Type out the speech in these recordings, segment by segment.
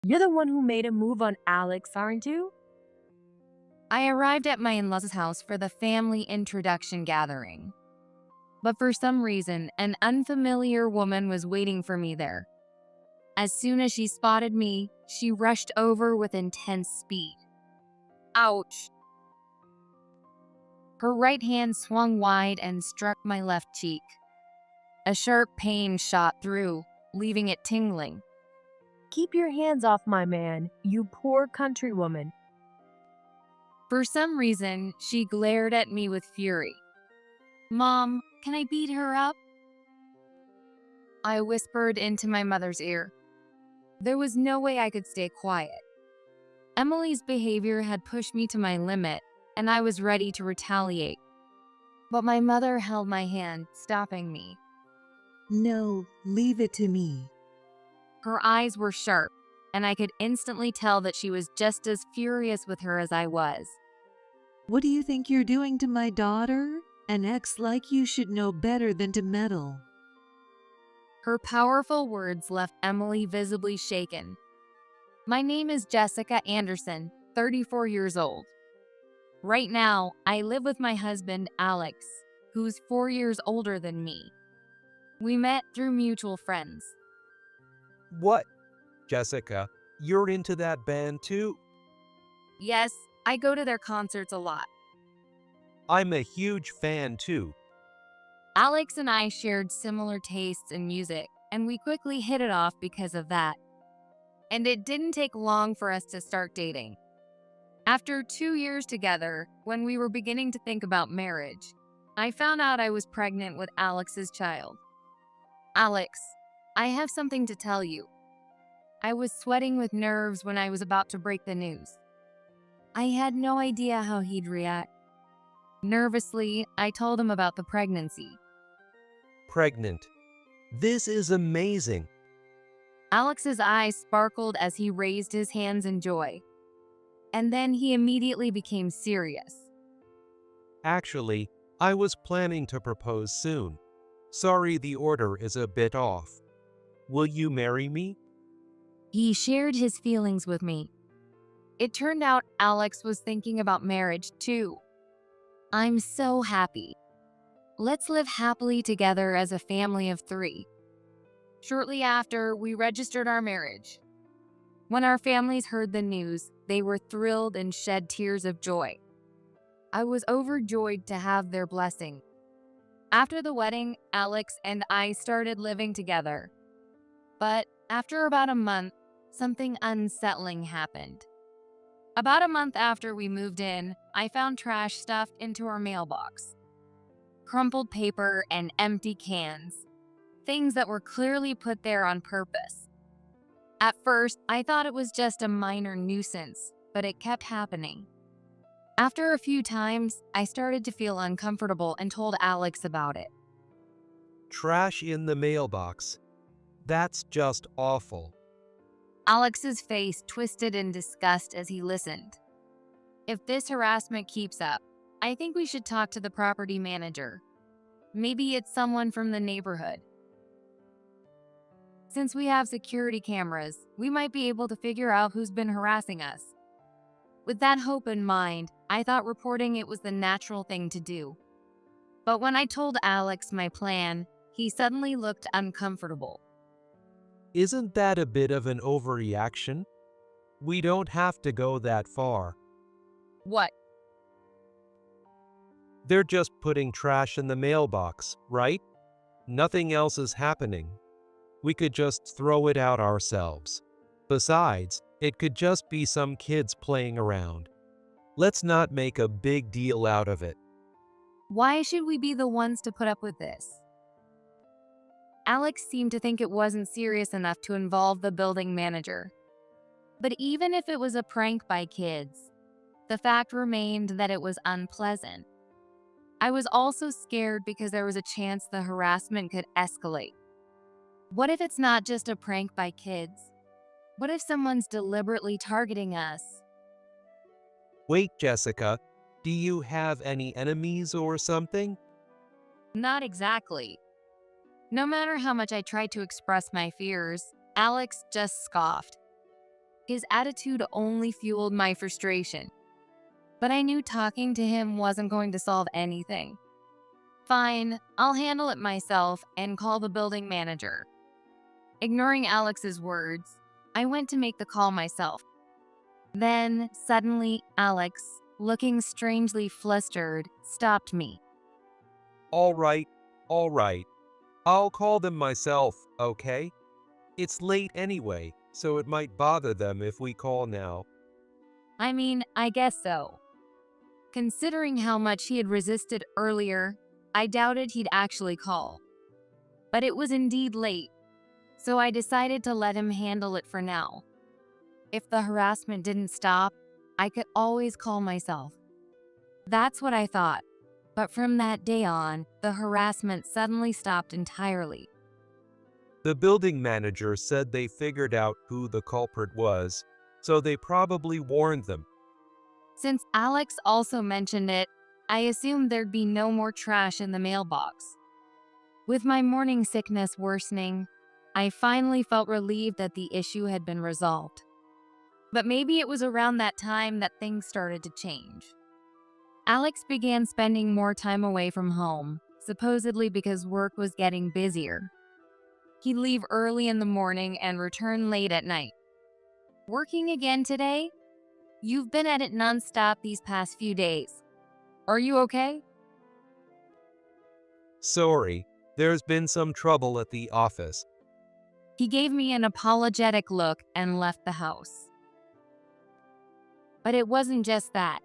You're the one who made a move on Alex, aren't you? I arrived at my in-laws' house for the family introduction gathering. But for some reason, an unfamiliar woman was waiting for me there. As soon as she spotted me, she rushed over with intense speed. Ouch! Her right hand swung wide and struck my left cheek. A sharp pain shot through, leaving it tingling. Keep your hands off my man, you poor countrywoman. For some reason, she glared at me with fury. "Mom, can I beat her up?" I whispered into my mother's ear. There was no way I could stay quiet. Emily's behavior had pushed me to my limit, and I was ready to retaliate. But my mother held my hand, stopping me. No, leave it to me. Her eyes were sharp, and I could instantly tell that she was just as furious with her as I was. What do you think you're doing to my daughter? An ex like you should know better than to meddle. Her powerful words left Emily visibly shaken. My name is Jessica Anderson, 34 years old. Right now, I live with my husband, Alex, who's 4 years older than me. We met through mutual friends. What? Jessica, you're into that band too? Yes, I go to their concerts a lot. I'm a huge fan too. Alex and I shared similar tastes in music, and we quickly hit it off because of that. And it didn't take long for us to start dating. After 2 years together, when we were beginning to think about marriage, I found out I was pregnant with Alex's child. Alex, I have something to tell you. I was sweating with nerves when I was about to break the news. I had no idea how he'd react. Nervously, I told him about the pregnancy. Pregnant. This is amazing. Alex's eyes sparkled as he raised his hands in joy. And then he immediately became serious. Actually, I was planning to propose soon. Sorry, the order is a bit off. Will you marry me? He shared his feelings with me. It turned out Alex was thinking about marriage too. I'm so happy. Let's live happily together as a family of 3. Shortly after, we registered our marriage. When our families heard the news, they were thrilled and shed tears of joy. I was overjoyed to have their blessing. After the wedding, Alex and I started living together. But after about a month, something unsettling happened. About a month after we moved in, I found trash stuffed into our mailbox. Crumpled paper and empty cans. Things that were clearly put there on purpose. At first, I thought it was just a minor nuisance, but it kept happening. After a few times, I started to feel uncomfortable and told Alex about it. Trash in the mailbox. That's just awful. Alex's face twisted in disgust as he listened. If this harassment keeps up, I think we should talk to the property manager. Maybe it's someone from the neighborhood. Since we have security cameras, we might be able to figure out who's been harassing us. With that hope in mind, I thought reporting it was the natural thing to do. But when I told Alex my plan, he suddenly looked uncomfortable. Isn't that a bit of an overreaction? We don't have to go that far. What? They're just putting trash in the mailbox, right? Nothing else is happening. We could just throw it out ourselves. Besides, it could just be some kids playing around. Let's not make a big deal out of it. Why should we be the ones to put up with this? Alex seemed to think it wasn't serious enough to involve the building manager. But even if it was a prank by kids, the fact remained that it was unpleasant. I was also scared because there was a chance the harassment could escalate. What if it's not just a prank by kids? What if someone's deliberately targeting us? Wait, Jessica, do you have any enemies or something? Not exactly. No matter how much I tried to express my fears, Alex just scoffed. His attitude only fueled my frustration. But I knew talking to him wasn't going to solve anything. Fine, I'll handle it myself and call the building manager. Ignoring Alex's words, I went to make the call myself. Then, suddenly, Alex, looking strangely flustered, stopped me. All right, all right. I'll call them myself, okay? It's late anyway, so it might bother them if we call now. I mean, I guess so. Considering how much he had resisted earlier, I doubted he'd actually call. But it was indeed late, so I decided to let him handle it for now. If the harassment didn't stop, I could always call myself. That's what I thought. But from that day on, the harassment suddenly stopped entirely. The building manager said they figured out who the culprit was, so they probably warned them. Since Alex also mentioned it, I assumed there'd be no more trash in the mailbox. With my morning sickness worsening, I finally felt relieved that the issue had been resolved. But maybe it was around that time that things started to change. Alex began spending more time away from home, supposedly because work was getting busier. He'd leave early in the morning and return late at night. Working again today? You've been at it nonstop these past few days. Are you okay? Sorry, there's been some trouble at the office. He gave me an apologetic look and left the house. But it wasn't just that.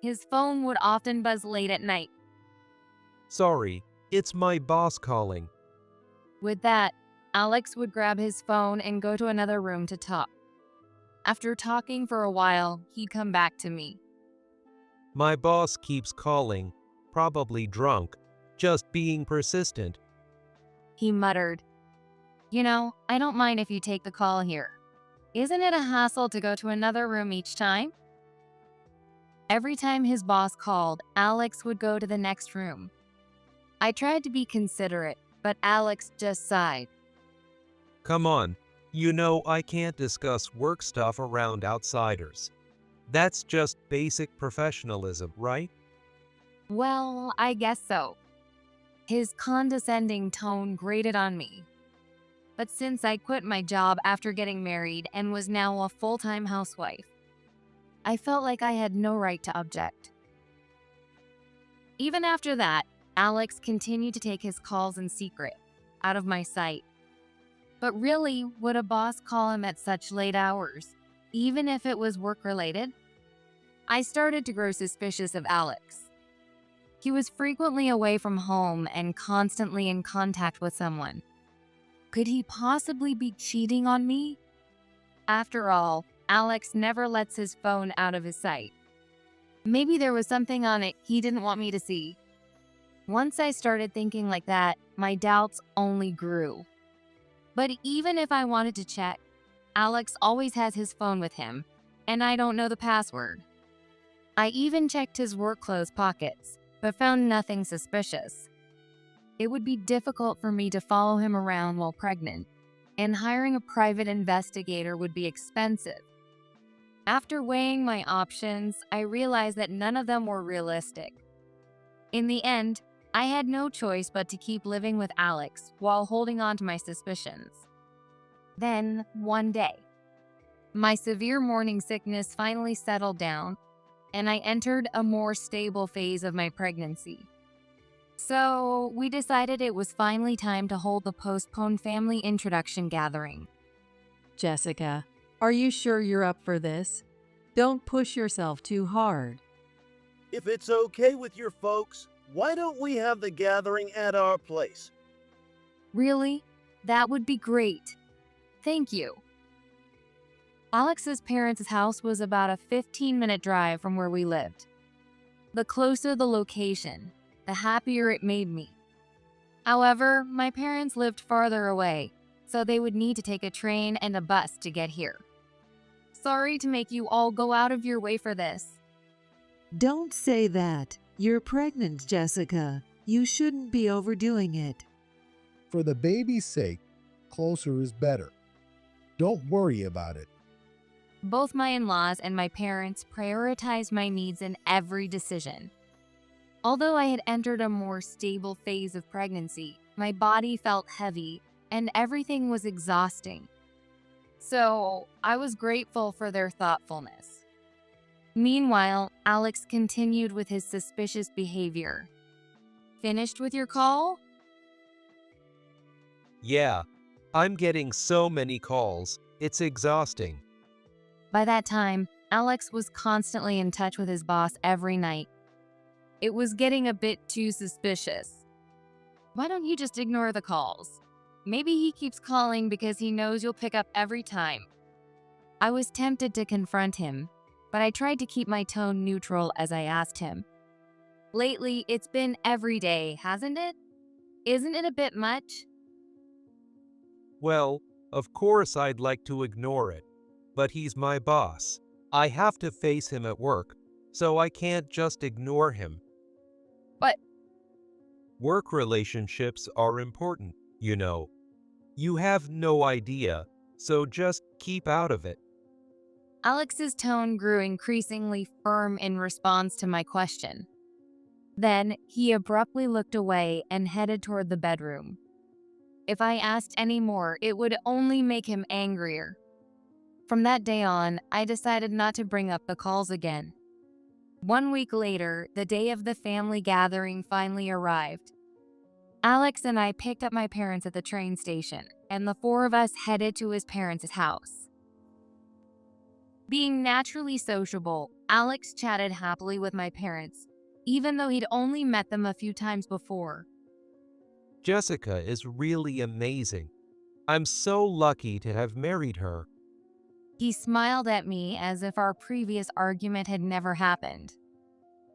His phone would often buzz late at night. Sorry, it's my boss calling. With that, Alex would grab his phone and go to another room to talk. After talking for a while, he'd come back to me. My boss keeps calling, probably drunk, just being persistent. He muttered, "You know, I don't mind if you take the call here. Isn't it a hassle to go to another room each time?" Every time his boss called, Alex would go to the next room. I tried to be considerate, but Alex just sighed. Come on, you know I can't discuss work stuff around outsiders. That's just basic professionalism, right? Well, I guess so. His condescending tone grated on me. But since I quit my job after getting married and was now a full-time housewife, I felt like I had no right to object. Even after that, Alex continued to take his calls in secret, out of my sight. But really, would a boss call him at such late hours, even if it was work-related? I started to grow suspicious of Alex. He was frequently away from home and constantly in contact with someone. Could he possibly be cheating on me? After all, Alex never lets his phone out of his sight. Maybe there was something on it he didn't want me to see. Once I started thinking like that, my doubts only grew. But even if I wanted to check, Alex always has his phone with him, and I don't know the password. I even checked his work clothes pockets, but found nothing suspicious. It would be difficult for me to follow him around while pregnant, and hiring a private investigator would be expensive. After weighing my options, I realized that none of them were realistic. In the end, I had no choice but to keep living with Alex while holding on to my suspicions. Then, one day, my severe morning sickness finally settled down, and I entered a more stable phase of my pregnancy. So, we decided it was finally time to hold the postponed family introduction gathering. Jessica, are you sure you're up for this? Don't push yourself too hard. If it's okay with your folks, why don't we have the gathering at our place? Really? That would be great. Thank you. Alex's parents' house was about a 15-minute drive from where we lived. The closer the location, the happier it made me. However, my parents lived farther away, so they would need to take a train and a bus to get here. Sorry to make you all go out of your way for this. Don't say that. You're pregnant, Jessica. You shouldn't be overdoing it. For the baby's sake, closer is better. Don't worry about it. Both my in-laws and my parents prioritized my needs in every decision. Although I had entered a more stable phase of pregnancy, my body felt heavy and everything was exhausting. So, I was grateful for their thoughtfulness. Meanwhile, Alex continued with his suspicious behavior. Finished with your call? Yeah, I'm getting so many calls. It's exhausting. By that time, Alex was constantly in touch with his boss every night. It was getting a bit too suspicious. Why don't you just ignore the calls? Maybe he keeps calling because he knows you'll pick up every time. I was tempted to confront him, but I tried to keep my tone neutral as I asked him. Lately, it's been every day, hasn't it? Isn't it a bit much? Well, of course I'd like to ignore it, but he's my boss. I have to face him at work, so I can't just ignore him. But Work relationships are important, you know. You have no idea, so just keep out of it. Alex's tone grew increasingly firm in response to my question. Then he abruptly looked away and headed toward the bedroom. If I asked any more, it would only make him angrier. From that day on, I decided not to bring up the calls again. 1 week later, the day of the family gathering finally arrived. Alex and I picked up my parents at the train station, and the four of us headed to his parents' house. Being naturally sociable, Alex chatted happily with my parents, even though he'd only met them a few times before. Jessica is really amazing. I'm so lucky to have married her. He smiled at me as if our previous argument had never happened.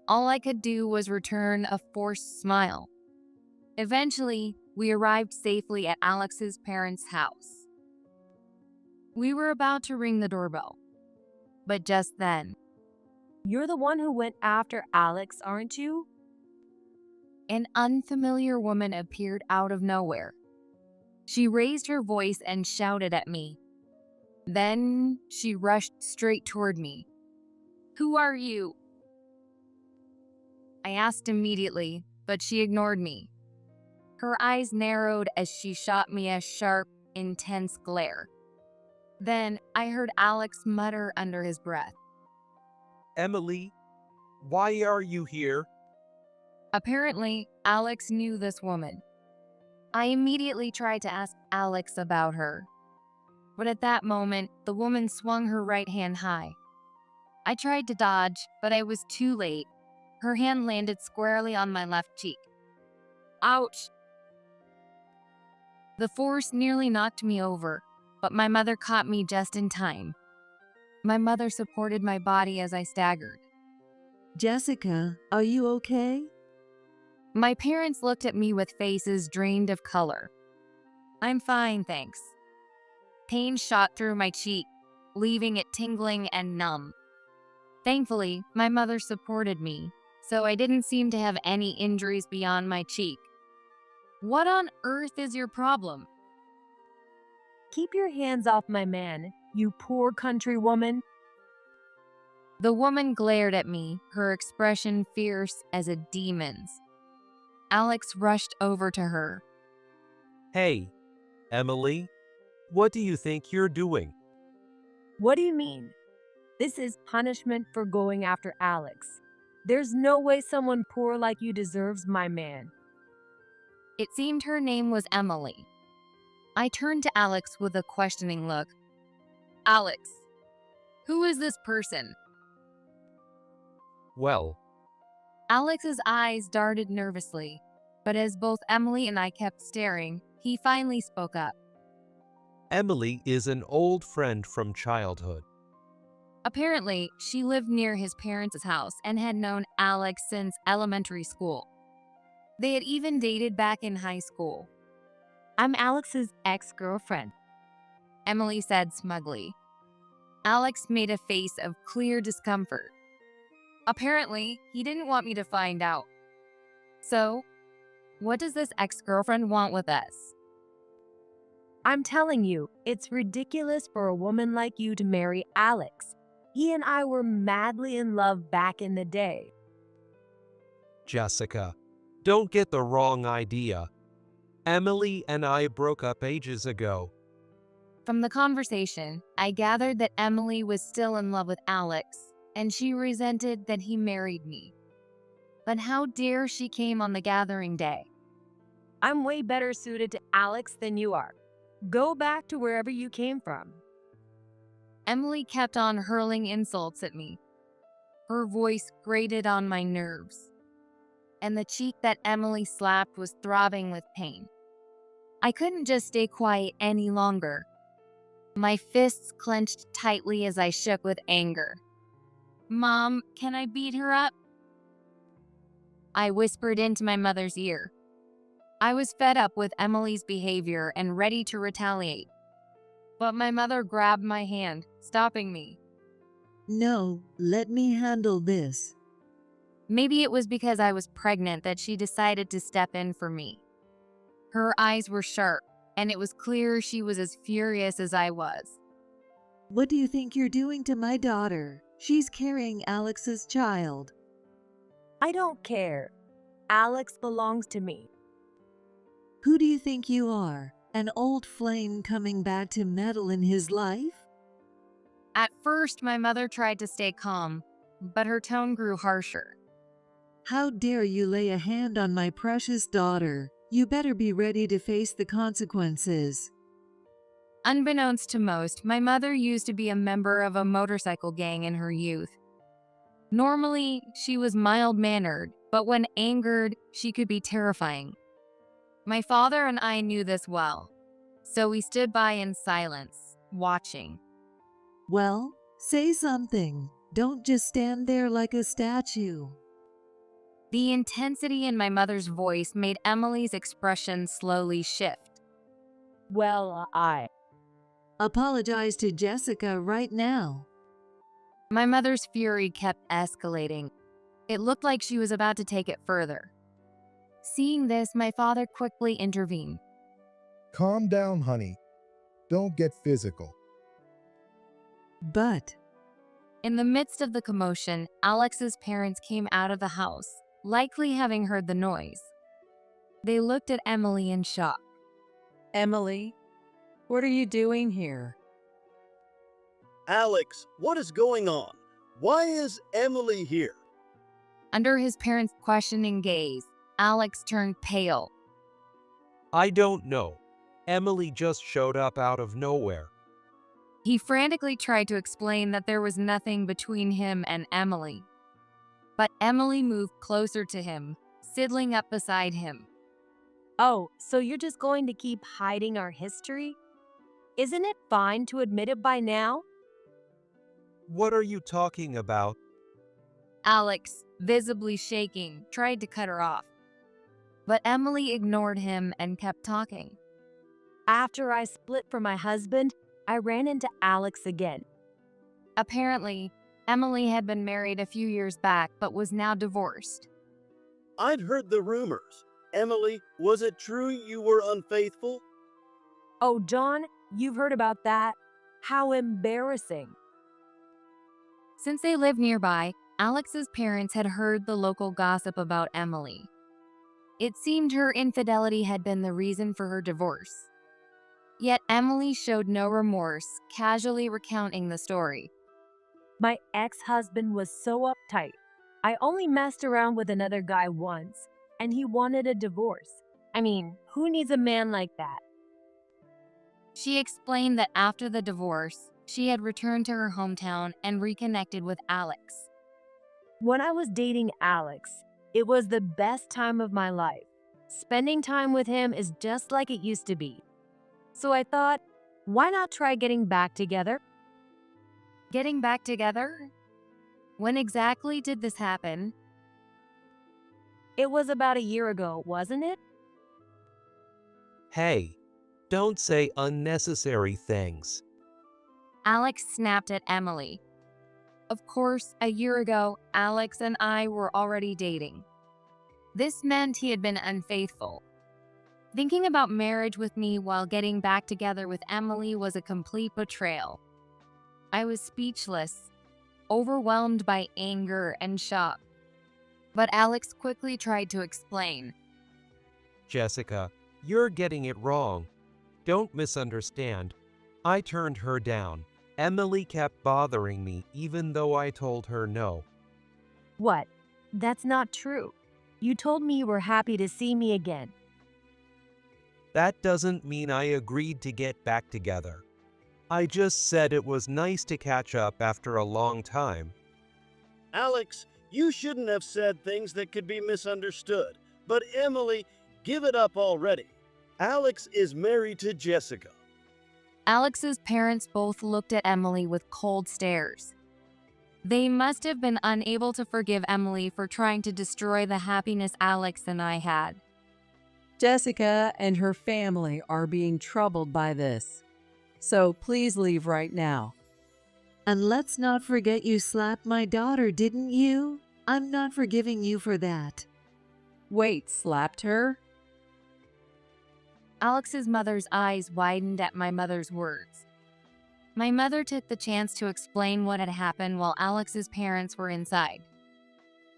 All I could do was return a forced smile. Eventually, we arrived safely at Alex's parents' house. We were about to ring the doorbell, but just then, You're the one who went after Alex, aren't you? an unfamiliar woman appeared out of nowhere. She raised her voice and shouted at me. Then she rushed straight toward me. "Who are you?" I asked immediately, but she ignored me. Her eyes narrowed as she shot me a sharp, intense glare. Then I heard Alex mutter under his breath. Emily, why are you here? Apparently, Alex knew this woman. I immediately tried to ask Alex about her. But at that moment, the woman swung her right hand high. I tried to dodge, but I was too late. Her hand landed squarely on my left cheek. Ouch! The force nearly knocked me over, but my mother caught me just in time. My mother supported my body as I staggered. Jessica, are you okay? My parents looked at me with faces drained of color. I'm fine, thanks. Pain shot through my cheek, leaving it tingling and numb. Thankfully, my mother supported me, so I didn't seem to have any injuries beyond my cheek. What on earth is your problem? Keep your hands off my man, you poor country woman. The woman glared at me, her expression fierce as a demon's. Alex rushed over to her. Hey, Emily, what do you think you're doing? What do you mean? This is punishment for going after Alex. There's no way someone poor like you deserves my man. It seemed her name was Emily. I turned to Alex with a questioning look. Alex, who is this person? Well, Alex's eyes darted nervously, but as both Emily and I kept staring, he finally spoke up. Emily is an old friend from childhood. Apparently, she lived near his parents' house and had known Alex since elementary school. They had even dated back in high school. I'm Alex's ex-girlfriend. Emily said smugly. Alex made a face of clear discomfort. Apparently, he didn't want me to find out. So, what does this ex-girlfriend want with us? I'm telling you, it's ridiculous for a woman like you to marry Alex. He and I were madly in love back in the day. Jessica, don't get the wrong idea. Emily and I broke up ages ago. From the conversation, I gathered that Emily was still in love with Alex, and she resented that he married me. But how dare she came on the gathering day? I'm way better suited to Alex than you are. Go back to wherever you came from. Emily kept on hurling insults at me. Her voice grated on my nerves, and the cheek that Emily slapped was throbbing with pain. I couldn't just stay quiet any longer. My fists clenched tightly as I shook with anger. "Mom, can I beat her up?" I whispered into my mother's ear. I was fed up with Emily's behavior and ready to retaliate. But my mother grabbed my hand, stopping me. No, let me handle this. Maybe it was because I was pregnant that she decided to step in for me. Her eyes were sharp, and it was clear she was as furious as I was. What do you think you're doing to my daughter? She's carrying Alex's child. I don't care. Alex belongs to me. Who do you think you are? An old flame coming back to meddle in his life? At first, my mother tried to stay calm, but her tone grew harsher. How dare you lay a hand on my precious daughter? You better be ready to face the consequences. Unbeknownst to most, my mother used to be a member of a motorcycle gang in her youth. Normally, she was mild-mannered, but when angered, she could be terrifying. My father and I knew this well, so we stood by in silence, watching. Well, say something. Don't just stand there like a statue. The intensity in my mother's voice made Emily's expression slowly shift. Well, I. Apologize to Jessica right now. My mother's fury kept escalating. It looked like she was about to take it further. Seeing this, my father quickly intervened. Calm down, honey. Don't get physical. But In the midst of the commotion, Alex's parents came out of the house, likely having heard the noise. They looked at Emily in shock. Emily, what are you doing here? Alex, what is going on? Why is Emily here? Under his parents' questioning gaze, Alex turned pale. I don't know. Emily just showed up out of nowhere. He frantically tried to explain that there was nothing between him and Emily. But Emily moved closer to him, sidling up beside him. Oh, so you're just going to keep hiding our history? Isn't it fine to admit it by now? What are you talking about? Alex, visibly shaking, tried to cut her off. But Emily ignored him and kept talking. After I split from my husband, I ran into Alex again. Apparently, Emily had been married a few years back but was now divorced. I'd heard the rumors. Emily, was it true you were unfaithful? Oh, John, you've heard about that? How embarrassing. Since they lived nearby, Alex's parents had heard the local gossip about Emily. It seemed her infidelity had been the reason for her divorce. Yet Emily showed no remorse, casually recounting the story. My ex-husband was so uptight. I only messed around with another guy once, and he wanted a divorce. I mean, who needs a man like that? She explained that after the divorce, she had returned to her hometown and reconnected with Alex. When I was dating Alex, it was the best time of my life. Spending time with him is just like it used to be. So I thought, why not try getting back together? Getting back together? When exactly did this happen? It was about a year ago, wasn't it? Hey, don't say unnecessary things. Alex snapped at Emily. Of course, a year ago, Alex and I were already dating. This meant he had been unfaithful. Thinking about marriage with me while getting back together with Emily was a complete betrayal. I was speechless, overwhelmed by anger and shock. But Alex quickly tried to explain. Jessica, you're getting it wrong. Don't misunderstand. I turned her down. Emily kept bothering me even though I told her no. What? That's not true. You told me you were happy to see me again. That doesn't mean I agreed to get back together. I just said it was nice to catch up after a long time. Alex, you shouldn't have said things that could be misunderstood. But Emily, give it up already. Alex is married to Jessica. Alex's parents both looked at Emily with cold stares. They must have been unable to forgive Emily for trying to destroy the happiness Alex and I had. Jessica and her family are being troubled by this. So please leave right now. And let's not forget you slapped my daughter, didn't you? I'm not forgiving you for that. Wait, slapped her? Alex's mother's eyes widened at my mother's words. My mother took the chance to explain what had happened while Alex's parents were inside.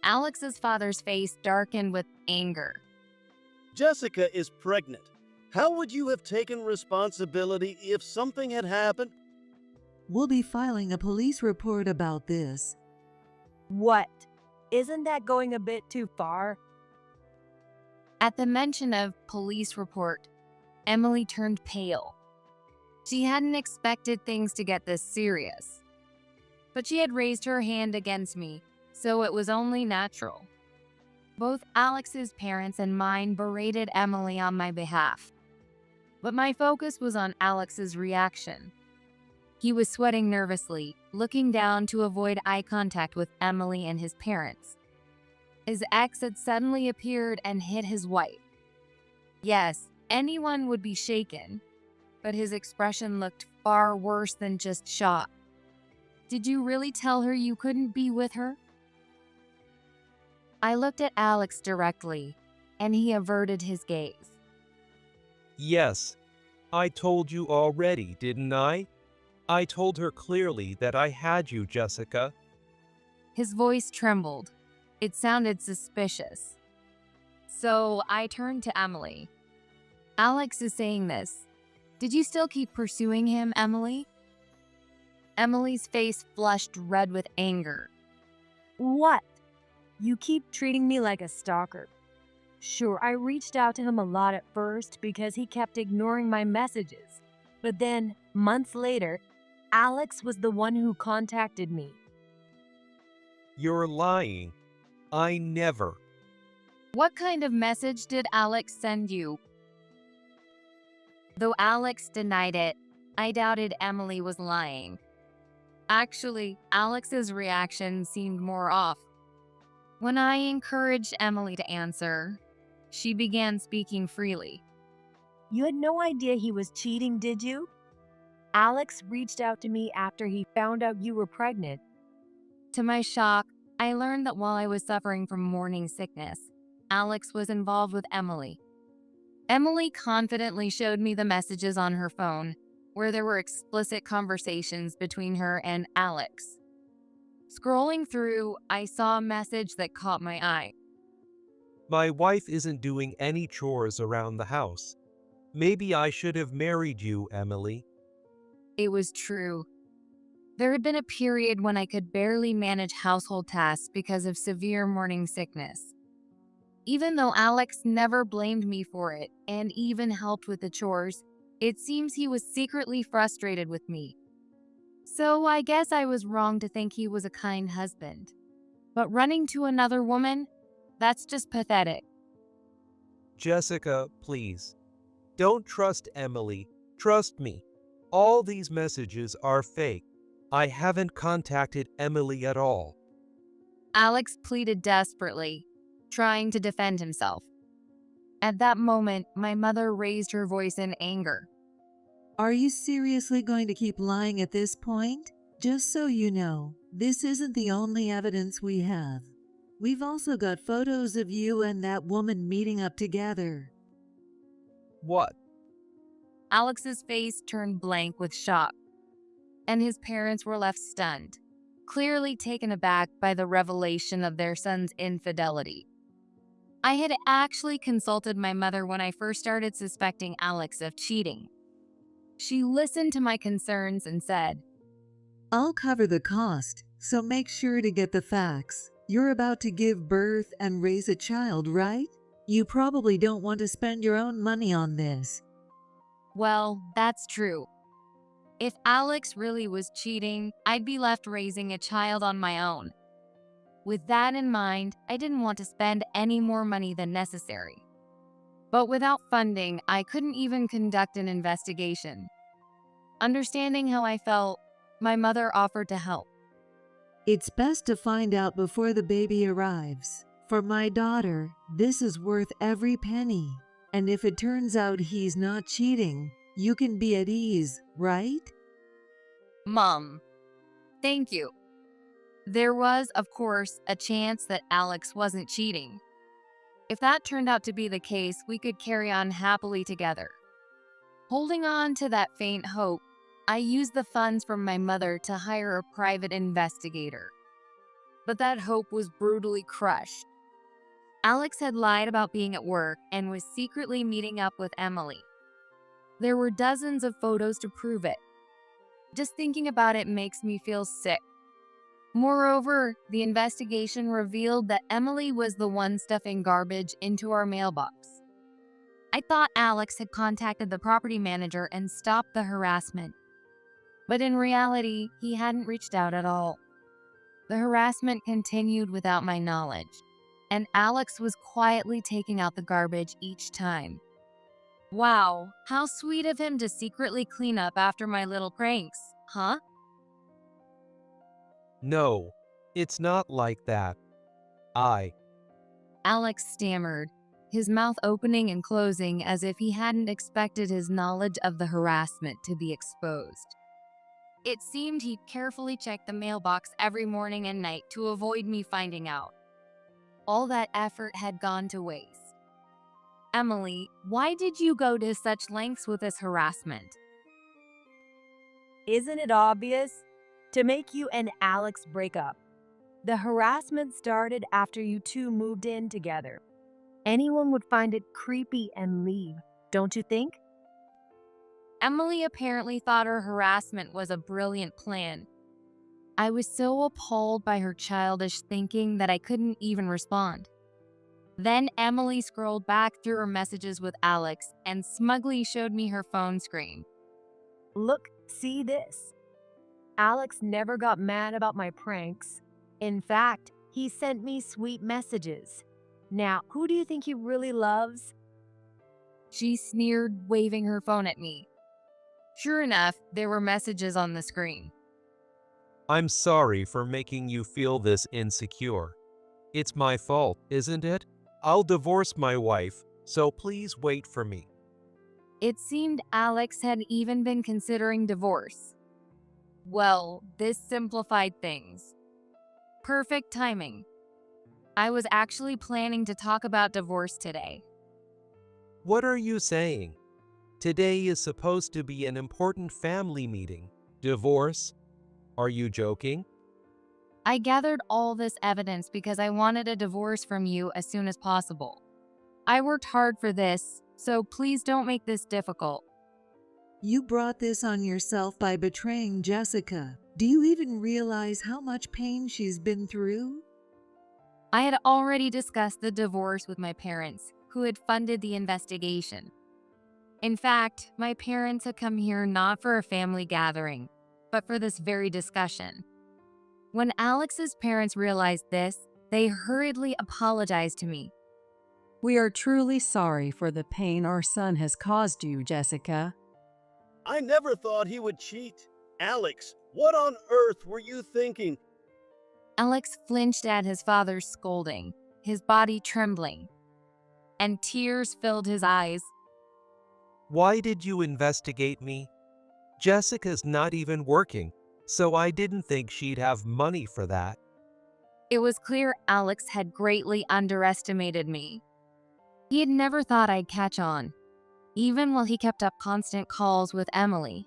Alex's father's face darkened with anger. Jessica is pregnant. How would you have taken responsibility if something had happened? We'll be filing a police report about this. What? Isn't that going a bit too far? At the mention of police report, Emily turned pale. She hadn't expected things to get this serious. But she had raised her hand against me, so it was only natural. Both Alex's parents and mine berated Emily on my behalf. But my focus was on Alex's reaction. He was sweating nervously, looking down to avoid eye contact with Emily and his parents. His ex had suddenly appeared and hit his wife. Yes, anyone would be shaken, but his expression looked far worse than just shock. Did you really tell her you couldn't be with her? I looked at Alex directly, and he averted his gaze. Yes, I told you already, didn't I? I told her clearly that I had you, Jessica. His voice trembled. It sounded suspicious. So I turned to Emily. Alex is saying this. Did you still keep pursuing him, Emily? Emily's face flushed red with anger. What? You keep treating me like a stalker. Sure, I reached out to him a lot at first because he kept ignoring my messages. But then, months later, Alex was the one who contacted me. You're lying. I never. What kind of message did Alex send you? Though Alex denied it, I doubted Emily was lying. Actually, Alex's reaction seemed more off. When I encouraged Emily to answer, she began speaking freely. You had no idea he was cheating, did you? Alex reached out to me after he found out you were pregnant. To my shock, I learned that while I was suffering from morning sickness, Alex was involved with Emily. Emily confidently showed me the messages on her phone, where there were explicit conversations between her and Alex. Scrolling through, I saw a message that caught my eye. My wife isn't doing any chores around the house. Maybe I should have married you, Emily. It was true. There had been a period when I could barely manage household tasks because of severe morning sickness. Even though Alex never blamed me for it and even helped with the chores, it seems he was secretly frustrated with me. So I guess I was wrong to think he was a kind husband. But running to another woman? That's just pathetic. Jessica, please. Don't trust Emily. Trust me. All these messages are fake. I haven't contacted Emily at all. Alex pleaded desperately, trying to defend himself. At that moment, my mother raised her voice in anger. Are you seriously going to keep lying at this point? Just so you know, this isn't the only evidence we have. We've also got photos of you and that woman meeting up together. What? Alex's face turned blank with shock, and his parents were left stunned, clearly taken aback by the revelation of their son's infidelity. I had actually consulted my mother when I first started suspecting Alex of cheating. She listened to my concerns and said, I'll cover the cost, so make sure to get the facts. You're about to give birth and raise a child, right? You probably don't want to spend your own money on this. well, that's true. If Alex really was cheating, I'd be left raising a child on my own. With that in mind, I didn't want to spend any more money than necessary. But without funding, I couldn't even conduct an investigation. Understanding how I felt, my mother offered to help. It's best to find out before the baby arrives. For my daughter, this is worth every penny. And if it turns out he's not cheating, you can be at ease, right? Mom, thank you. There was, of course, a chance that Alex wasn't cheating. If that turned out to be the case, we could carry on happily together. Holding on to that faint hope, I used the funds from my mother to hire a private investigator. But that hope was brutally crushed. Alex had lied about being at work and was secretly meeting up with Emily. There were dozens of photos to prove it. Just thinking about it makes me feel sick. Moreover, the investigation revealed that Emily was the one stuffing garbage into our mailbox. I thought Alex had contacted the property manager and stopped the harassment. But in reality, he hadn't reached out at all. The harassment continued without my knowledge, and Alex was quietly taking out the garbage each time. Wow, how sweet of him to secretly clean up after my little pranks, huh? No, it's not like that. Alex stammered, his mouth opening and closing as if he hadn't expected his knowledge of the harassment to be exposed. It seemed he'd carefully checked the mailbox every morning and night to avoid me finding out. All that effort had gone to waste. Emily, why did you go to such lengths with this harassment? Isn't it obvious? To make you and Alex break up. The harassment started after you two moved in together. Anyone would find it creepy and leave, don't you think? Emily apparently thought her harassment was a brilliant plan. I was so appalled by her childish thinking that I couldn't even respond. Then Emily scrolled back through her messages with Alex and smugly showed me her phone screen. Look, see this. Alex never got mad about my pranks. In fact, he sent me sweet messages. Now, who do you think he really loves? She sneered, waving her phone at me. Sure enough, there were messages on the screen. I'm sorry for making you feel this insecure. It's my fault, isn't it? I'll divorce my wife, so please wait for me. It seemed Alex had even been considering divorce. Well, this simplified things. Perfect timing. I was actually planning to talk about divorce today. What are you saying? Today is supposed to be an important family meeting. Divorce? Are you joking? I gathered all this evidence because I wanted a divorce from you as soon as possible. I worked hard for this, so please don't make this difficult. You brought this on yourself by betraying Jessica. Do you even realize how much pain she's been through? I had already discussed the divorce with my parents, who had funded the investigation. In fact, my parents had come here not for a family gathering, but for this very discussion. When Alex's parents realized this, they hurriedly apologized to me. We are truly sorry for the pain our son has caused you, Jessica. I never thought he would cheat. Alex, what on earth were you thinking? Alex flinched at his father's scolding, his body trembling, and tears filled his eyes. Why did you investigate me? Jessica's not even working, so I didn't think she'd have money for that. It was clear Alex had greatly underestimated me. He had never thought I'd catch on. even while he kept up constant calls with Emily.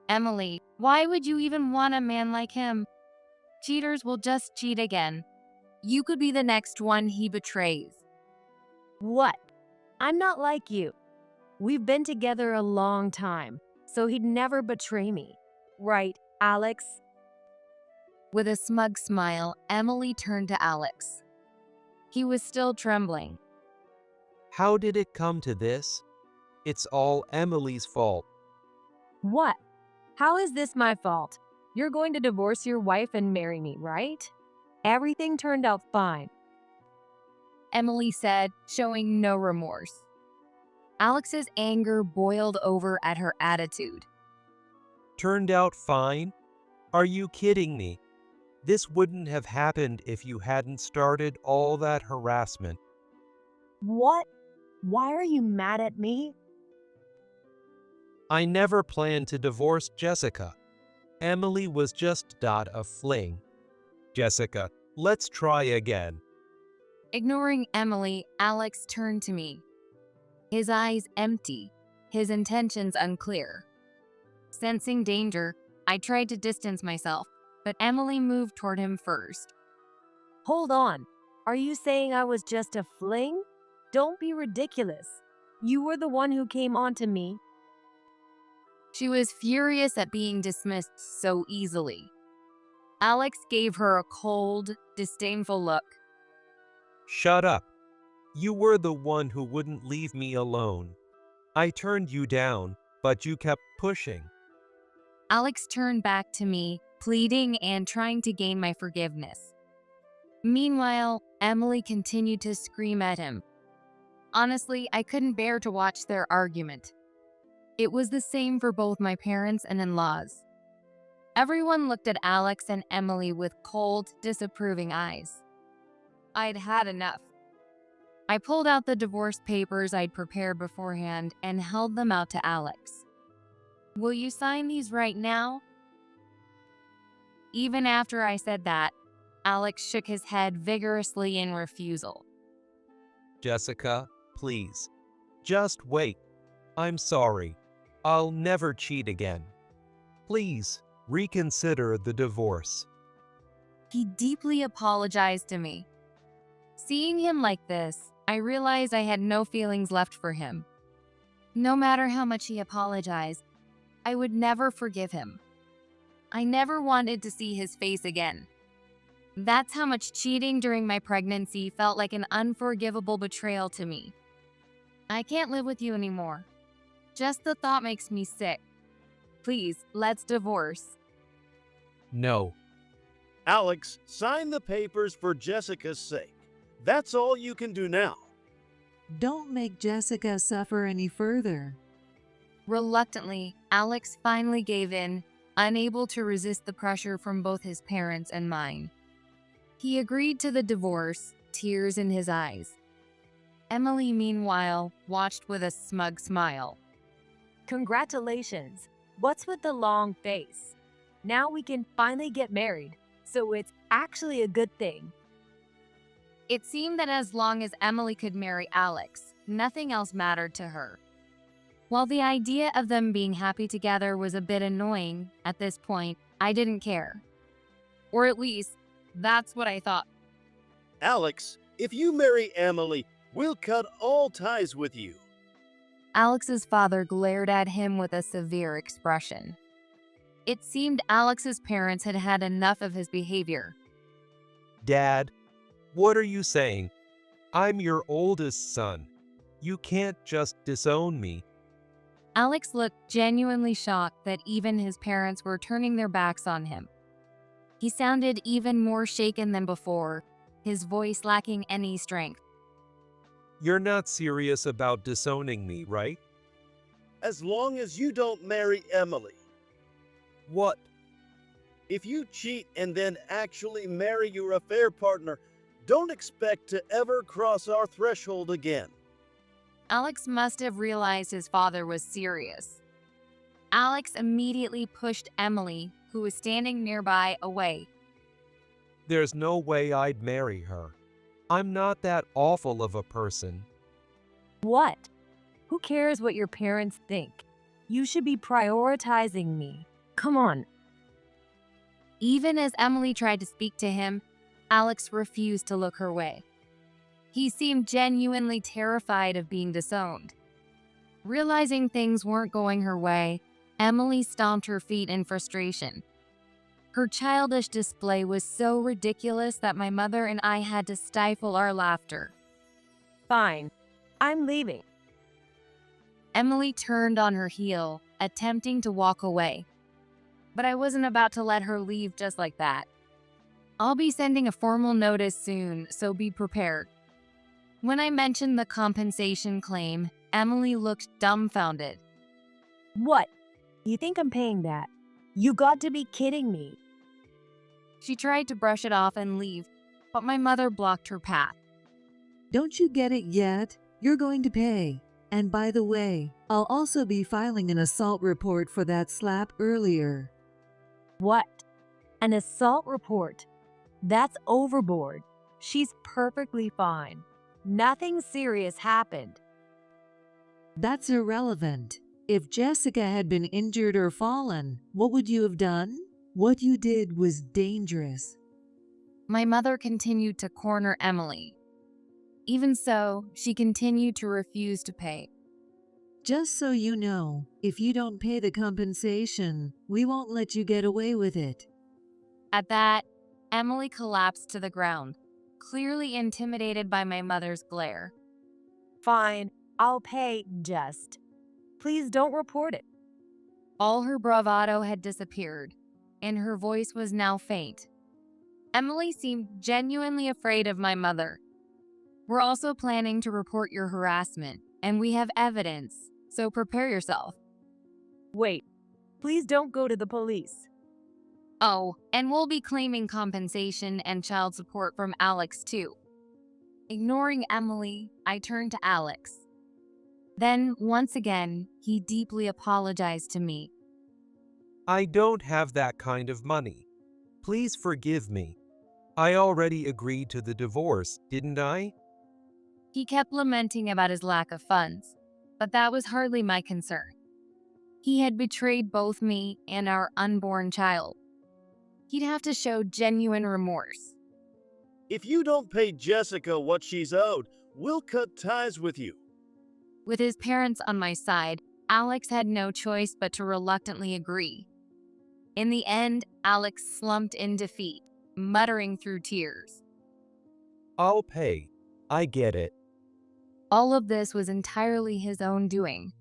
Emily, why would you even want a man like him? Cheaters will just cheat again. You could be the next one he betrays. What? I'm not like you. We've been together a long time, so he'd never betray me. Right, Alex? With a smug smile, Emily turned to Alex. He was still trembling. How did it come to this? It's all Emily's fault. What? How is this my fault? You're going to divorce your wife and marry me, right? Everything turned out fine. Emily said, showing no remorse. Alex's anger boiled over at her attitude. Turned out fine? Are you kidding me? This wouldn't have happened if you hadn't started all that harassment. What? Why are you mad at me? I never planned to divorce Jessica. Emily was just a fling. Jessica, let's try again. Ignoring Emily, Alex turned to me. His eyes empty, his intentions unclear. Sensing danger, I tried to distance myself, but Emily moved toward him first. Hold on. Are you saying I was just a fling? Don't be ridiculous. You were the one who came on to me. She was furious at being dismissed so easily. Alex gave her a cold, disdainful look. Shut up. You were the one who wouldn't leave me alone. I turned you down, but you kept pushing. Alex turned back to me, pleading and trying to gain my forgiveness. Meanwhile, Emily continued to scream at him. Honestly, I couldn't bear to watch their argument. It was the same for both my parents and in-laws. Everyone looked at Alex and Emily with cold, disapproving eyes. I'd had enough. I pulled out the divorce papers I'd prepared beforehand and held them out to Alex. Will you sign these right now? Even after I said that, Alex shook his head vigorously in refusal. Jessica, please. Just wait. I'm sorry. I'll never cheat again. Please, reconsider the divorce. He deeply apologized to me. Seeing him like this, I realized I had no feelings left for him. No matter how much he apologized, I would never forgive him. I never wanted to see his face again. That's how much cheating during my pregnancy felt like an unforgivable betrayal to me. I can't live with you anymore. Just the thought makes me sick. Please, let's divorce. No. Alex, sign the papers for Jessica's sake. That's all you can do now. Don't make Jessica suffer any further. Reluctantly, Alex finally gave in, unable to resist the pressure from both his parents and mine. He agreed to the divorce, tears in his eyes. Emily, meanwhile, watched with a smug smile. Congratulations. What's with the long face? Now we can finally get married, so it's actually a good thing. It seemed that as long as Emily could marry Alex, nothing else mattered to her. While the idea of them being happy together was a bit annoying, at this point, I didn't care. Or at least, that's what I thought. Alex, if you marry Emily, we'll cut all ties with you. Alex's father glared at him with a severe expression. It seemed Alex's parents had had enough of his behavior. Dad, what are you saying? I'm your oldest son. You can't just disown me. Alex looked genuinely shocked that even his parents were turning their backs on him. He sounded even more shaken than before, his voice lacking any strength. You're not serious about disowning me, right? As long as you don't marry Emily. What? If you cheat and then actually marry your affair partner, don't expect to ever cross our threshold again. Alex must have realized his father was serious. Alex immediately pushed Emily, who was standing nearby, away. There's no way I'd marry her. I'm not that awful of a person. What? Who cares what your parents think? You should be prioritizing me. Come on. Even as Emily tried to speak to him, Alex refused to look her way. He seemed genuinely terrified of being disowned. Realizing things weren't going her way, Emily stomped her feet in frustration. Her childish display was so ridiculous that my mother and I had to stifle our laughter. Fine. I'm leaving. Emily turned on her heel, attempting to walk away. But I wasn't about to let her leave just like that. I'll be sending a formal notice soon, so be prepared. When I mentioned the compensation claim, Emily looked dumbfounded. What? You think I'm paying that? You got to be kidding me. She tried to brush it off and leave, but my mother blocked her path. Don't you get it yet? You're going to pay. And by the way, I'll also be filing an assault report for that slap earlier. What? An assault report? That's overboard. She's perfectly fine. Nothing serious happened. That's irrelevant. If Jessica had been injured or fallen, what would you have done? What you did was dangerous. My mother continued to corner Emily. Even so, she continued to refuse to pay. Just so you know, if you don't pay the compensation, we won't let you get away with it. At that, Emily collapsed to the ground, clearly intimidated by my mother's glare. Fine, I'll pay, just. Please don't report it. All her bravado had disappeared, and her voice was now faint. Emily seemed genuinely afraid of my mother. We're also planning to report your harassment, and we have evidence, so prepare yourself. Wait, please don't go to the police. Oh, and we'll be claiming compensation and child support from Alex too. Ignoring Emily, I turned to Alex. Then, once again, he deeply apologized to me. I don't have that kind of money. Please forgive me. I already agreed to the divorce, didn't I? He kept lamenting about his lack of funds, but that was hardly my concern. He had betrayed both me and our unborn child. He'd have to show genuine remorse. If you don't pay Jessica what she's owed, we'll cut ties with you. With his parents on my side, Alex had no choice but to reluctantly agree. In the end, Alex slumped in defeat, muttering through tears. I'll pay. I get it. All of this was entirely his own doing.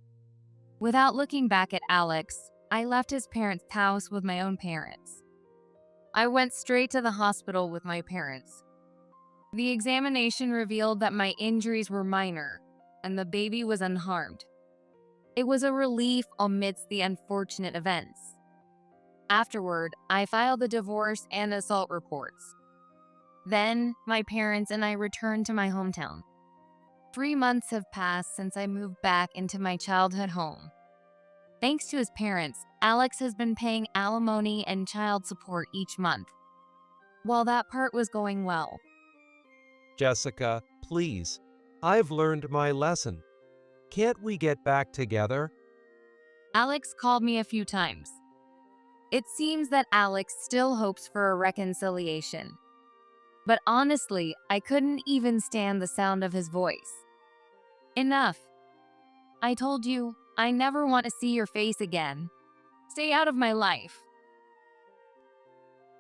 Without looking back at Alex, I left his parents' house with my own parents. I went straight to the hospital with my parents. The examination revealed that my injuries were minor, and the baby was unharmed. It was a relief amidst the unfortunate events. Afterward, I filed the divorce and assault reports. Then, my parents and I returned to my hometown. 3 months have passed since I moved back into my childhood home. Thanks to his parents, Alex has been paying alimony and child support each month. While that part was going well, Jessica, please. I've learned my lesson. Can't we get back together? Alex called me a few times. It seems that Alex still hopes for a reconciliation. But honestly, I couldn't even stand the sound of his voice. Enough. I told you, I never want to see your face again. Stay out of my life.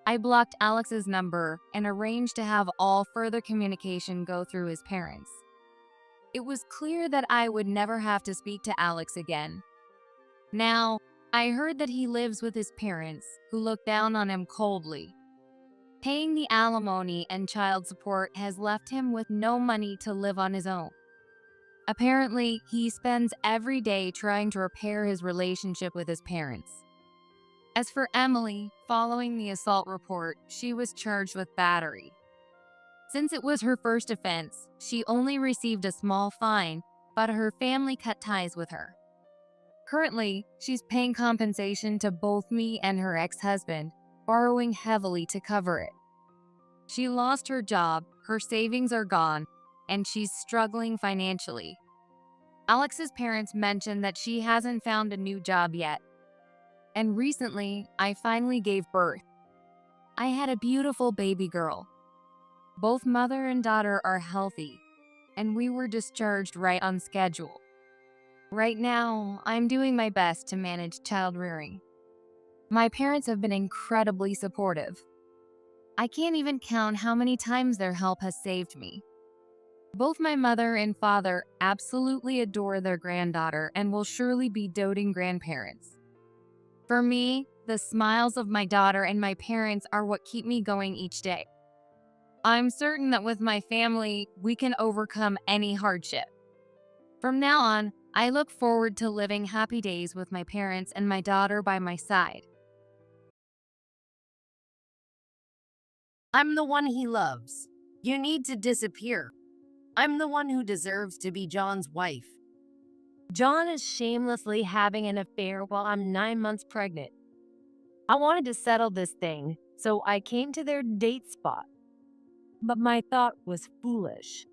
I blocked Alex's number and arranged to have all further communication go through his parents. It was clear that I would never have to speak to Alex again. Now, I heard that he lives with his parents, who look down on him coldly. Paying the alimony and child support has left him with no money to live on his own. Apparently, he spends every day trying to repair his relationship with his parents. As for Emily, following the assault report, she was charged with battery. Since it was her first offense, she only received a small fine, but her family cut ties with her. Currently, she's paying compensation to both me and her ex-husband, borrowing heavily to cover it. She lost her job, her savings are gone, and she's struggling financially. Alex's parents mentioned that she hasn't found a new job yet. And recently, I finally gave birth. I had a beautiful baby girl. Both mother and daughter are healthy, and we were discharged right on schedule. Right now, I'm doing my best to manage child rearing. My parents have been incredibly supportive. I can't even count how many times their help has saved me. Both my mother and father absolutely adore their granddaughter and will surely be doting grandparents. For me, the smiles of my daughter and my parents are what keep me going each day. I'm certain that with my family, we can overcome any hardship. From now on, I look forward to living happy days with my parents and my daughter by my side. I'm the one he loves. You need to disappear. I'm the one who deserves to be John's wife. John is shamelessly having an affair while I'm 9 months pregnant. I wanted to settle this thing, so I came to their date spot. But my thought was foolish.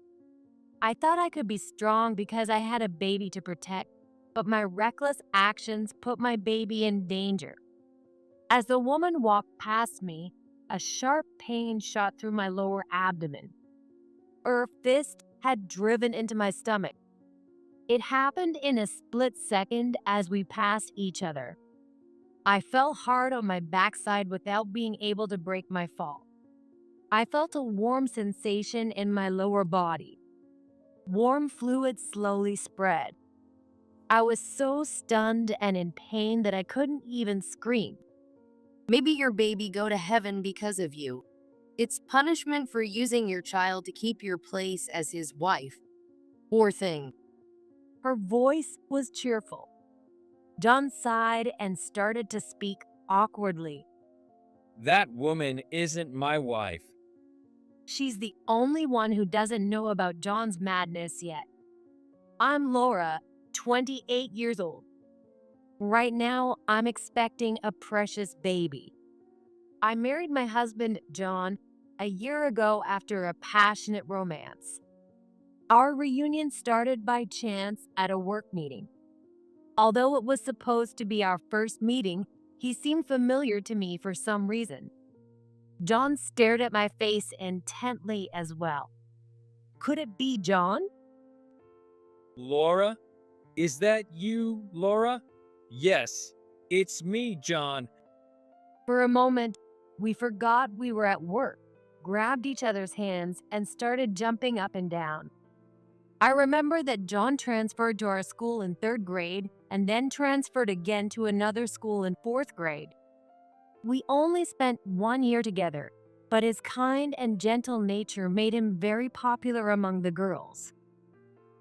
I thought I could be strong because I had a baby to protect, but my reckless actions put my baby in danger. As the woman walked past me, a sharp pain shot through my lower abdomen. Her fist had driven into my stomach. It happened in a split second as we passed each other. I fell hard on my backside without being able to break my fall. I felt a warm sensation in my lower body. Warm fluid slowly spread. I was so stunned and in pain that I couldn't even scream. Maybe your baby go to heaven because of you. It's punishment for using your child to keep your place as his wife. Poor thing. Her voice was cheerful. John sighed and started to speak awkwardly. That woman isn't my wife. She's the only one who doesn't know about John's madness yet. I'm Laura, 28 years old. Right now, I'm expecting a precious baby. I married my husband, John, a year ago after a passionate romance. Our reunion started by chance at a work meeting. Although it was supposed to be our first meeting, he seemed familiar to me for some reason. John stared at my face intently as well. Could it be John? Laura? Is that you, Laura? Yes, it's me, John. For a moment, we forgot we were at work, grabbed each other's hands, and started jumping up and down. I remember that John transferred to our school in 3rd grade and then transferred again to another school in 4th grade. We only spent 1 year together, but his kind and gentle nature made him very popular among the girls.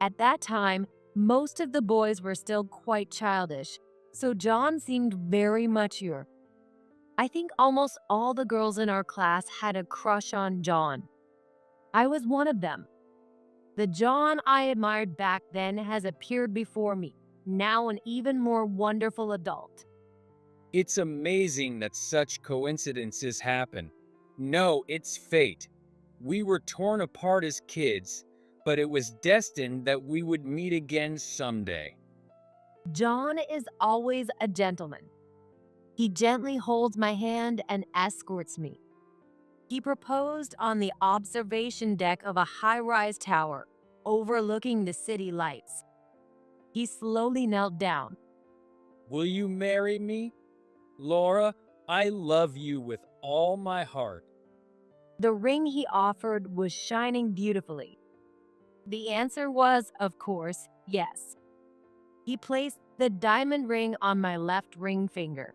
At that time, most of the boys were still quite childish, so John seemed very mature. I think almost all the girls in our class had a crush on John. I was one of them. The John I admired back then has appeared before me, now an even more wonderful adult. It's amazing that such coincidences happen. No, it's fate. We were torn apart as kids, but it was destined that we would meet again someday. John is always a gentleman. He gently holds my hand and escorts me. He proposed on the observation deck of a high-rise tower overlooking the city lights. He slowly knelt down. Will you marry me? Laura, I love you with all my heart. The ring he offered was shining beautifully. The answer was, of course, yes. He placed the diamond ring on my left ring finger.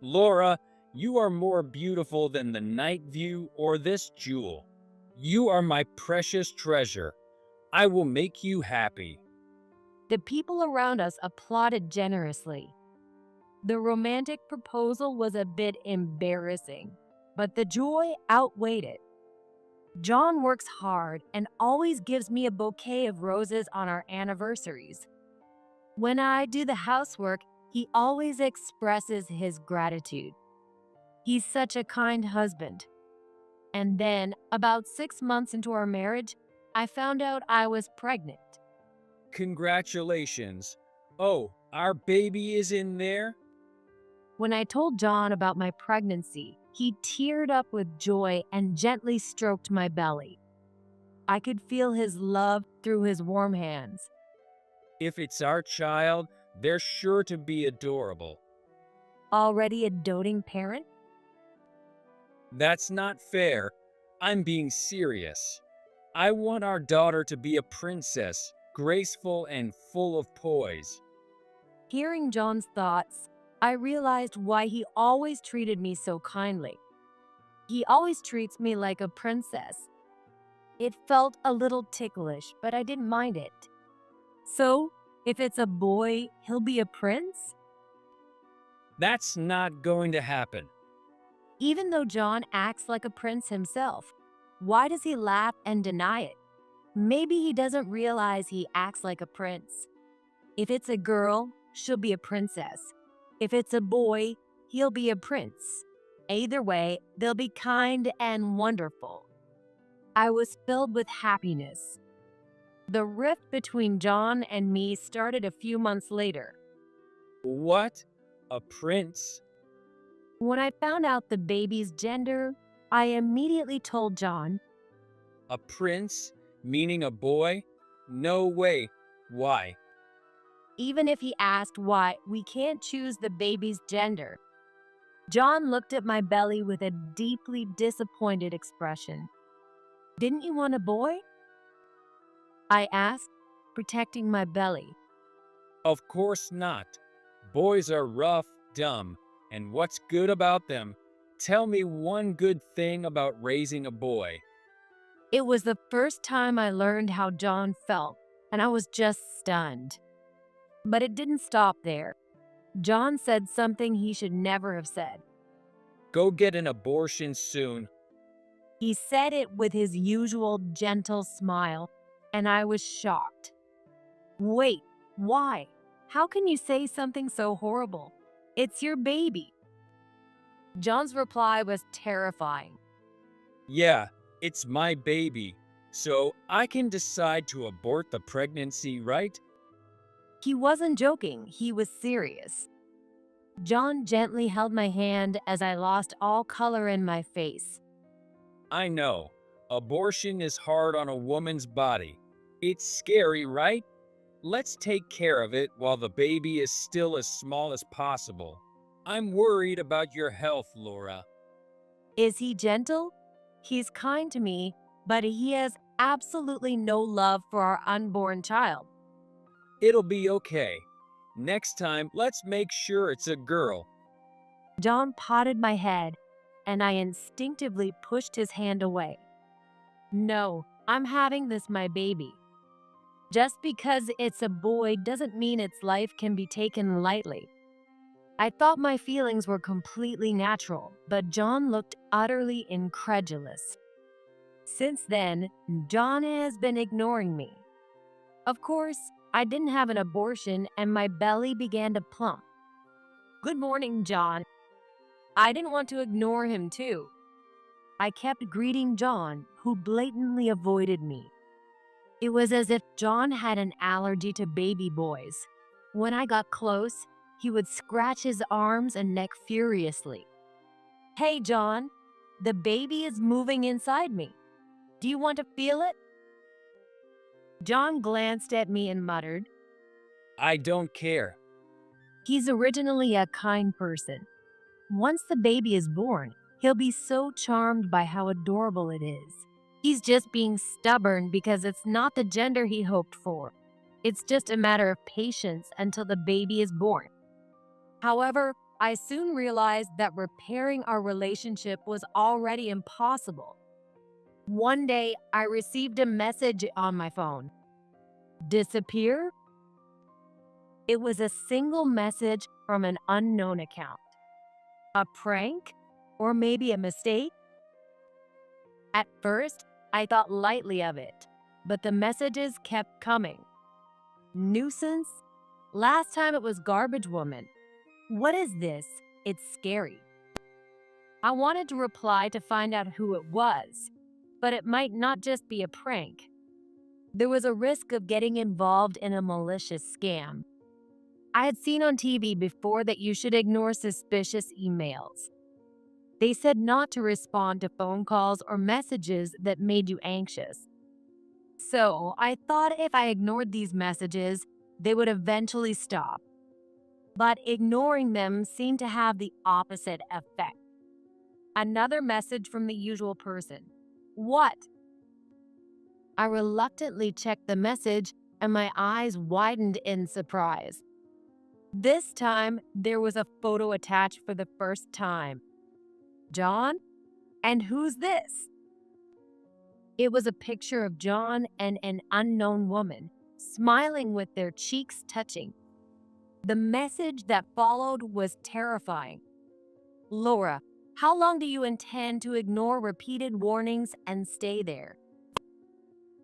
Laura, you are more beautiful than the night view or this jewel. You are my precious treasure. I will make you happy. The people around us applauded generously. The romantic proposal was a bit embarrassing, but the joy outweighed it. John works hard and always gives me a bouquet of roses on our anniversaries. When I do the housework, he always expresses his gratitude. He's such a kind husband. And then, about 6 months into our marriage, I found out I was pregnant. Congratulations. Oh, our baby is in there? When I told John about my pregnancy, he teared up with joy and gently stroked my belly. I could feel his love through his warm hands. If it's our child, they're sure to be adorable. Already a doting parent? That's not fair. I'm being serious. I want our daughter to be a princess, graceful and full of poise. Hearing John's thoughts, I realized why he always treated me so kindly. He always treats me like a princess. It felt a little ticklish, but I didn't mind it. So, if it's a boy, he'll be a prince? That's not going to happen. Even though John acts like a prince himself, why does he laugh and deny it? Maybe he doesn't realize he acts like a prince. If it's a girl, she'll be a princess. If it's a boy, he'll be a prince. Either way, they'll be kind and wonderful. I was filled with happiness. The rift between John and me started a few months later. What? A prince? When I found out the baby's gender, I immediately told John. A prince? Meaning a boy? No way. Why? Even if he asked why, we can't choose the baby's gender. John looked at my belly with a deeply disappointed expression. Didn't you want a boy? I asked, protecting my belly. Of course not. Boys are rough, dumb, and what's good about them? Tell me one good thing about raising a boy. It was the first time I learned how John felt, and I was just stunned. But it didn't stop there. John said something he should never have said. Go get an abortion soon. He said it with his usual gentle smile, and I was shocked. Wait, why? How can you say something so horrible? It's your baby. John's reply was terrifying. Yeah, it's my baby, so I can decide to abort the pregnancy, right? He wasn't joking, he was serious. John gently held my hand as I lost all color in my face. I know. Abortion is hard on a woman's body. It's scary, right? Let's take care of it while the baby is still as small as possible. I'm worried about your health, Laura. Is he gentle? He's kind to me, but he has absolutely no love for our unborn child. It'll be okay. Next time, let's make sure it's a girl. John patted my head, and I instinctively pushed his hand away. No, I'm having this my baby. Just because it's a boy doesn't mean its life can be taken lightly. I thought my feelings were completely natural, but John looked utterly incredulous. Since then, John has been ignoring me. Of course, I didn't have an abortion and my belly began to plump. Good morning, John. I didn't want to ignore him too. I kept greeting John, who blatantly avoided me. It was as if John had an allergy to baby boys. When I got close, he would scratch his arms and neck furiously. Hey, John, the baby is moving inside me. Do you want to feel it? John glanced at me and muttered. I don't care. He's originally a kind person. Once the baby is born, he'll be so charmed by how adorable it is. He's just being stubborn because it's not the gender he hoped for. It's just a matter of patience until the baby is born. However, I soon realized that repairing our relationship was already impossible. One day, I received a message on my phone. Disappear? It was a single message from an unknown account. A prank? Or maybe a mistake? At first, I thought lightly of it, but the messages kept coming. Nuisance? Last time it was garbage woman. What is this? It's scary. I wanted to reply to find out who it was, but it might not just be a prank. There was a risk of getting involved in a malicious scam. I had seen on TV before that you should ignore suspicious emails. They said not to respond to phone calls or messages that made you anxious. So I thought if I ignored these messages, they would eventually stop. But ignoring them seemed to have the opposite effect. Another message from the usual person. What? I reluctantly checked the message and my eyes widened in surprise. This time, there was a photo attached for the first time. John? And who's this? It was a picture of John and an unknown woman, smiling with their cheeks touching. The message that followed was terrifying. Laura, how long do you intend to ignore repeated warnings and stay there?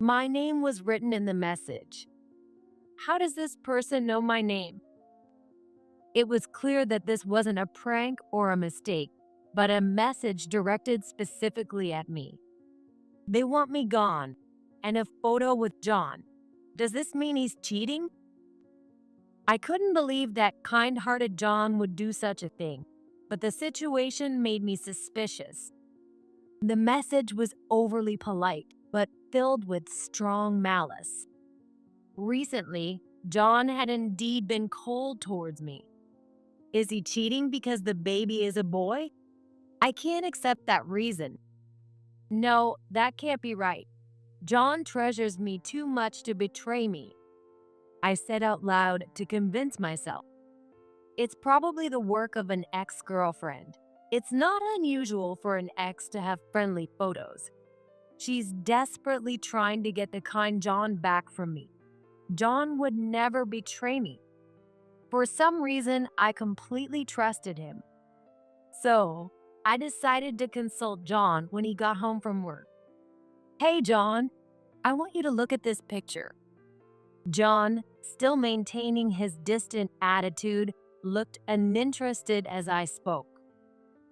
My name was written in the message. How does this person know my name? It was clear that this wasn't a prank or a mistake, but a message directed specifically at me. They want me gone, and a photo with John. Does this mean he's cheating? I couldn't believe that kind-hearted John would do such a thing, but the situation made me suspicious. The message was overly polite, but filled with strong malice. Recently, John had indeed been cold towards me. Is he cheating because the baby is a boy? I can't accept that reason. No, that can't be right. John treasures me too much to betray me. I said out loud to convince myself. It's probably the work of an ex-girlfriend. It's not unusual for an ex to have friendly photos. She's desperately trying to get the kind John back from me. John would never betray me. For some reason, I completely trusted him. So, I decided to consult John when he got home from work. Hey, John, I want you to look at this picture. John, still maintaining his distant attitude, looked uninterested as I spoke.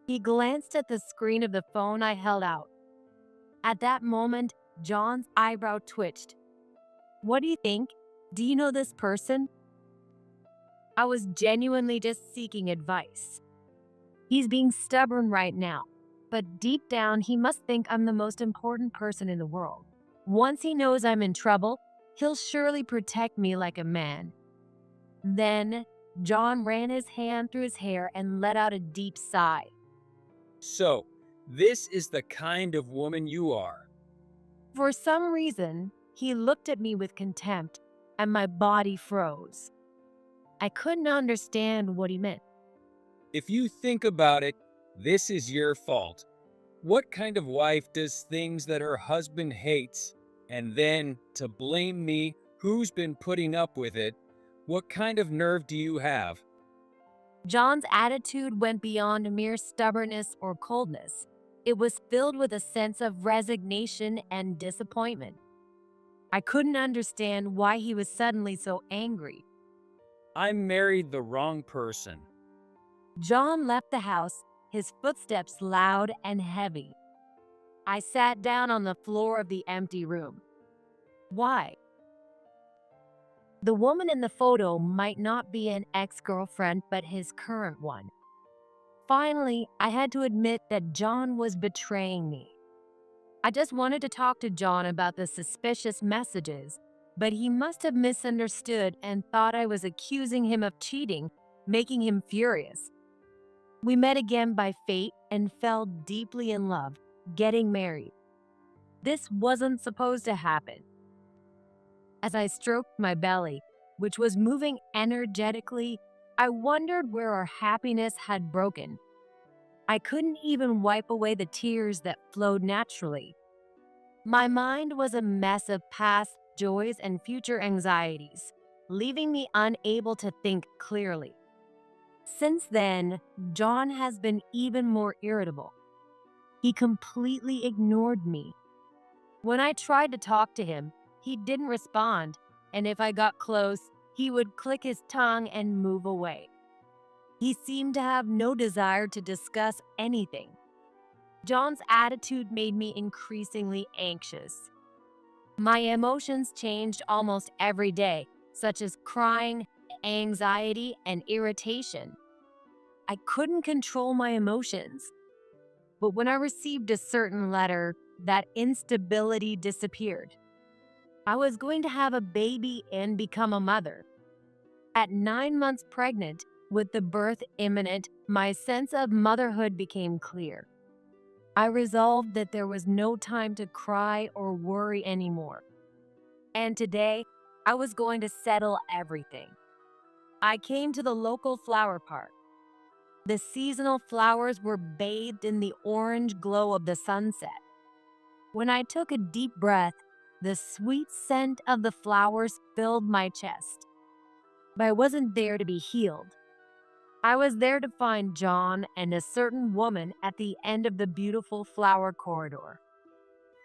He glanced at the screen of the phone I held out. At that moment, John's eyebrow twitched. What do you think? Do you know this person? I was genuinely just seeking advice. He's being stubborn right now, but deep down he must think I'm the most important person in the world. Once he knows I'm in trouble, he'll surely protect me like a man. Then, John ran his hand through his hair and let out a deep sigh. So, this is the kind of woman you are. For some reason, he looked at me with contempt, and my body froze. I couldn't understand what he meant. If you think about it, this is your fault. What kind of wife does things that her husband hates, and then to blame me, who's been putting up with it? What kind of nerve do you have? John's attitude went beyond mere stubbornness or coldness. It was filled with a sense of resignation and disappointment. I couldn't understand why he was suddenly so angry. I married the wrong person. John left the house, his footsteps loud and heavy. I sat down on the floor of the empty room. Why? The woman in the photo might not be an ex-girlfriend, but his current one. Finally, I had to admit that John was betraying me. I just wanted to talk to John about the suspicious messages, but he must have misunderstood and thought I was accusing him of cheating, making him furious. We met again by fate and fell deeply in love, getting married. This wasn't supposed to happen. As I stroked my belly, which was moving energetically, I wondered where our happiness had broken. I couldn't even wipe away the tears that flowed naturally. My mind was a mess of past joys and future anxieties, leaving me unable to think clearly. Since then, John has been even more irritable. He completely ignored me. When I tried to talk to him, he didn't respond, and if I got close, he would click his tongue and move away. He seemed to have no desire to discuss anything. John's attitude made me increasingly anxious. My emotions changed almost every day, such as crying, anxiety, and irritation. I couldn't control my emotions. But when I received a certain letter, that instability disappeared. I was going to have a baby and become a mother. At 9 months pregnant, with the birth imminent, my sense of motherhood became clear. I resolved that there was no time to cry or worry anymore. And today, I was going to settle everything. I came to the local flower park. The seasonal flowers were bathed in the orange glow of the sunset. When I took a deep breath, the sweet scent of the flowers filled my chest. But I wasn't there to be healed. I was there to find John and a certain woman at the end of the beautiful flower corridor.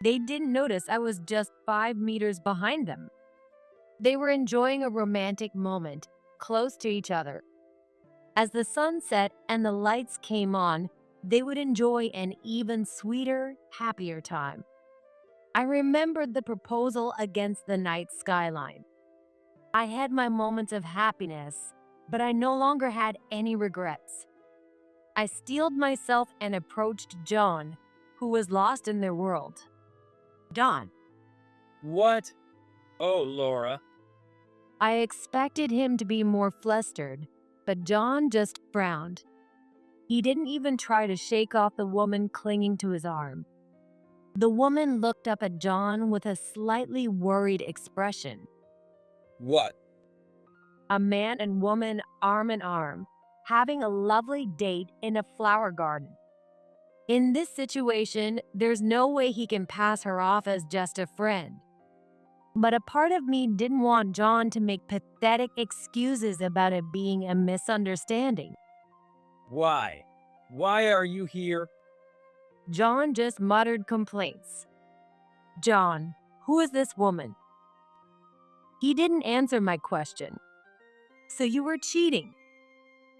They didn't notice I was just 5 meters behind them. They were enjoying a romantic moment, close to each other. As the sun set and the lights came on, they would enjoy an even sweeter, happier time. I remembered the proposal against the night skyline. I had my moments of happiness, but I no longer had any regrets. I steeled myself and approached John, who was lost in their world. John. What? Oh, Laura. I expected him to be more flustered, but John just frowned. He didn't even try to shake off the woman clinging to his arm. The woman looked up at John with a slightly worried expression. What? A man and woman arm in arm, having a lovely date in a flower garden. In this situation, there's no way he can pass her off as just a friend. But a part of me didn't want John to make pathetic excuses about it being a misunderstanding. Why? Why are you here? John just muttered complaints. John, who is this woman? He didn't answer my question. So you were cheating.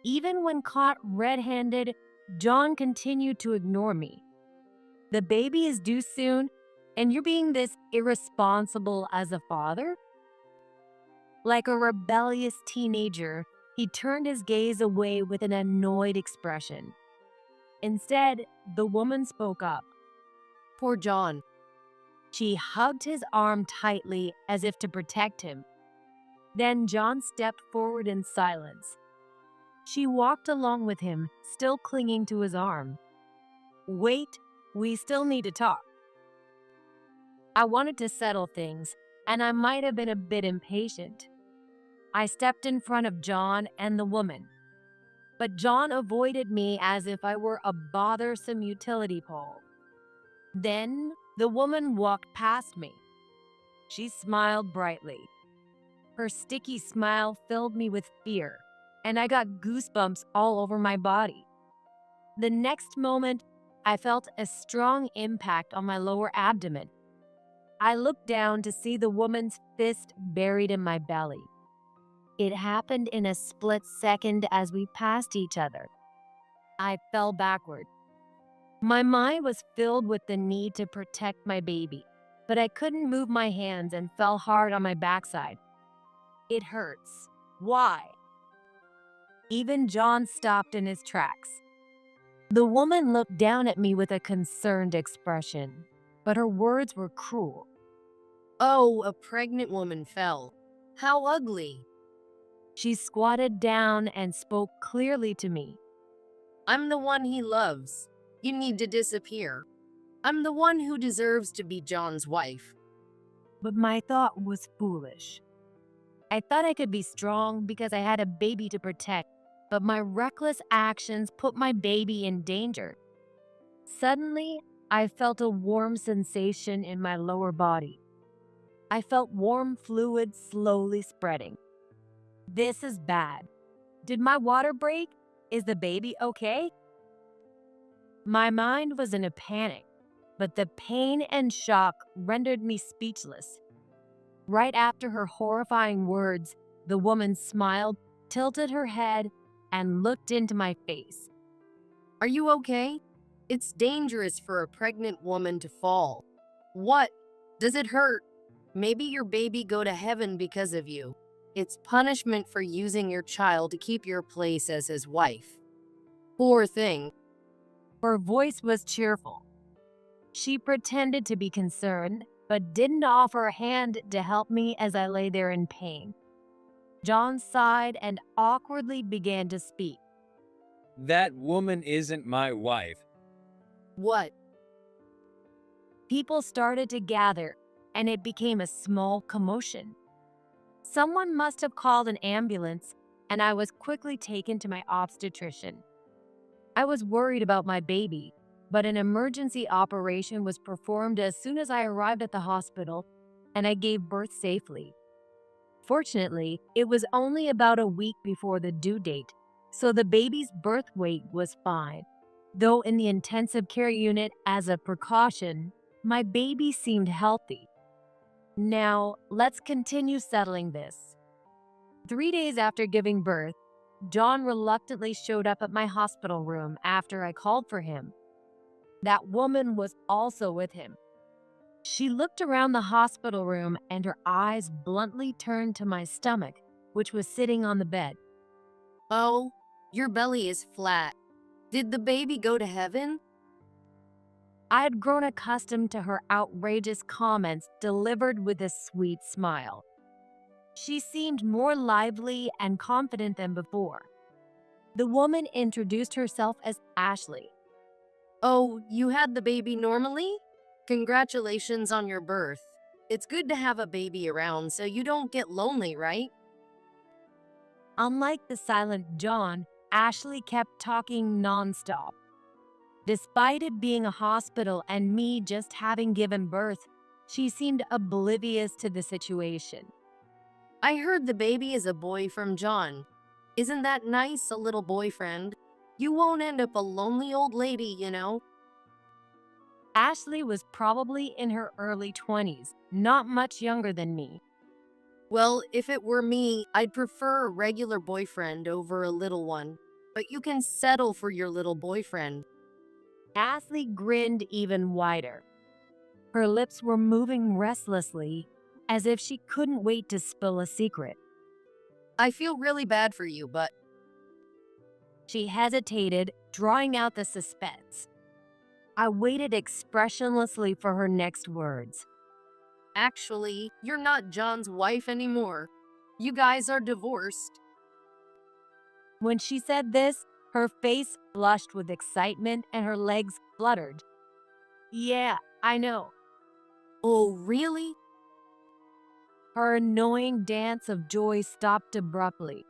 Even when caught red-handed, John continued to ignore me. The baby is due soon, and you're being this irresponsible as a father? Like a rebellious teenager, he turned his gaze away with an annoyed expression. Instead, the woman spoke up. Poor John. She hugged his arm tightly as if to protect him. Then John stepped forward in silence. She walked along with him, still clinging to his arm. Wait, we still need to talk. I wanted to settle things, and I might have been a bit impatient. I stepped in front of John and the woman. But John avoided me as if I were a bothersome utility pole. Then the woman walked past me. She smiled brightly. Her sticky smile filled me with fear, and I got goosebumps all over my body. The next moment, I felt a strong impact on my lower abdomen. I looked down to see the woman's fist buried in my belly. It happened in a split second as we passed each other. I fell backward. My mind was filled with the need to protect my baby, but I couldn't move my hands and fell hard on my backside. It hurts. Why? Even John stopped in his tracks. The woman looked down at me with a concerned expression, but her words were cruel. Oh, a pregnant woman fell. How ugly. She squatted down and spoke clearly to me. I'm the one he loves. You need to disappear. I'm the one who deserves to be John's wife. But my thought was foolish. I thought I could be strong because I had a baby to protect, but my reckless actions put my baby in danger. Suddenly, I felt a warm sensation in my lower body. I felt warm fluid slowly spreading. This is bad. Did my water break? Is the baby okay? My mind was in a panic, but the pain and shock rendered me speechless. Right after her horrifying words, the woman smiled, tilted her head, and looked into my face. Are you okay? It's dangerous for a pregnant woman to fall. What? Does it hurt? Maybe your baby go to heaven because of you. It's punishment for using your child to keep your place as his wife. Poor thing. Her voice was cheerful. She pretended to be concerned, but didn't offer a hand to help me as I lay there in pain. John sighed and awkwardly began to speak. That woman isn't my wife. What? People started to gather, and it became a small commotion. Someone must have called an ambulance, and I was quickly taken to my obstetrician. I was worried about my baby, but an emergency operation was performed as soon as I arrived at the hospital, and I gave birth safely. Fortunately, it was only about a week before the due date, so the baby's birth weight was fine. Though in the intensive care unit as a precaution, my baby seemed healthy. Now, let's continue settling this. 3 days after giving birth, John reluctantly showed up at my hospital room after I called for him. That woman was also with him. She looked around the hospital room and her eyes bluntly turned to my stomach, which was sitting on the bed. Oh, your belly is flat. Did the baby go to heaven? I had grown accustomed to her outrageous comments delivered with a sweet smile. She seemed more lively and confident than before. The woman introduced herself as Ashley. Oh, you had the baby normally? Congratulations on your birth. It's good to have a baby around so you don't get lonely, right? Unlike the silent John, Ashley kept talking nonstop. Despite it being a hospital and me just having given birth, she seemed oblivious to the situation. I heard the baby is a boy from John. Isn't that nice, a little boyfriend? You won't end up a lonely old lady, you know. Ashley was probably in her early 20s, not much younger than me. Well, if it were me, I'd prefer a regular boyfriend over a little one, but you can settle for your little boyfriend. Ashley grinned even wider. Her lips were moving restlessly, as if she couldn't wait to spill a secret. I feel really bad for you, but... She hesitated, drawing out the suspense. I waited expressionlessly for her next words. Actually, you're not John's wife anymore. You guys are divorced. When she said this, her face flushed with excitement and her legs fluttered. Yeah, I know. Oh, really? Her annoying dance of joy stopped abruptly.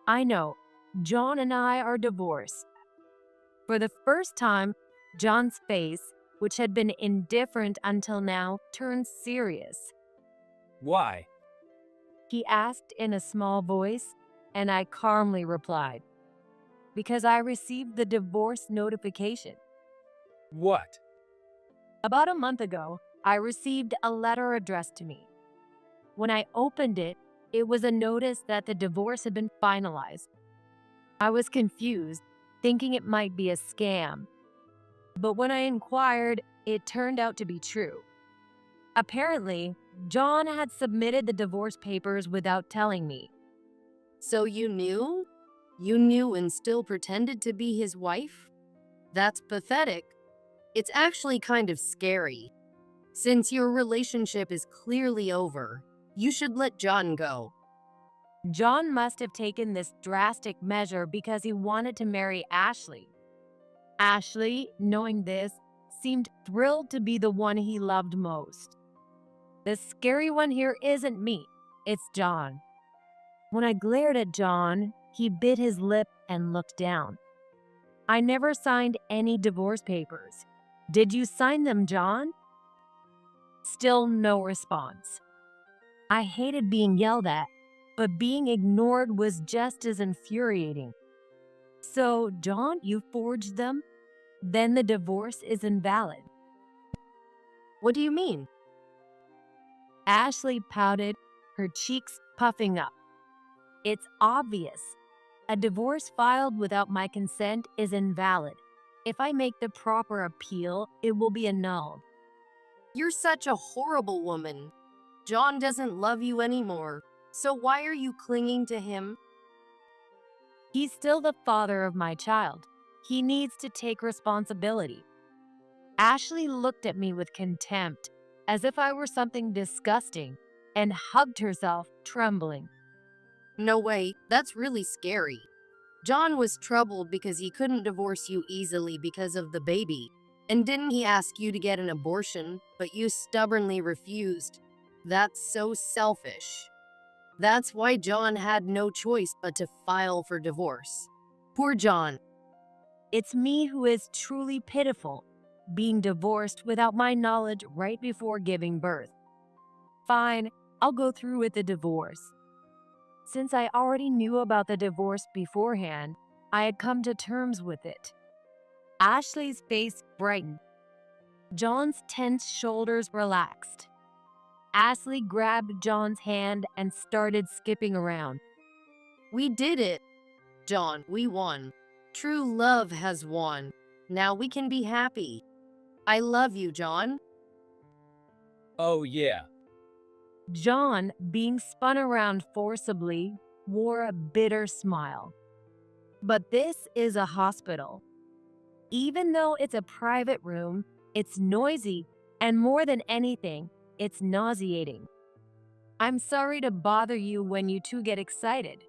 I know, John and I are divorced. For the first time, John's face, which had been indifferent until now, turned serious. Why? He asked in a small voice, and I calmly replied, because I received the divorce notification. What? About a month ago, I received a letter addressed to me. When I opened it, it was a notice that the divorce had been finalized. I was confused, thinking it might be a scam. But when I inquired, it turned out to be true. Apparently, John had submitted the divorce papers without telling me. So you knew? You knew and still pretended to be his wife? That's pathetic. It's actually kind of scary. Since your relationship is clearly over, you should let John go. John must have taken this drastic measure because he wanted to marry Ashley. Ashley, knowing this, seemed thrilled to be the one he loved most. The scary one here isn't me, it's John. When I glared at John, he bit his lip and looked down. I never signed any divorce papers. Did you sign them, John? Still no response. I hated being yelled at, but being ignored was just as infuriating. So, John, you forged them? Then the divorce is invalid. What do you mean? Ashley pouted, her cheeks puffing up. It's obvious. A divorce filed without my consent is invalid. If I make the proper appeal, it will be annulled. You're such a horrible woman. John doesn't love you anymore, so why are you clinging to him? He's still the father of my child. He needs to take responsibility. Ashley looked at me with contempt, as if I were something disgusting, and hugged herself, trembling. No way, that's really scary. John was troubled because he couldn't divorce you easily because of the baby. And didn't he ask you to get an abortion, but you stubbornly refused? That's so selfish. That's why John had no choice but to file for divorce. Poor John. It's me who is truly pitiful, being divorced without my knowledge right before giving birth. Fine, I'll go through with the divorce. Since I already knew about the divorce beforehand, I had come to terms with it. Ashley's face brightened. John's tense shoulders relaxed. Ashley grabbed John's hand and started skipping around. We did it, John, we won. True love has won. Now we can be happy. I love you, John. Oh yeah. John, being spun around forcibly, wore a bitter smile. But this is a hospital. Even though it's a private room, it's noisy, and more than anything, it's nauseating. I'm sorry to bother you when you two get excited.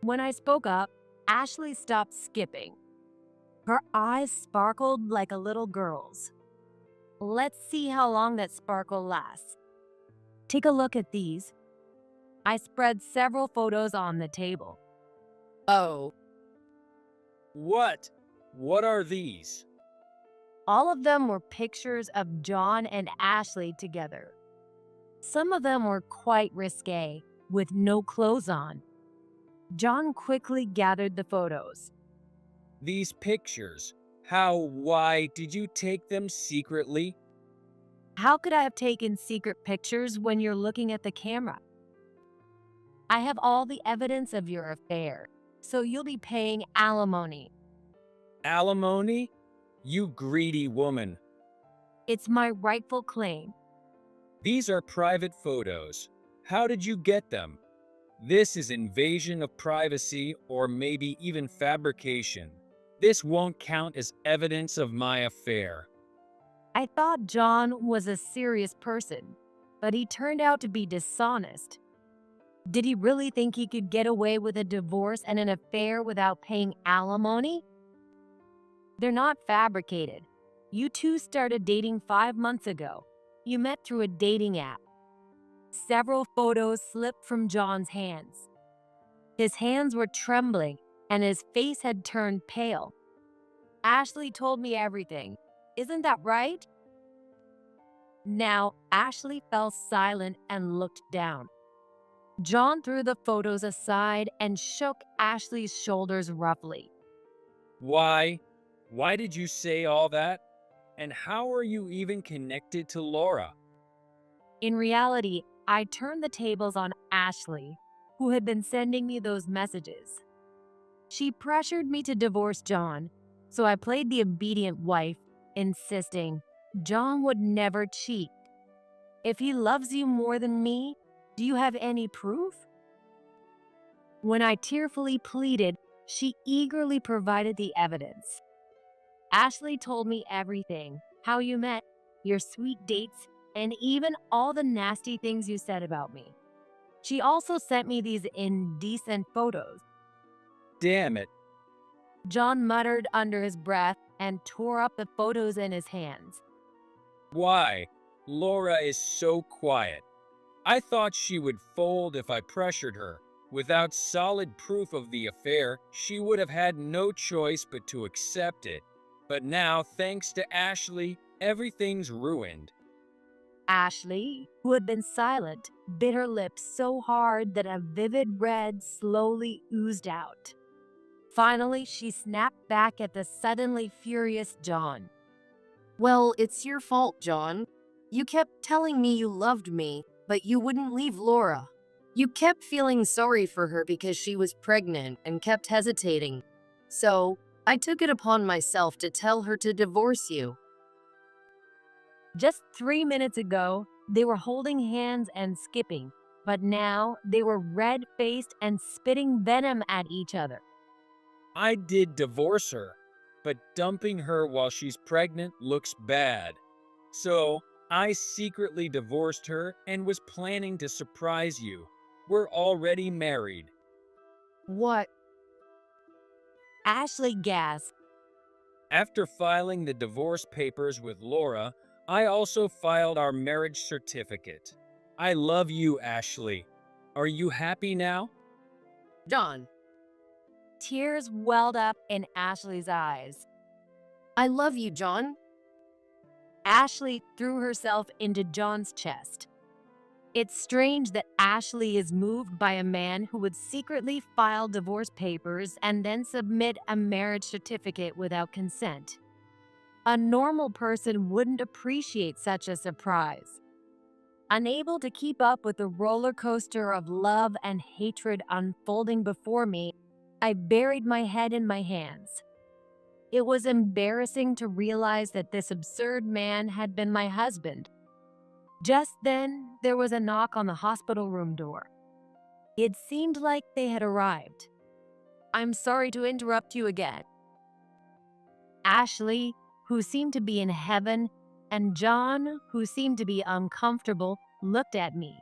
When I spoke up, Ashley stopped skipping. Her eyes sparkled like a little girl's. Let's see how long that sparkle lasts. Take a look at these. I spread several photos on the table. Oh. What? What are these? All of them were pictures of John and Ashley together. Some of them were quite risque, with no clothes on. John quickly gathered the photos. These pictures. Why did you take them secretly? How could I have taken secret pictures when you're looking at the camera? I have all the evidence of your affair, so you'll be paying alimony. Alimony? You greedy woman. It's my rightful claim. These are private photos. How did you get them? This is invasion of privacy or maybe even fabrication. This won't count as evidence of my affair. I thought John was a serious person, but he turned out to be dishonest. Did he really think he could get away with a divorce and an affair without paying alimony? They're not fabricated. You two started dating 5 months ago. You met through a dating app. Several photos slipped from John's hands. His hands were trembling and his face had turned pale. Ashley told me everything. Isn't that right? Now, Ashley fell silent and looked down. John threw the photos aside and shook Ashley's shoulders roughly. Why? Why did you say all that? And how are you even connected to Laura? In reality, I turned the tables on Ashley, who had been sending me those messages. She pressured me to divorce John, so I played the obedient wife, insisting John would never cheat. If he loves you more than me, do you have any proof? When I tearfully pleaded, she eagerly provided the evidence. Ashley told me everything, how you met, your sweet dates, and even all the nasty things you said about me. She also sent me these indecent photos. Damn it. John muttered under his breath and tore up the photos in his hands. Why? Laura is so quiet. I thought she would fold if I pressured her. Without solid proof of the affair, she would have had no choice but to accept it. But now, thanks to Ashley, everything's ruined. Ashley, who had been silent, bit her lips so hard that a vivid red slowly oozed out. Finally, she snapped back at the suddenly furious John. Well, it's your fault, John. You kept telling me you loved me, but you wouldn't leave Laura. You kept feeling sorry for her because she was pregnant and kept hesitating. So, I took it upon myself to tell her to divorce you. Just 3 minutes ago, They were holding hands and skipping, but now they were red-faced and spitting venom at each other. I did divorce her, but dumping her while she's pregnant looks bad. So, I secretly divorced her and was planning to surprise you. We're already married. What? Ashley gasped. After filing the divorce papers with Laura, I also filed our marriage certificate. I love you, Ashley. Are you happy now? John. Tears welled up in Ashley's eyes. I love you, John. Ashley threw herself into John's chest. It's strange that Ashley is moved by a man who would secretly file divorce papers and then submit a marriage certificate without consent. A normal person wouldn't appreciate such a surprise. Unable to keep up with the roller coaster of love and hatred unfolding before me, I buried my head in my hands. It was embarrassing to realize that this absurd man had been my husband. Just then, there was a knock on the hospital room door. It seemed like they had arrived. I'm sorry to interrupt you again. Ashley, who seemed to be in heaven, and John, who seemed to be uncomfortable, looked at me.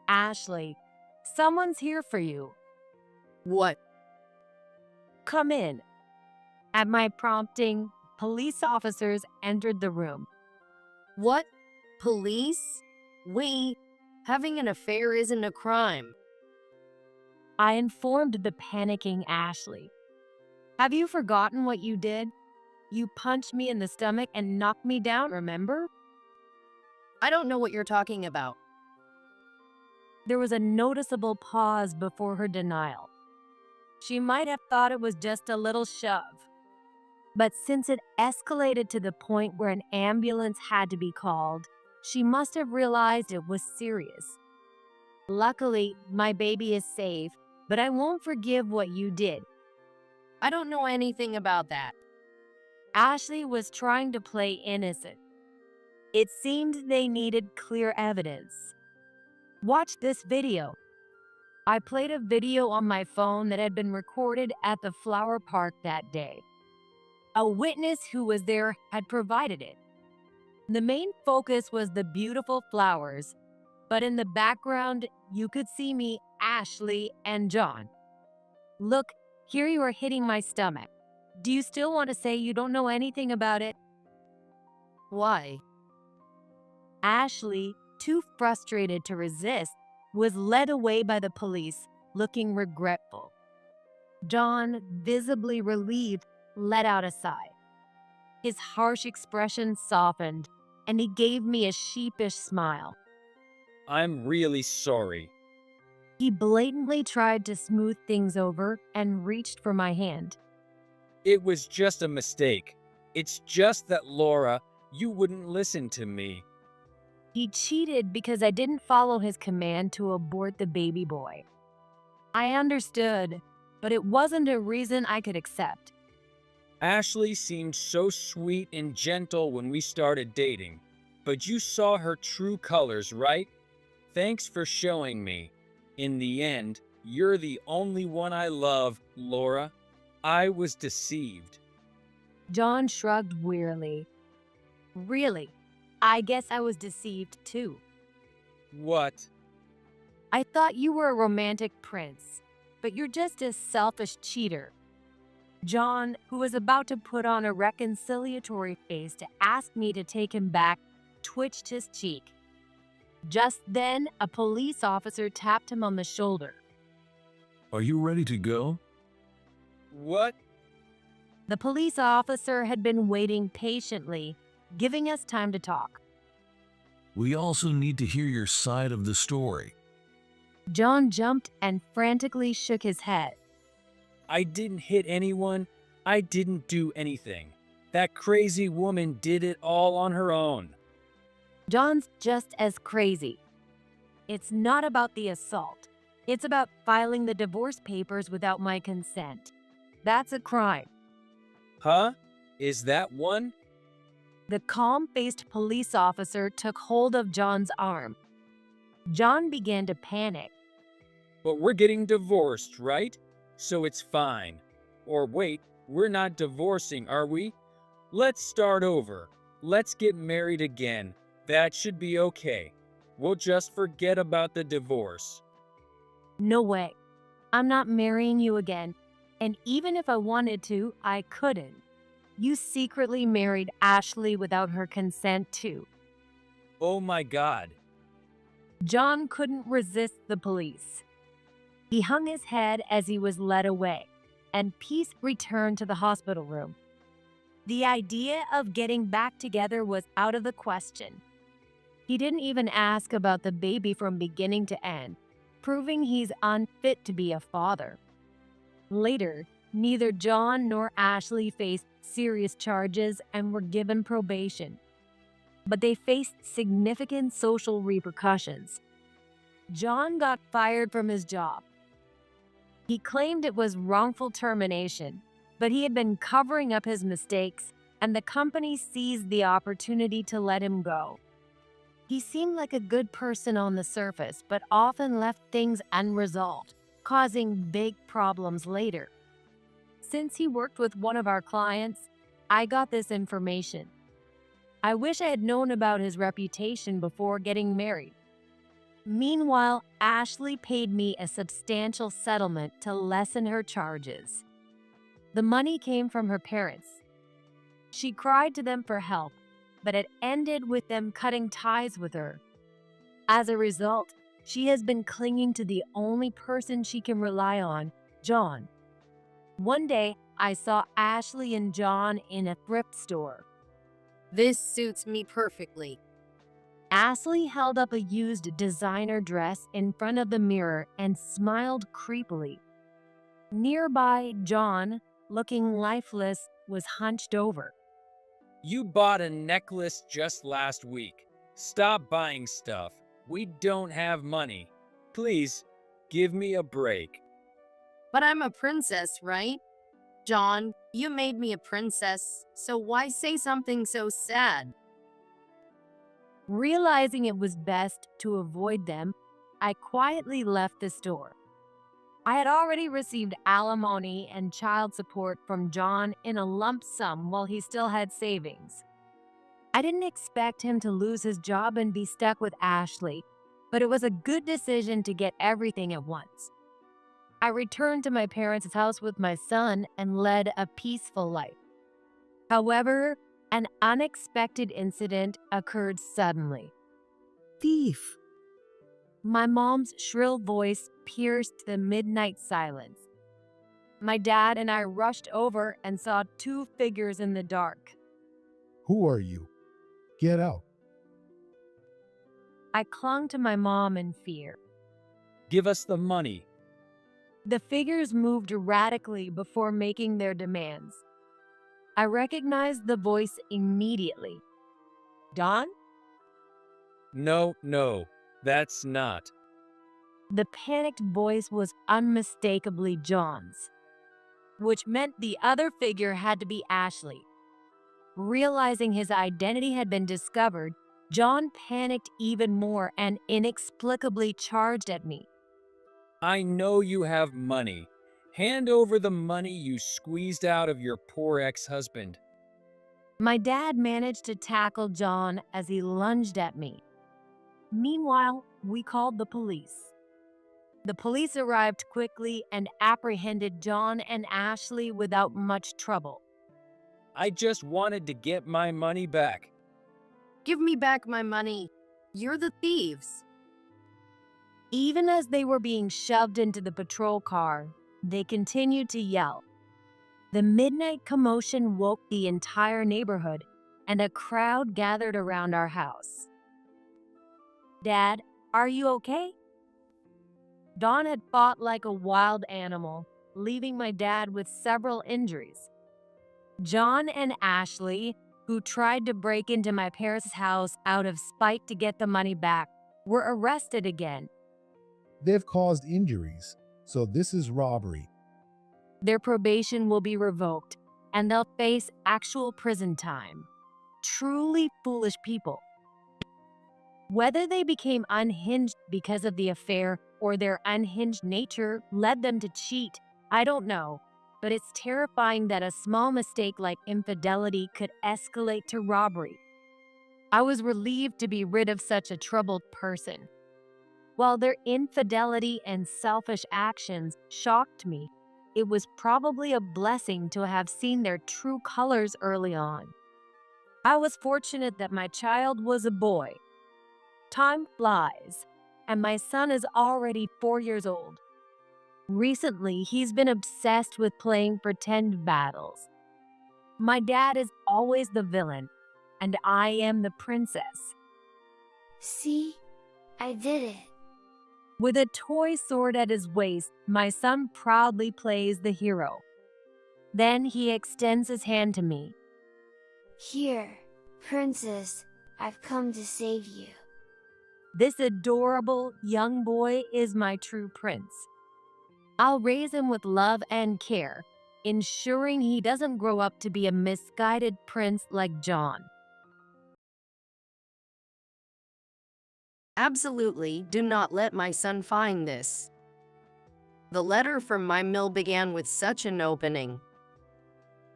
Ashley, someone's here for you. What? Come in. At my prompting, police officers entered the room. What? Police? Having an affair isn't a crime. I informed the panicking Ashley. Have you forgotten what you did? You punched me in the stomach and knocked me down, remember? I don't know what you're talking about. There was a noticeable pause before her denial. She might have thought it was just a little shove. But since it escalated to the point where an ambulance had to be called, she must have realized it was serious. Luckily, my baby is safe, but I won't forgive what you did. I don't know anything about that. Ashley was trying to play innocent. It seemed they needed clear evidence. Watch this video. I played a video on my phone that had been recorded at the flower park that day. A witness who was there had provided it. The main focus was the beautiful flowers, but in the background, you could see me, Ashley, and John. Look, here you are hitting my stomach. Do you still want to say you don't know anything about it? Why? Ashley, too frustrated to resist, was led away by the police, looking regretful. John, visibly relieved, let out a sigh. His harsh expression softened, and he gave me a sheepish smile. I'm really sorry. He blatantly tried to smooth things over and reached for my hand. It was just a mistake. It's just that, Laura, you wouldn't listen to me. He cheated because I didn't follow his command to abort the baby boy. I understood, but it wasn't a reason I could accept. Ashley seemed so sweet and gentle when we started dating, but you saw her true colors, right? Thanks for showing me. In the end, you're the only one I love, Laura. I was deceived. John shrugged wearily. Really? I guess I was deceived too. What? I thought you were a romantic prince, but you're just a selfish cheater. John, who was about to put on a reconciliatory face to ask me to take him back, twitched his cheek. Just then, a police officer tapped him on the shoulder. Are you ready to go? What? The police officer had been waiting patiently, giving us time to talk. We also need to hear your side of the story. John jumped and frantically shook his head. I didn't hit anyone. I didn't do anything. That crazy woman did it all on her own. John's just as crazy. It's not about the assault. It's about filing the divorce papers without my consent. That's a crime. Huh? Is that one? The calm-faced police officer took hold of John's arm. John began to panic. But we're getting divorced, right? So it's fine. Or wait, we're not divorcing, are we? Let's start over. Let's get married again. That should be okay. We'll just forget about the divorce. No way. I'm not marrying you again. And even if I wanted to, I couldn't. You secretly married Ashley without her consent too. Oh my God. John couldn't resist the police. He hung his head as he was led away, and peace returned to the hospital room. The idea of getting back together was out of the question. He didn't even ask about the baby from beginning to end, proving he's unfit to be a father. Later, neither John nor Ashley faced serious charges and were given probation. But they faced significant social repercussions. John got fired from his job. He claimed it was wrongful termination, but he had been covering up his mistakes, and the company seized the opportunity to let him go. He seemed like a good person on the surface, but often left things unresolved, causing big problems later. Since he worked with one of our clients, I got this information. I wish I had known about his reputation before getting married. Meanwhile, Ashley paid me a substantial settlement to lessen her charges. The money came from her parents. She cried to them for help, but it ended with them cutting ties with her. As a result, she has been clinging to the only person she can rely on, John. One day, I saw Ashley and John in a thrift store. This suits me perfectly. Ashley held up a used designer dress in front of the mirror and smiled creepily. Nearby, John, looking lifeless, was hunched over. You bought a necklace just last week. Stop buying stuff. We don't have money. Please, give me a break. But I'm a princess, right? John, you made me a princess, so why say something so sad? Realizing it was best to avoid them, I quietly left the store. I had already received alimony and child support from John in a lump sum while he still had savings. I didn't expect him to lose his job and be stuck with Ashley, but it was a good decision to get everything at once. I returned to my parents' house with my son and led a peaceful life. However, an unexpected incident occurred suddenly. Thief! My mom's shrill voice pierced the midnight silence. My dad and I rushed over and saw two figures in the dark. Who are you? Get out. I clung to my mom in fear. Give us the money. The figures moved erratically before making their demands. I recognized the voice immediately. Don? No, that's not. The panicked voice was unmistakably John's, which meant the other figure had to be Ashley. Realizing his identity had been discovered, John panicked even more and inexplicably charged at me. I know you have money. Hand over the money you squeezed out of your poor ex-husband. My dad managed to tackle John as he lunged at me. Meanwhile, we called the police. The police arrived quickly and apprehended John and Ashley without much trouble. I just wanted to get my money back. Give me back my money. You're the thieves. Even as they were being shoved into the patrol car, they continued to yell. The midnight commotion woke the entire neighborhood, and a crowd gathered around our house. Dad, are you okay? Dawn had fought like a wild animal, leaving my dad with several injuries. John and Ashley, who tried to break into my parents' house out of spite to get the money back, were arrested again. They've caused injuries, so this is robbery. Their probation will be revoked, and they'll face actual prison time. truly foolish people. Whether they became unhinged because of the affair or their unhinged nature led them to cheat, I don't know. But it's terrifying that a small mistake like infidelity could escalate to robbery. I was relieved to be rid of such a troubled person. While their infidelity and selfish actions shocked me, it was probably a blessing to have seen their true colors early on. I was fortunate that my child was a boy. Time flies, and my son is already 4 years old. Recently, he's been obsessed with playing pretend battles. My dad is always the villain, and I am the princess. See? I did it. With a toy sword at his waist, my son proudly plays the hero. Then he extends his hand to me. Here, princess, I've come to save you. This adorable young boy is my true prince. I'll raise him with love and care, ensuring he doesn't grow up to be a misguided prince like John. Absolutely do not let my son find this. The letter from my mill began with such an opening.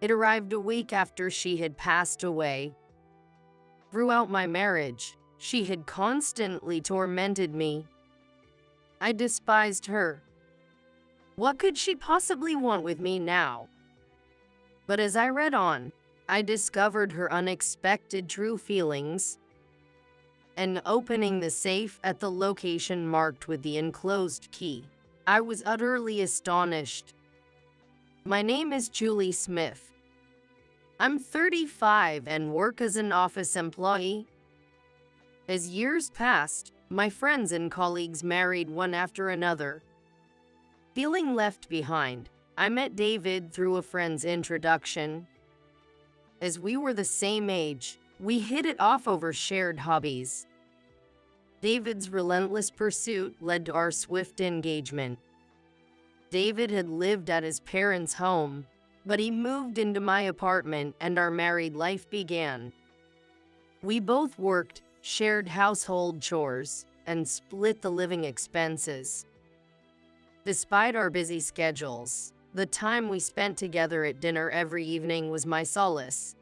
It arrived a week after she had passed away. Throughout my marriage, she had constantly tormented me. I despised her. What could she possibly want with me now? But as I read on, I discovered her unexpected true feelings. And opening the safe at the location marked with the enclosed key, I was utterly astonished. My name is Julie Smith. I'm 35 and work as an office employee. As years passed, my friends and colleagues married one after another. Feeling left behind, I met David through a friend's introduction. As we were the same age, we hit it off over shared hobbies. David's relentless pursuit led to our swift engagement. David had lived at his parents' home, but he moved into my apartment and our married life began. We both worked, shared household chores, and split the living expenses. Despite our busy schedules, the time we spent together at dinner every evening was my solace.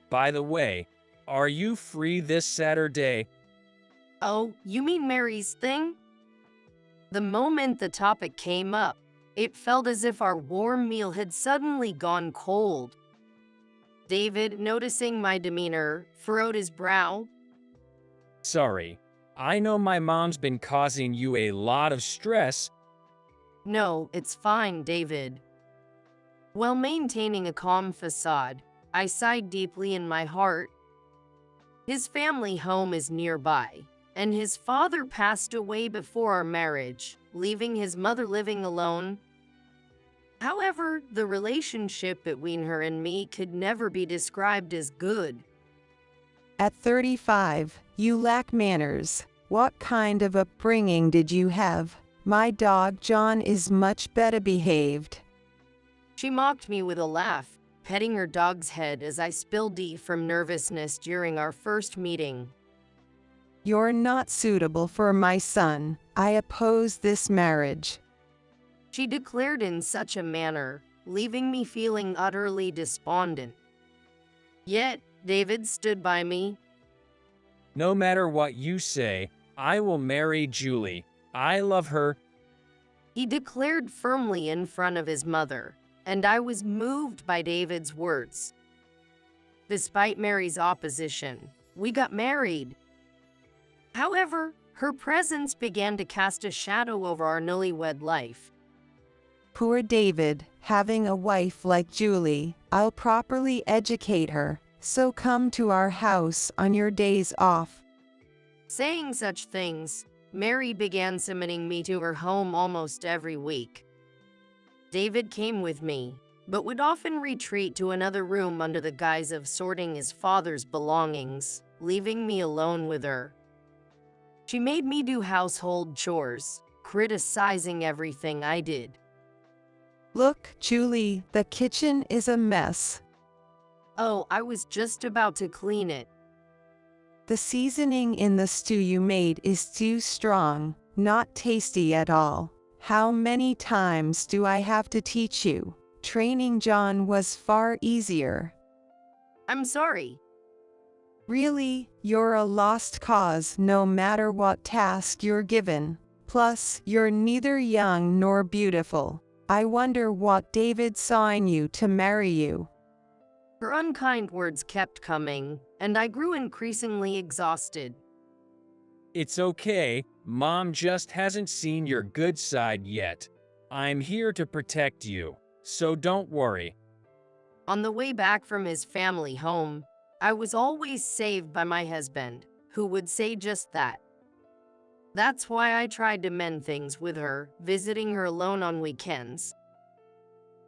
By the way, are you free this Saturday? Oh, you mean Mary's thing? The moment the topic came up, it felt as if our warm meal had suddenly gone cold. David, noticing my demeanor, furrowed his brow. Sorry, I know my mom's been causing you a lot of stress. No, it's fine, David. While maintaining a calm facade, I sighed deeply in my heart. His family home is nearby, and his father passed away before our marriage, leaving his mother living alone. However, the relationship between her and me could never be described as good. At 35, you lack manners. What kind of upbringing did you have? My dog John is much better behaved. She mocked me with a laugh, petting her dog's head as I spilled tea from nervousness during our first meeting. You're not suitable for my son. I oppose this marriage. She declared in such a manner, leaving me feeling utterly despondent. Yet, David stood by me. No matter what you say, I will marry Julie. I love her. He declared firmly in front of his mother, and I was moved by David's words. Despite Mary's opposition, we got married. However, her presence began to cast a shadow over our newlywed life. Poor David, having a wife like Julie. I'll properly educate her, so come to our house on your days off. Saying such things, Mary began summoning me to her home almost every week. David came with me, but would often retreat to another room under the guise of sorting his father's belongings, leaving me alone with her. She made me do household chores, criticizing everything I did. Look, Julie, the kitchen is a mess. Oh, I was just about to clean it. The seasoning in the stew you made is too strong, not tasty at all. How many times do I have to teach you? Training John was far easier. I'm sorry. Really, you're a lost cause no matter what task you're given. Plus, you're neither young nor beautiful. I wonder what David saw in you to marry you. Her unkind words kept coming, and I grew increasingly exhausted. It's okay. Mom just hasn't seen your good side yet. I'm here to protect you, so don't worry. On the way back from his family home, I was always saved by my husband, who would say just that. That's why I tried to mend things with her, visiting her alone on weekends.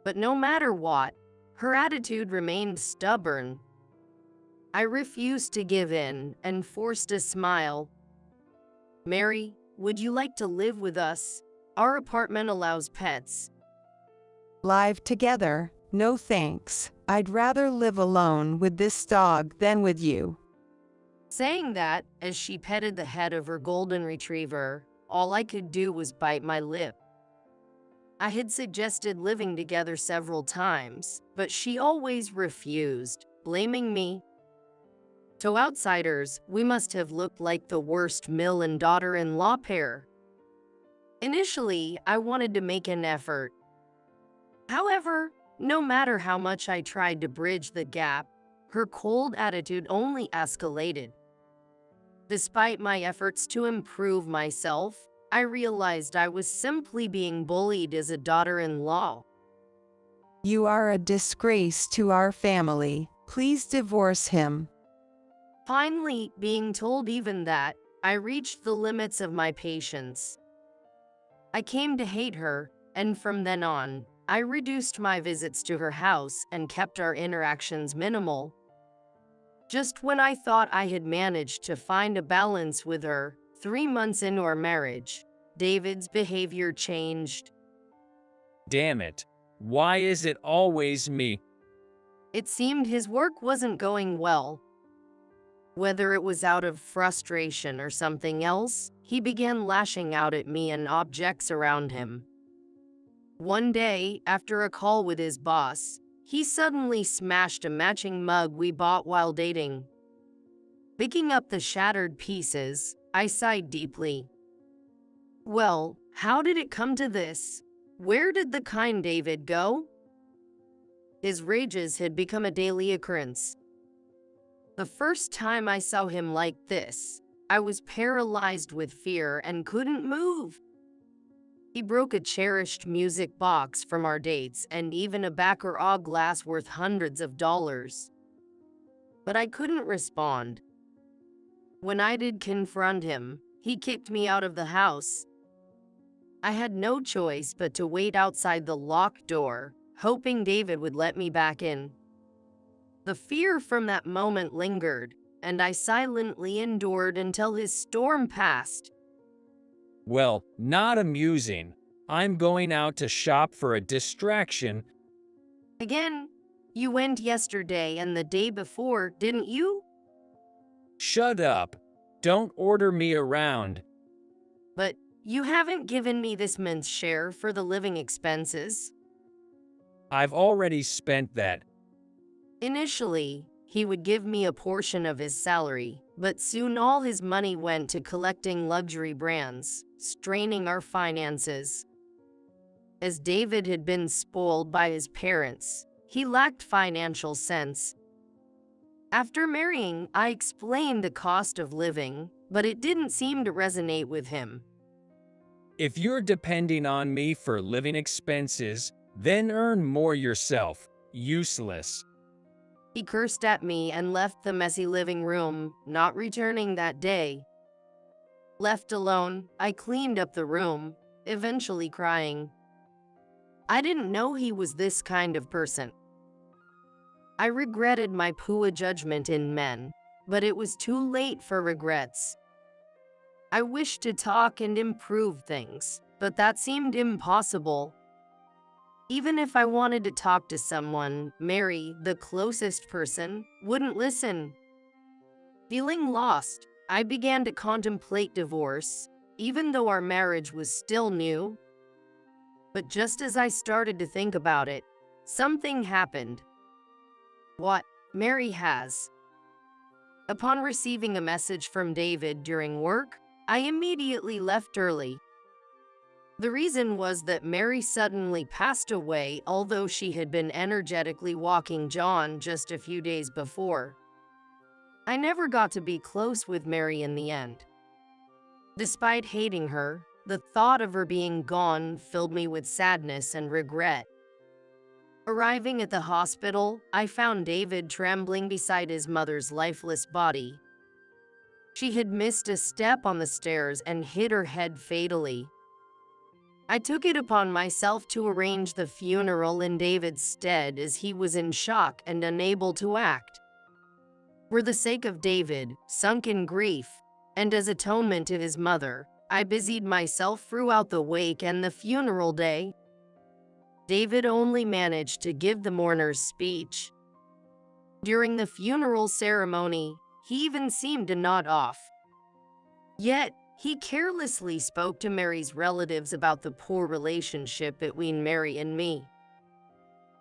But no matter what, her attitude remained stubborn. I refused to give in and forced a smile. Mary, would you like to live with us? Our apartment allows pets. Live together? No thanks. I'd rather live alone with this dog than with you. Saying that, as she petted the head of her golden retriever, all I could do was bite my lip. I had suggested living together several times, but she always refused, blaming me. To outsiders, we must have looked like the worst mill and daughter-in-law pair. Initially, I wanted to make an effort. However, no matter how much I tried to bridge the gap, her cold attitude only escalated. Despite my efforts to improve myself, I realized I was simply being bullied as a daughter-in-law. You are a disgrace to our family. Please divorce him. Finally, being told even that, I reached the limits of my patience. I came to hate her, and from then on, I reduced my visits to her house and kept our interactions minimal. Just when I thought I had managed to find a balance with her, 3 months into our marriage, David's behavior changed. Damn it. Why is it always me? It seemed his work wasn't going well. Whether it was out of frustration or something else, he began lashing out at me and objects around him. One day, after a call with his boss, he suddenly smashed a matching mug we bought while dating. Picking up the shattered pieces, I sighed deeply. Well, how did it come to this? Where did the kind David go? His rages had become a daily occurrence. The first time I saw him like this, I was paralyzed with fear and couldn't move. He broke a cherished music box from our dates and even a Baccarat glass worth hundreds of dollars. But I couldn't respond. When I did confront him, he kicked me out of the house. I had no choice but to wait outside the locked door, hoping David would let me back in. The fear from that moment lingered, and I silently endured until his storm passed. Well, not amusing. I'm going out to shop for a distraction. Again, you went yesterday and the day before, didn't you? Shut up. Don't order me around. But you haven't given me this month's share for the living expenses. I've already spent that. Initially, he would give me a portion of his salary, but soon all his money went to collecting luxury brands, straining our finances. As David had been spoiled by his parents, he lacked financial sense. After marrying, I explained the cost of living, but it didn't seem to resonate with him. If you're depending on me for living expenses, then earn more yourself. Useless. He cursed at me and left the messy living room, not returning that day. Left alone, I cleaned up the room, eventually crying. I didn't know he was this kind of person. I regretted my poor judgment in men, but it was too late for regrets. I wished to talk and improve things, but that seemed impossible. Even if I wanted to talk to someone, Mary, the closest person, wouldn't listen. Feeling lost, I began to contemplate divorce, even though our marriage was still new. But just as I started to think about it, something happened. What? Mary has. Upon receiving a message from David during work, I immediately left early. The reason was that Mary suddenly passed away, although she had been energetically walking John just a few days before. I never got to be close with Mary in the end. Despite hating her, the thought of her being gone filled me with sadness and regret. Arriving at the hospital, I found David trembling beside his mother's lifeless body. She had missed a step on the stairs and hit her head fatally. I took it upon myself to arrange the funeral in David's stead as he was in shock and unable to act. For the sake of David, sunk in grief, and as atonement to his mother, I busied myself throughout the wake and the funeral day. David only managed to give the mourner's speech. During the funeral ceremony, he even seemed to nod off. Yet, he carelessly spoke to Mary's relatives about the poor relationship between Mary and me.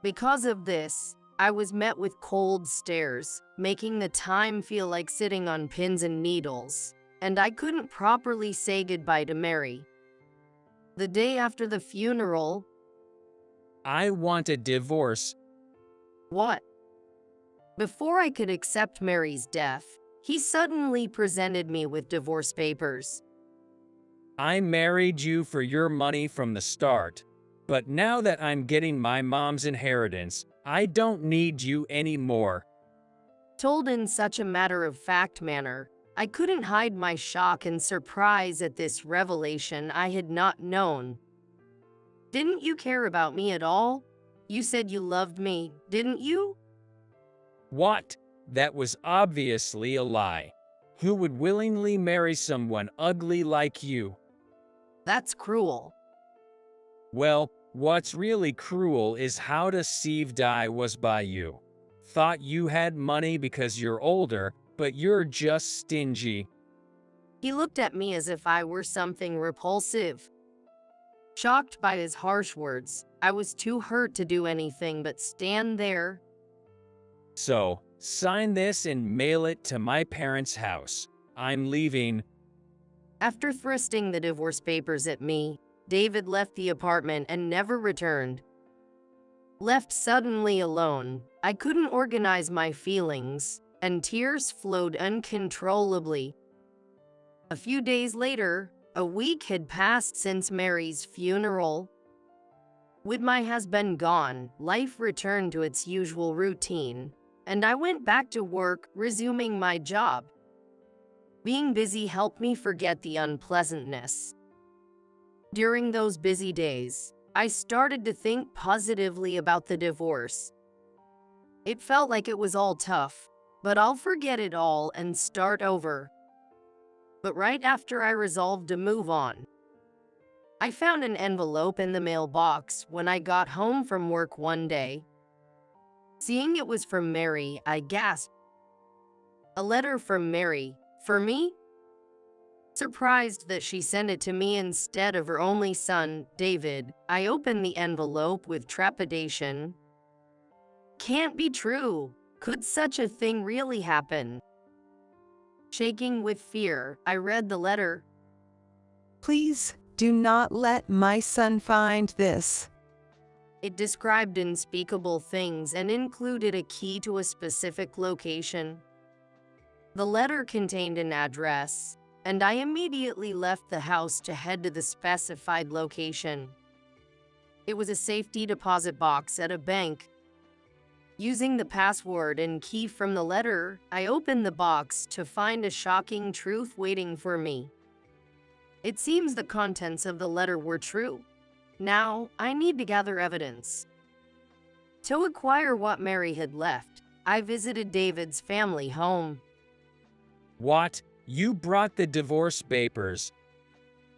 Because of this, I was met with cold stares, making the time feel like sitting on pins and needles, and I couldn't properly say goodbye to Mary. The day after the funeral, I want a divorce. What? Before I could accept Mary's death, he suddenly presented me with divorce papers. I married you for your money from the start, but now that I'm getting my mom's inheritance, I don't need you anymore. Told in such a matter-of-fact manner, I couldn't hide my shock and surprise at this revelation I had not known. Didn't you care about me at all? You said you loved me, didn't you? What? That was obviously a lie. Who would willingly marry someone ugly like you? That's cruel. Well, what's really cruel is how deceived I was by you. Thought you had money because you're older, but you're just stingy. He looked at me as if I were something repulsive. Shocked by his harsh words, I was too hurt to do anything but stand there. So, sign this and mail it to my parents' house. I'm leaving. After thrusting the divorce papers at me, David left the apartment and never returned. Left suddenly alone, I couldn't organize my feelings, and tears flowed uncontrollably. A few days later, a week had passed since Mary's funeral. With my husband gone, life returned to its usual routine, and I went back to work, resuming my job. Being busy helped me forget the unpleasantness. During those busy days, I started to think positively about the divorce. It felt like it was all tough, but I'll forget it all and start over. But right after I resolved to move on, I found an envelope in the mailbox when I got home from work one day. Seeing it was from Mary, I gasped. A letter from Mary, for me? Surprised that she sent it to me instead of her only son, David, I opened the envelope with trepidation. Can't be true. Could such a thing really happen? Shaking with fear, I read the letter. Please do not let my son find this. It described unspeakable things and included a key to a specific location. The letter contained an address, and I immediately left the house to head to the specified location. It was a safety deposit box at a bank. Using the password and key from the letter, I opened the box to find a shocking truth waiting for me. It seems the contents of the letter were true. Now, I need to gather evidence. To acquire what Mary had left, I visited David's family home. What? You brought the divorce papers?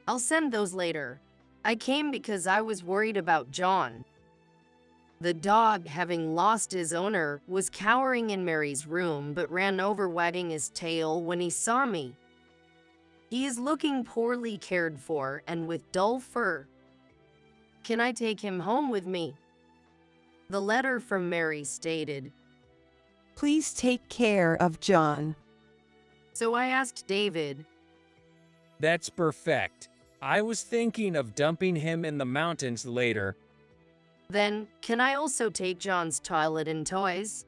I'll send those later. I came because I was worried about John. The dog, having lost his owner, was cowering in Mary's room but ran over wagging his tail when he saw me. He is looking poorly cared for and with dull fur. Can I take him home with me? The letter from Mary stated, Please take care of John. So I asked David, That's perfect. I was thinking of dumping him in the mountains later. Then, can I also take John's toilet and toys?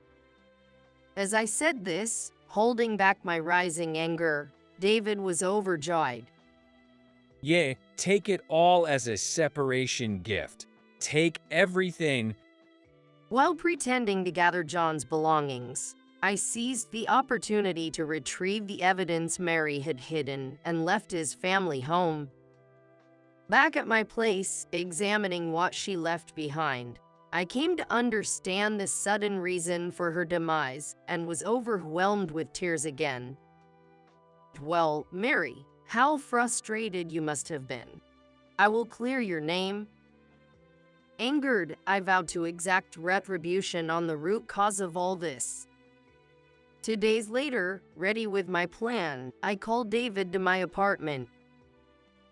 As I said this, holding back my rising anger, David was overjoyed. Yeah, take it all as a separation gift. Take everything. While pretending to gather John's belongings, I seized the opportunity to retrieve the evidence Mary had hidden and left his family home. Back at my place, examining what she left behind, I came to understand the sudden reason for her demise and was overwhelmed with tears again. Well, Mary, how frustrated you must have been. I will clear your name. Angered, I vowed to exact retribution on the root cause of all this. 2 days later, ready with my plan, I called David to my apartment.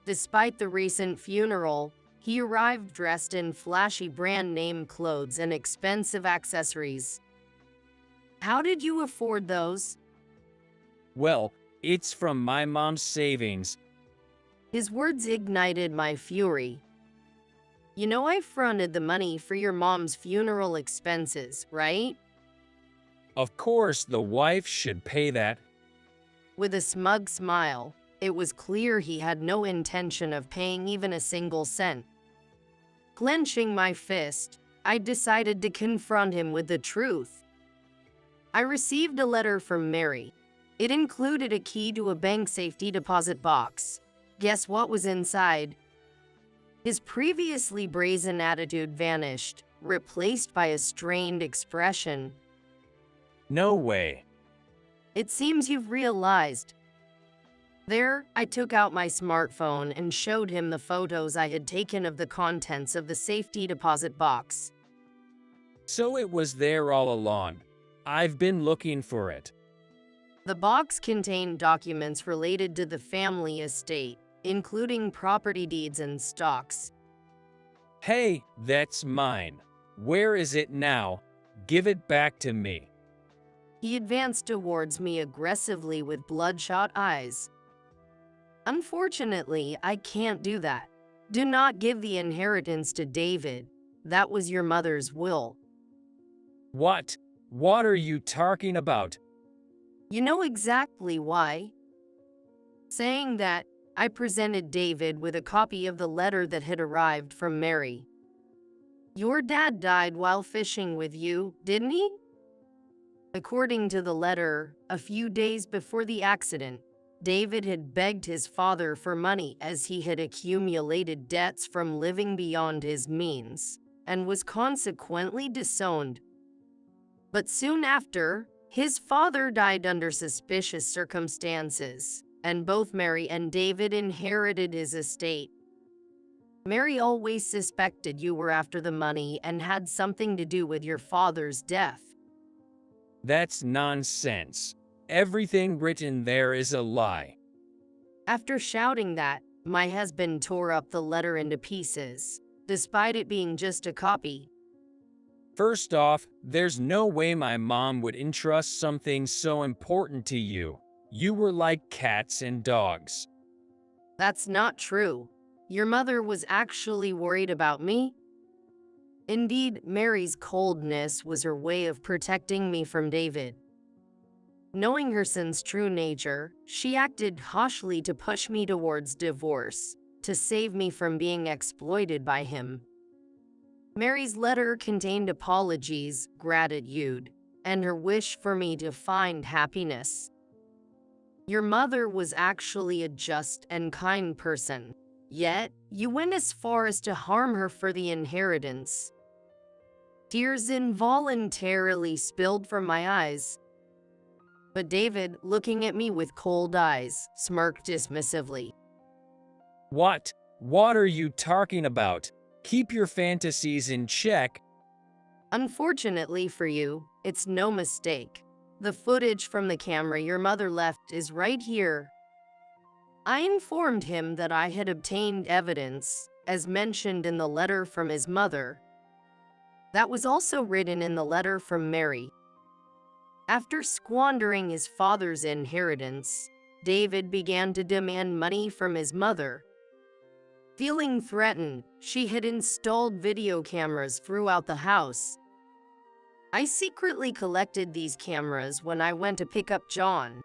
Despite the recent funeral, he arrived dressed in flashy brand name clothes and expensive accessories. How did you afford those? Well, it's from my mom's savings. His words ignited my fury. You know I fronted the money for your mom's funeral expenses, right? Of course, the wife should pay that. With a smug smile, it was clear he had no intention of paying even a single cent. Clenching my fist, I decided to confront him with the truth. I received a letter from Mary. It included a key to a bank safety deposit box. Guess what was inside? His previously brazen attitude vanished, replaced by a strained expression. No way. It seems you've realized. There, I took out my smartphone and showed him the photos I had taken of the contents of the safety deposit box. So it was there all along. I've been looking for it. The box contained documents related to the family estate, including property deeds and stocks. Hey, that's mine. Where is it now? Give it back to me. He advanced towards me aggressively with bloodshot eyes. Unfortunately, I can't do that. Do not give the inheritance to David. That was your mother's will. What? What are you talking about? You know exactly why. Saying that, I presented David with a copy of the letter that had arrived from Mary. Your dad died while fishing with you, didn't he? According to the letter, a few days before the accident, David had begged his father for money as he had accumulated debts from living beyond his means, and was consequently disowned. But soon after, his father died under suspicious circumstances, and both Mary and David inherited his estate. Mary always suspected you were after the money and had something to do with your father's death. That's nonsense. Everything written there is a lie. After shouting that, my husband tore up the letter into pieces, despite it being just a copy. First off, there's no way my mom would entrust something so important to you. You were like cats and dogs. That's not true. Your mother was actually worried about me. Indeed, Mary's coldness was her way of protecting me from David. Knowing her son's true nature, she acted harshly to push me towards divorce, to save me from being exploited by him. Mary's letter contained apologies, gratitude, and her wish for me to find happiness. Your mother was actually a just and kind person, yet you went as far as to harm her for the inheritance. Tears involuntarily spilled from my eyes. But David, looking at me with cold eyes, smirked dismissively. What? What are you talking about? Keep your fantasies in check. Unfortunately for you, it's no mistake. The footage from the camera your mother left is right here. I informed him that I had obtained evidence, as mentioned in the letter from his mother. That was also written in the letter from Mary. After squandering his father's inheritance, David began to demand money from his mother. Feeling threatened, she had installed video cameras throughout the house. I secretly collected these cameras when I went to pick up John.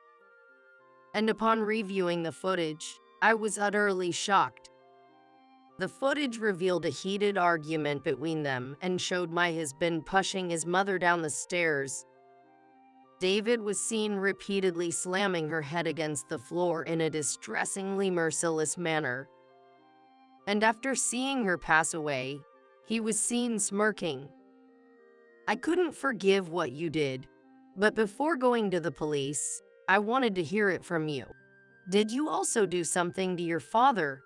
And upon reviewing the footage, I was utterly shocked. The footage revealed a heated argument between them and showed my husband pushing his mother down the stairs. David was seen repeatedly slamming her head against the floor in a distressingly merciless manner. And after seeing her pass away, he was seen smirking. I couldn't forgive what you did, but before going to the police, I wanted to hear it from you. Did you also do something to your father?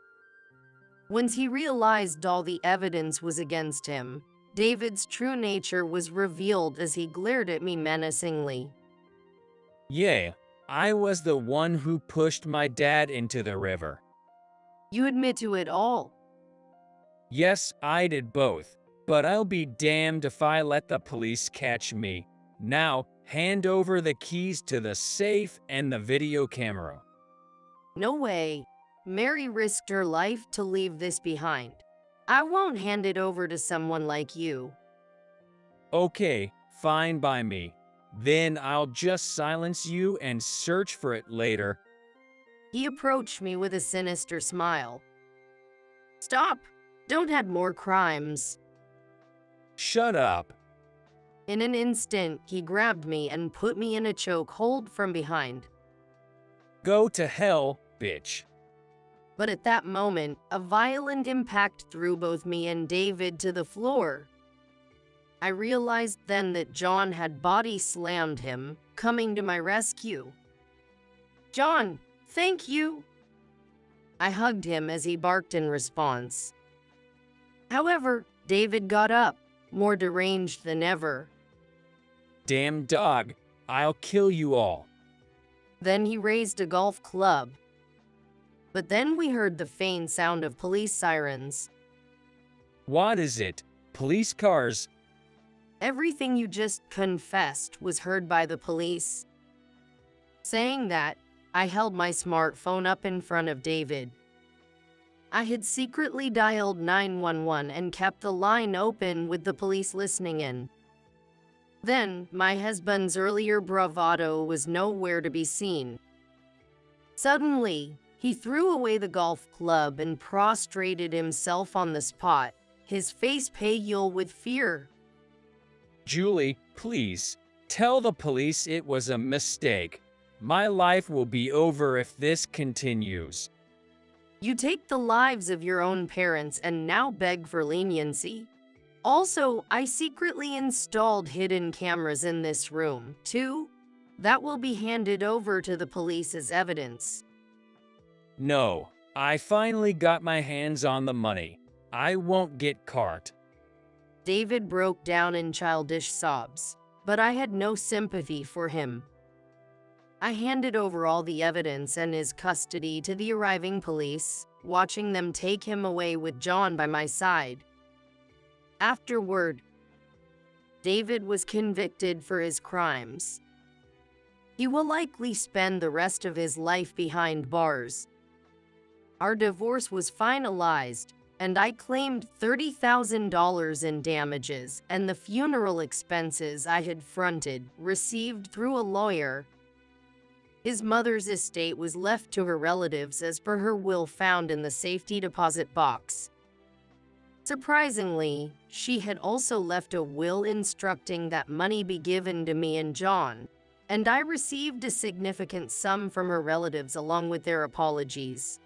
Once he realized all the evidence was against him, David's true nature was revealed as he glared at me menacingly. Yeah, I was the one who pushed my dad into the river. You admit to it all. Yes, I did both, but I'll be damned if I let the police catch me. Now, hand over the keys to the safe and the video camera. No way. Mary risked her life to leave this behind. I won't hand it over to someone like you. Okay, fine by me. Then I'll just silence you and search for it later. He approached me with a sinister smile. Stop! Don't add more crimes. Shut up. In an instant, he grabbed me and put me in a chokehold from behind. Go to hell, bitch. But at that moment, a violent impact threw both me and David to the floor. I realized then that John had body slammed him, coming to my rescue. John, thank you. I hugged him as he barked in response. However, David got up, more deranged than ever. Damn dog, I'll kill you all. Then he raised a golf club. But then we heard the faint sound of police sirens. What is it? Police cars? Everything you just confessed was heard by the police. Saying that, I held my smartphone up in front of David. I had secretly dialed 911 and kept the line open with the police listening in. Then, my husband's earlier bravado was nowhere to be seen. Suddenly, he threw away the golf club and prostrated himself on the spot, his face pale with fear. Julie, please, tell the police it was a mistake. My life will be over if this continues. You take the lives of your own parents and now beg for leniency. Also, I secretly installed hidden cameras in this room, too. That will be handed over to the police as evidence. No, I finally got my hands on the money. I won't get caught. David broke down in childish sobs, but I had no sympathy for him. I handed over all the evidence and his custody to the arriving police, watching them take him away with John by my side. Afterward, David was convicted for his crimes. He will likely spend the rest of his life behind bars. Our divorce was finalized, and I claimed $30,000 in damages and the funeral expenses I had fronted, received through a lawyer. His mother's estate was left to her relatives as per her will found in the safety deposit box. Surprisingly, she had also left a will instructing that money be given to me and John, and I received a significant sum from her relatives along with their apologies.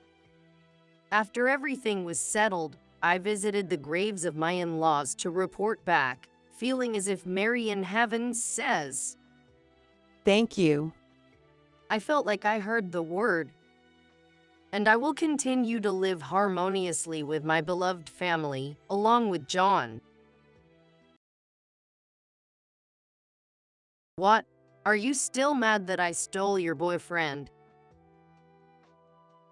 After everything was settled, I visited the graves of my in-laws to report back, feeling as if Mary in heaven says, Thank you. I felt like I heard the word. And I will continue to live harmoniously with my beloved family, along with John. What? Are you still mad that I stole your boyfriend?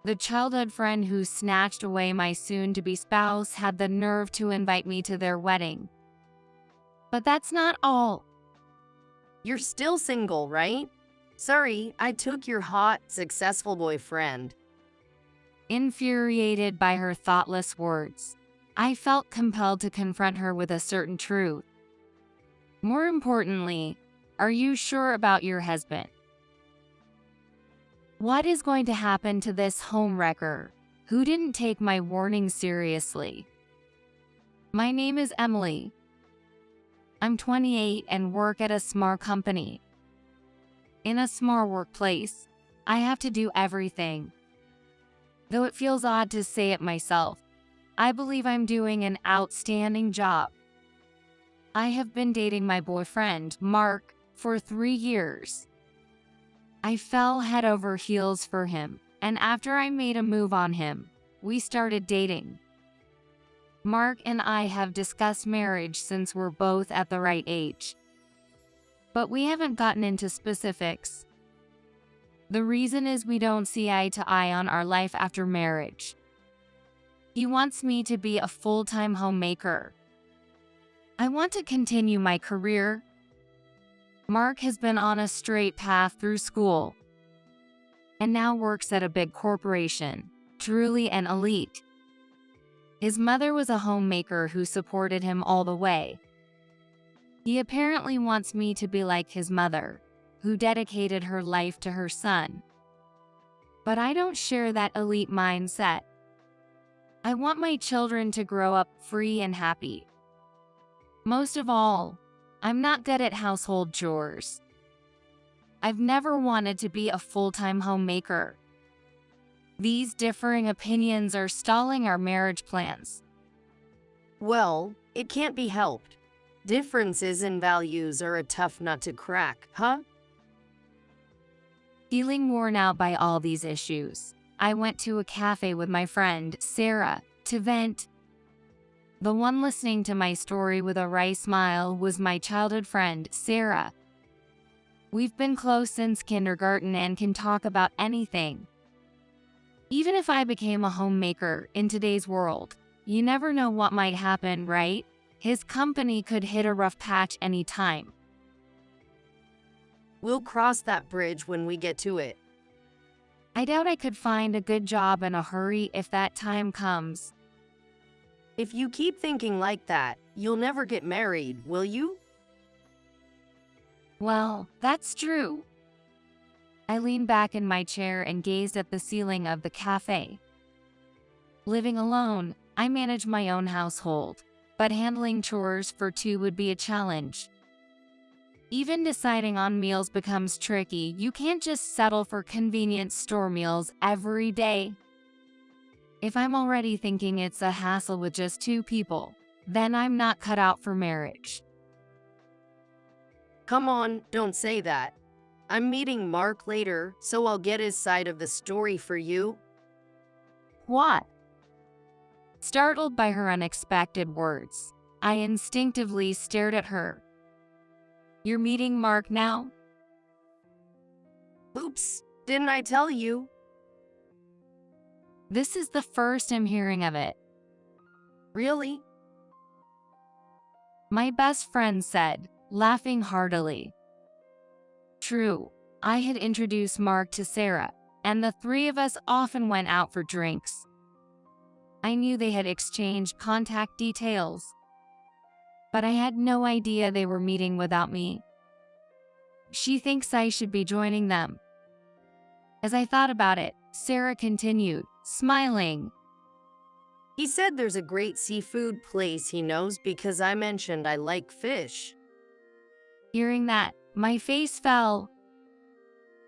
The childhood friend who snatched away my soon-to-be spouse had the nerve to invite me to their wedding. But that's not all. You're still single, right? Sorry, I took your hot, successful boyfriend. Infuriated by her thoughtless words, I felt compelled to confront her with a certain truth. More importantly, are you sure about your husband? What is going to happen to this homewrecker who didn't take my warning seriously? My name is Emily. I'm 28 and work at a small company. In a small workplace, I have to do everything. Though it feels odd to say it myself, I believe I'm doing an outstanding job. I have been dating my boyfriend, Mark, for 3 years. I fell head over heels for him, and after I made a move on him, we started dating. Mark and I have discussed marriage since we're both at the right age. But we haven't gotten into specifics. The reason is we don't see eye to eye on our life after marriage. He wants me to be a full-time homemaker. I want to continue my career. Mark has been on a straight path through school and now works at a big corporation, truly an elite. His mother was a homemaker who supported him all the way. He apparently wants me to be like his mother, who dedicated her life to her son. But I don't share that elite mindset. I want my children to grow up free and happy. Most of all, I'm not good at household chores. I've never wanted to be a full-time homemaker. These differing opinions are stalling our marriage plans. Well, it can't be helped. Differences in values are a tough nut to crack, huh? Feeling worn out by all these issues, I went to a cafe with my friend, Sarah, to vent. The one listening to my story with a wry smile was my childhood friend, Sarah. We've been close since kindergarten and can talk about anything. Even if I became a homemaker in today's world, you never know what might happen, right? His company could hit a rough patch anytime. We'll cross that bridge when we get to it. I doubt I could find a good job in a hurry if that time comes. If you keep thinking like that, you'll never get married, will you? Well, that's true. I leaned back in my chair and gazed at the ceiling of the cafe. Living alone, I manage my own household, but handling chores for two would be a challenge. Even deciding on meals becomes tricky. You can't just settle for convenient store meals every day. If I'm already thinking it's a hassle with just two people, then I'm not cut out for marriage. Come on, don't say that. I'm meeting Mark later, so I'll get his side of the story for you. What? Startled by her unexpected words, I instinctively stared at her. You're meeting Mark now? Oops, didn't I tell you? This is the first I'm hearing of it. Really? My best friend said, laughing heartily. True, I had introduced Mark to Sarah, and the three of us often went out for drinks. I knew they had exchanged contact details, but I had no idea they were meeting without me. She thinks I should be joining them. As I thought about it, Sarah continued, smiling. He said there's a great seafood place he knows because I mentioned I like fish. Hearing that, my face fell.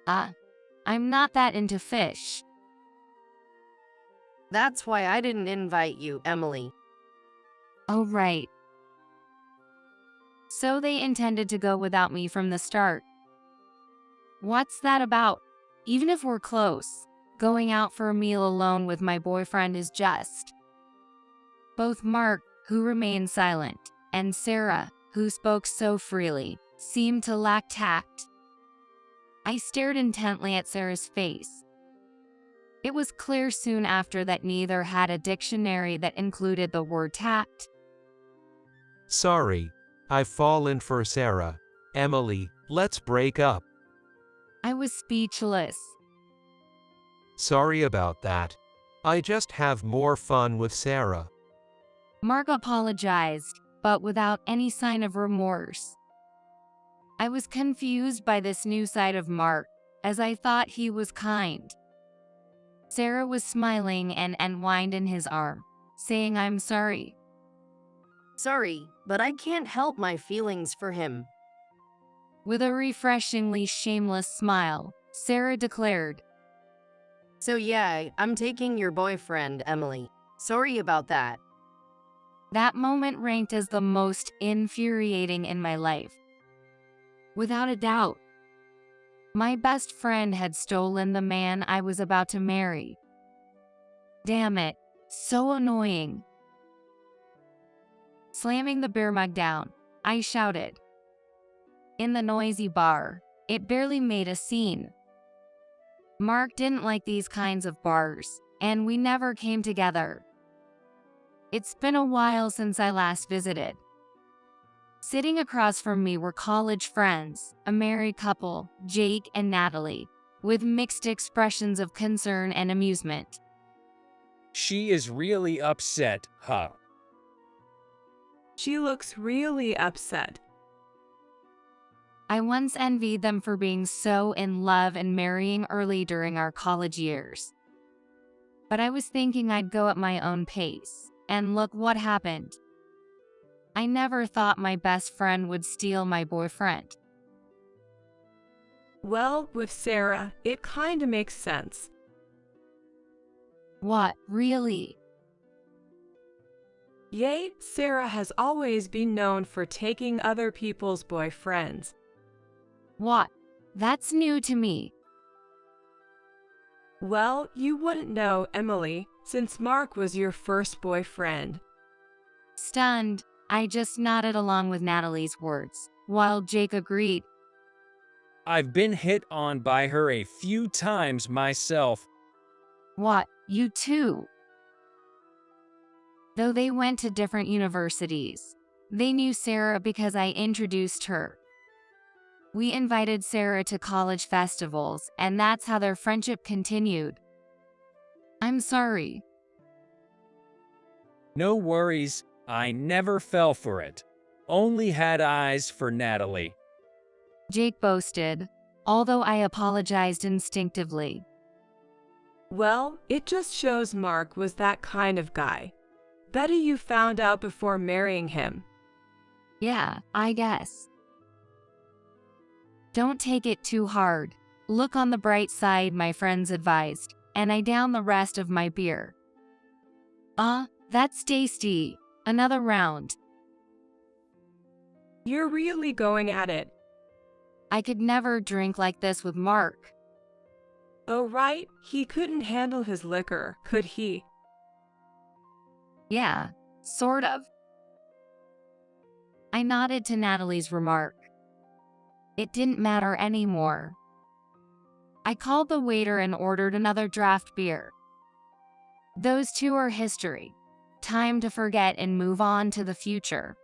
I'm not that into fish. That's why I didn't invite you, Emily. Oh, right. So they intended to go without me from the start. What's that about? Even if we're close, going out for a meal alone with my boyfriend is just. Both Mark, who remained silent, and Sarah, who spoke so freely, seemed to lack tact. I stared intently at Sarah's face. It was clear soon after that neither had a dictionary that included the word tact. Sorry, I've fallen for Sarah. Emily, let's break up. I was speechless. Sorry about that. I just have more fun with Sarah. Mark apologized, but without any sign of remorse. I was confused by this new side of Mark, as I thought he was kind. Sarah was smiling and whined in his arm, saying I'm sorry. Sorry, but I can't help my feelings for him. With a refreshingly shameless smile, Sarah declared, So yeah, I'm taking your boyfriend, Emily. Sorry about that. That moment ranked as the most infuriating in my life. Without a doubt, my best friend had stolen the man I was about to marry. Damn it, so annoying. Slamming the beer mug down, I shouted. In the noisy bar, it barely made a scene. Mark didn't like these kinds of bars, and we never came together. It's been a while since I last visited. Sitting across from me were college friends, a married couple, Jake and Natalie, with mixed expressions of concern and amusement. She is really upset, huh? She looks really upset. I once envied them for being so in love and marrying early during our college years. But I was thinking I'd go at my own pace, and look what happened. I never thought my best friend would steal my boyfriend. Well, with Sarah, it kinda makes sense. What, really? Yay, Sarah has always been known for taking other people's boyfriends. What? That's new to me. Well, you wouldn't know, Emily, since Mark was your first boyfriend. Stunned, I just nodded along with Natalie's words, while Jake agreed. I've been hit on by her a few times myself. What, you too? Though they went to different universities, they knew Sarah because I introduced her. We invited Sarah to college festivals, and that's how their friendship continued. I'm sorry. No worries, I never fell for it. Only had eyes for Natalie. Jake boasted, although I apologized instinctively. Well, it just shows Mark was that kind of guy. Better you found out before marrying him. Yeah, I guess. Don't take it too hard. Look on the bright side, my friends advised, and I downed the rest of my beer. That's tasty. Another round. You're really going at it. I could never drink like this with Mark. Oh right, he couldn't handle his liquor, could he? Yeah, sort of. I nodded to Natalie's remark. It didn't matter anymore. I called the waiter and ordered another draft beer. Those two are history. Time to forget and move on to the future.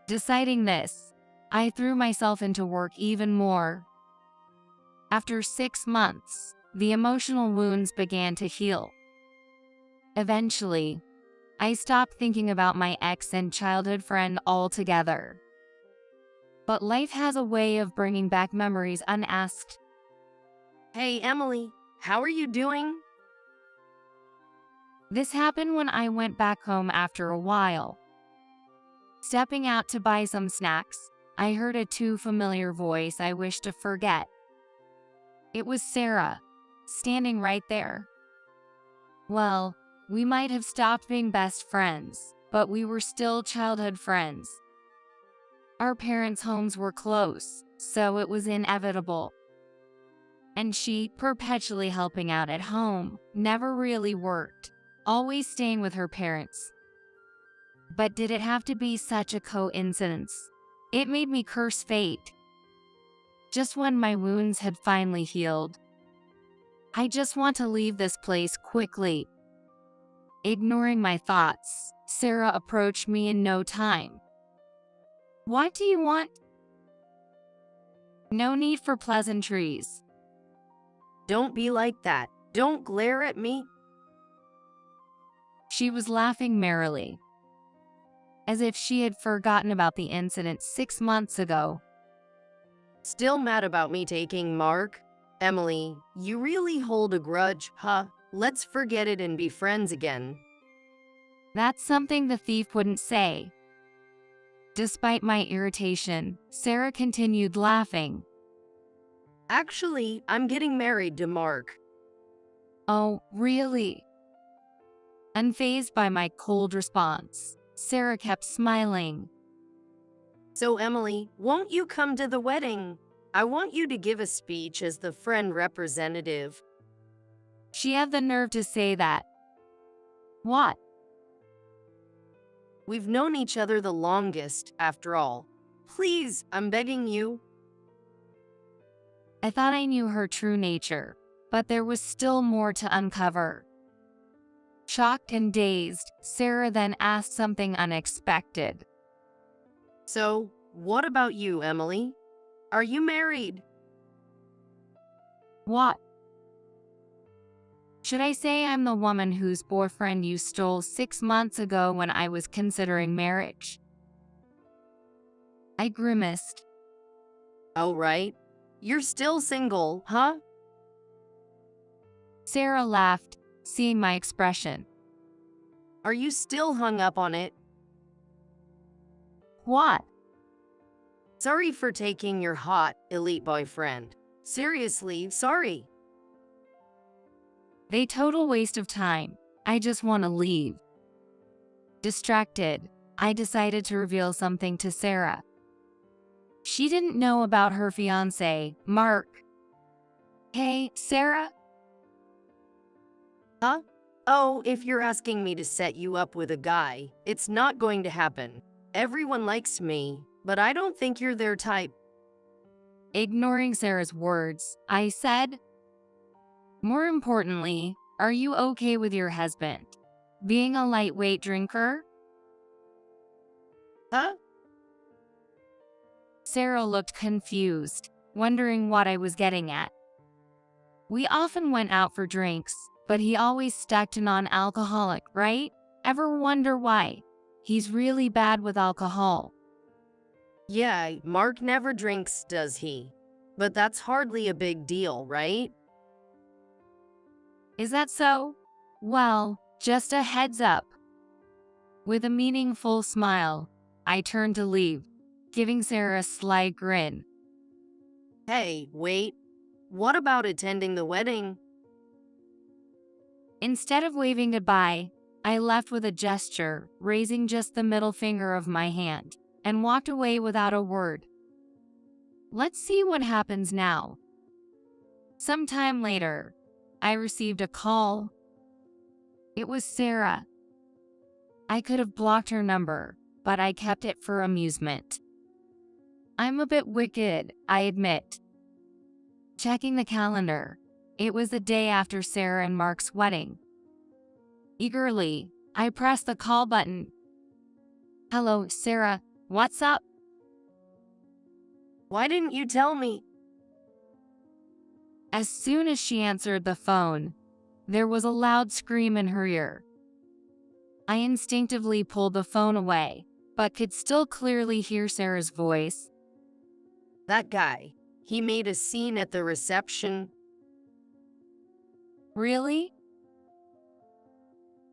Deciding this, I threw myself into work even more. After 6 months, the emotional wounds began to heal. Eventually, I stopped thinking about my ex and childhood friend altogether. But life has a way of bringing back memories unasked. Hey, Emily, how are you doing? This happened when I went back home after a while. Stepping out to buy some snacks, I heard a too familiar voice I wished to forget. It was Sarah, standing right there. Well, we might have stopped being best friends, but we were still childhood friends. Our parents' homes were close, so it was inevitable. And she, perpetually helping out at home, never really worked, always staying with her parents. But did it have to be such a coincidence? It made me curse fate. Just when my wounds had finally healed. I just want to leave this place quickly. Ignoring my thoughts, Sarah approached me in no time. What do you want? No need for pleasantries. Don't be like that. Don't glare at me. She was laughing merrily, as if she had forgotten about the incident 6 months ago. Still mad about me taking Mark? Emily, you really hold a grudge, huh? Let's forget it and be friends again. That's something the thief wouldn't say. Despite my irritation, Sarah continued laughing. Actually, I'm getting married to Mark. Oh, really? Unfazed by my cold response, Sarah kept smiling. So Emily, won't you come to the wedding? I want you to give a speech as the friend representative. She had the nerve to say that. What? We've known each other the longest, after all. Please, I'm begging you. I thought I knew her true nature, but there was still more to uncover. Shocked and dazed, Sarah then asked something unexpected. So, what about you, Emily? Are you married? What? Should I say I'm the woman whose boyfriend you stole 6 months ago when I was considering marriage? I grimaced. Oh, right. You're still single, huh? Sarah laughed, seeing my expression. Are you still hung up on it? What? Sorry for taking your hot, elite boyfriend. Seriously, sorry. They total waste of time. I just want to leave. Distracted, I decided to reveal something to Sarah. She didn't know about her fiancé, Mark. Hey, Sarah? Huh? Oh, if you're asking me to set you up with a guy, it's not going to happen. Everyone likes me, but I don't think you're their type. Ignoring Sarah's words, I said, more importantly, are you okay with your husband being a lightweight drinker? Huh? Sarah looked confused, wondering what I was getting at. We often went out for drinks, but he always stuck to non-alcoholic, right? Ever wonder why? He's really bad with alcohol. Yeah, Mark never drinks, does he? But that's hardly a big deal, right? Is that so? Well, just a heads up. With a meaningful smile, I turned to leave, giving Sarah a sly grin. Hey, wait. What about attending the wedding? Instead of waving goodbye, I left with a gesture, raising just the middle finger of my hand, and walked away without a word. Let's see what happens now. Sometime later, I received a call. It was Sarah. I could have blocked her number, but I kept it for amusement. I'm a bit wicked, I admit. Checking the calendar, it was the day after Sarah and Mark's wedding. Eagerly, I pressed the call button. Hello, Sarah, what's up? Why didn't you tell me? As soon as she answered the phone, there was a loud scream in her ear. I instinctively pulled the phone away, but could still clearly hear Sarah's voice. That guy, he made a scene at the reception. Really?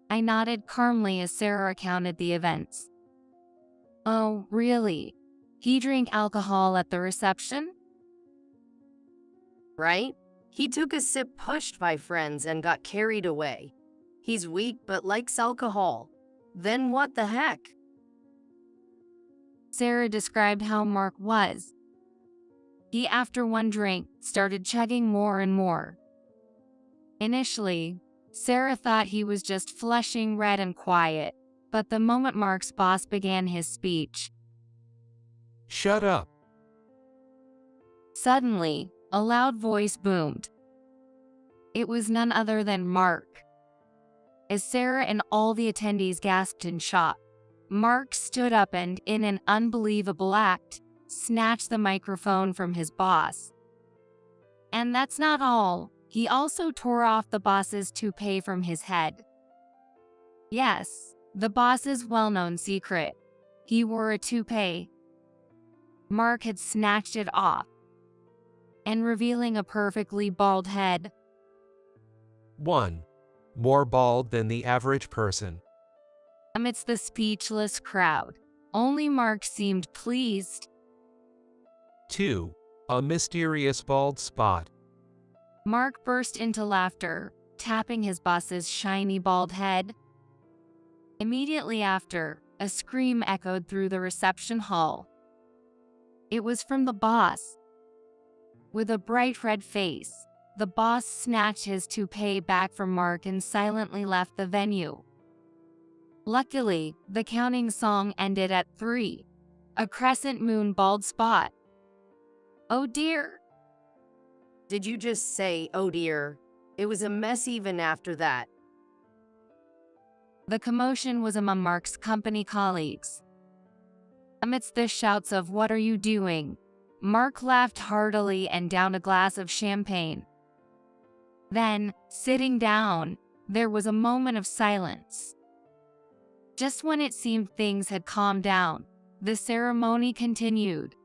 I nodded calmly as Sarah recounted the events. Oh, really? He drank alcohol at the reception? Right? He took a sip pushed by friends and got carried away. He's weak but likes alcohol. Then what the heck? Sarah described how Mark was. He, after one drink, started chugging more and more. Initially, Sarah thought he was just flushing red and quiet, but the moment Mark's boss began his speech, Shut up. Suddenly, a loud voice boomed. It was none other than Mark. As Sarah and all the attendees gasped in shock, Mark stood up and, in an unbelievable act, snatched the microphone from his boss. And that's not all. He also tore off the boss's toupee from his head. Yes, the boss's well-known secret. He wore a toupee. Mark had snatched it off, and revealing a perfectly bald head. 1. More bald than the average person. Amidst the speechless crowd, only Mark seemed pleased. 2. A mysterious bald spot. Mark burst into laughter, tapping his boss's shiny bald head. Immediately after, a scream echoed through the reception hall. It was from the boss. With a bright red face, the boss snatched his toupee back from Mark and silently left the venue. Luckily, the counting song ended at 3. A crescent moon bald spot. Oh dear. Did you just say, oh dear? It was a mess even after that. The commotion was among Mark's company colleagues. Amidst the shouts of "What are you doing?" Mark laughed heartily and downed a glass of champagne. Then, sitting down, there was a moment of silence. Just when it seemed things had calmed down, the ceremony continued.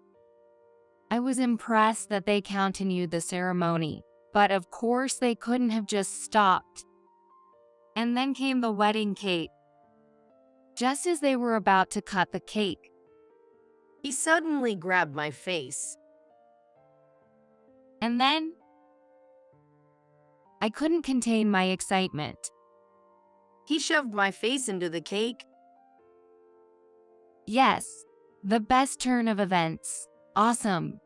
I was impressed that they continued the ceremony, but of course they couldn't have just stopped. And then came the wedding cake. Just as they were about to cut the cake, He suddenly grabbed my face. and then I couldn't contain my excitement. He shoved my face into the cake. Yes, the best turn of events. Awesome.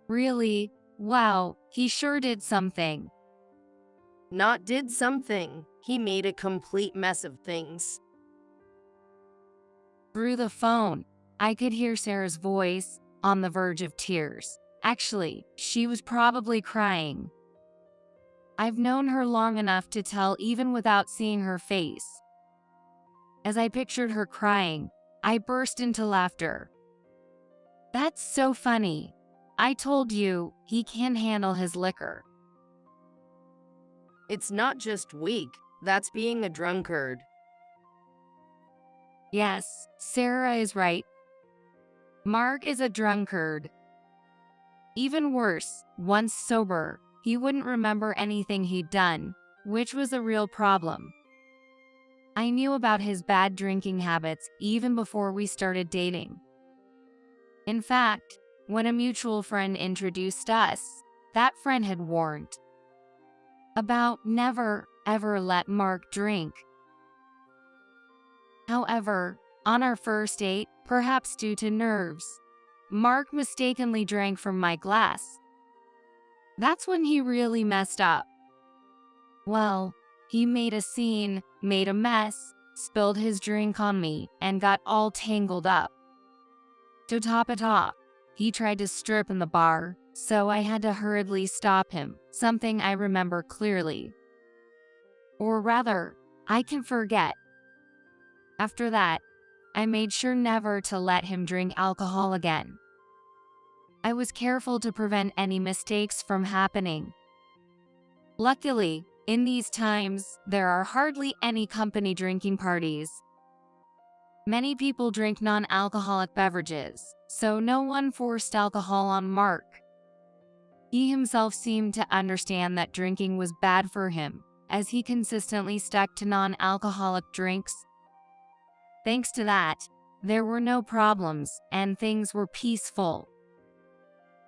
Really, wow, he sure did something. Not did something. He made a complete mess of things. Through the phone, I could hear Sarah's voice, on the verge of tears. Actually, she was probably crying. I've known her long enough to tell even without seeing her face. As I pictured her crying, I burst into laughter. That's so funny. I told you, he can't handle his liquor. It's not just weak, that's being a drunkard. Yes, Sarah is right. Mark is a drunkard. Even worse, once sober, he wouldn't remember anything he'd done, which was a real problem. I knew about his bad drinking habits even before we started dating. In fact, when a mutual friend introduced us, that friend had warned about never, ever let Mark drink. However, on our first date, perhaps due to nerves, Mark mistakenly drank from my glass. That's when he really messed up. Well, he made a scene, made a mess, spilled his drink on me, and got all tangled up. To top it off, he tried to strip in the bar, so I had to hurriedly stop him, something I remember clearly. Or rather, I can forget. After that, I made sure never to let him drink alcohol again. I was careful to prevent any mistakes from happening. Luckily, in these times, there are hardly any company drinking parties. Many people drink non-alcoholic beverages, so no one forced alcohol on Mark. He himself seemed to understand that drinking was bad for him, as he consistently stuck to non-alcoholic drinks. Thanks to that, there were no problems and things were peaceful.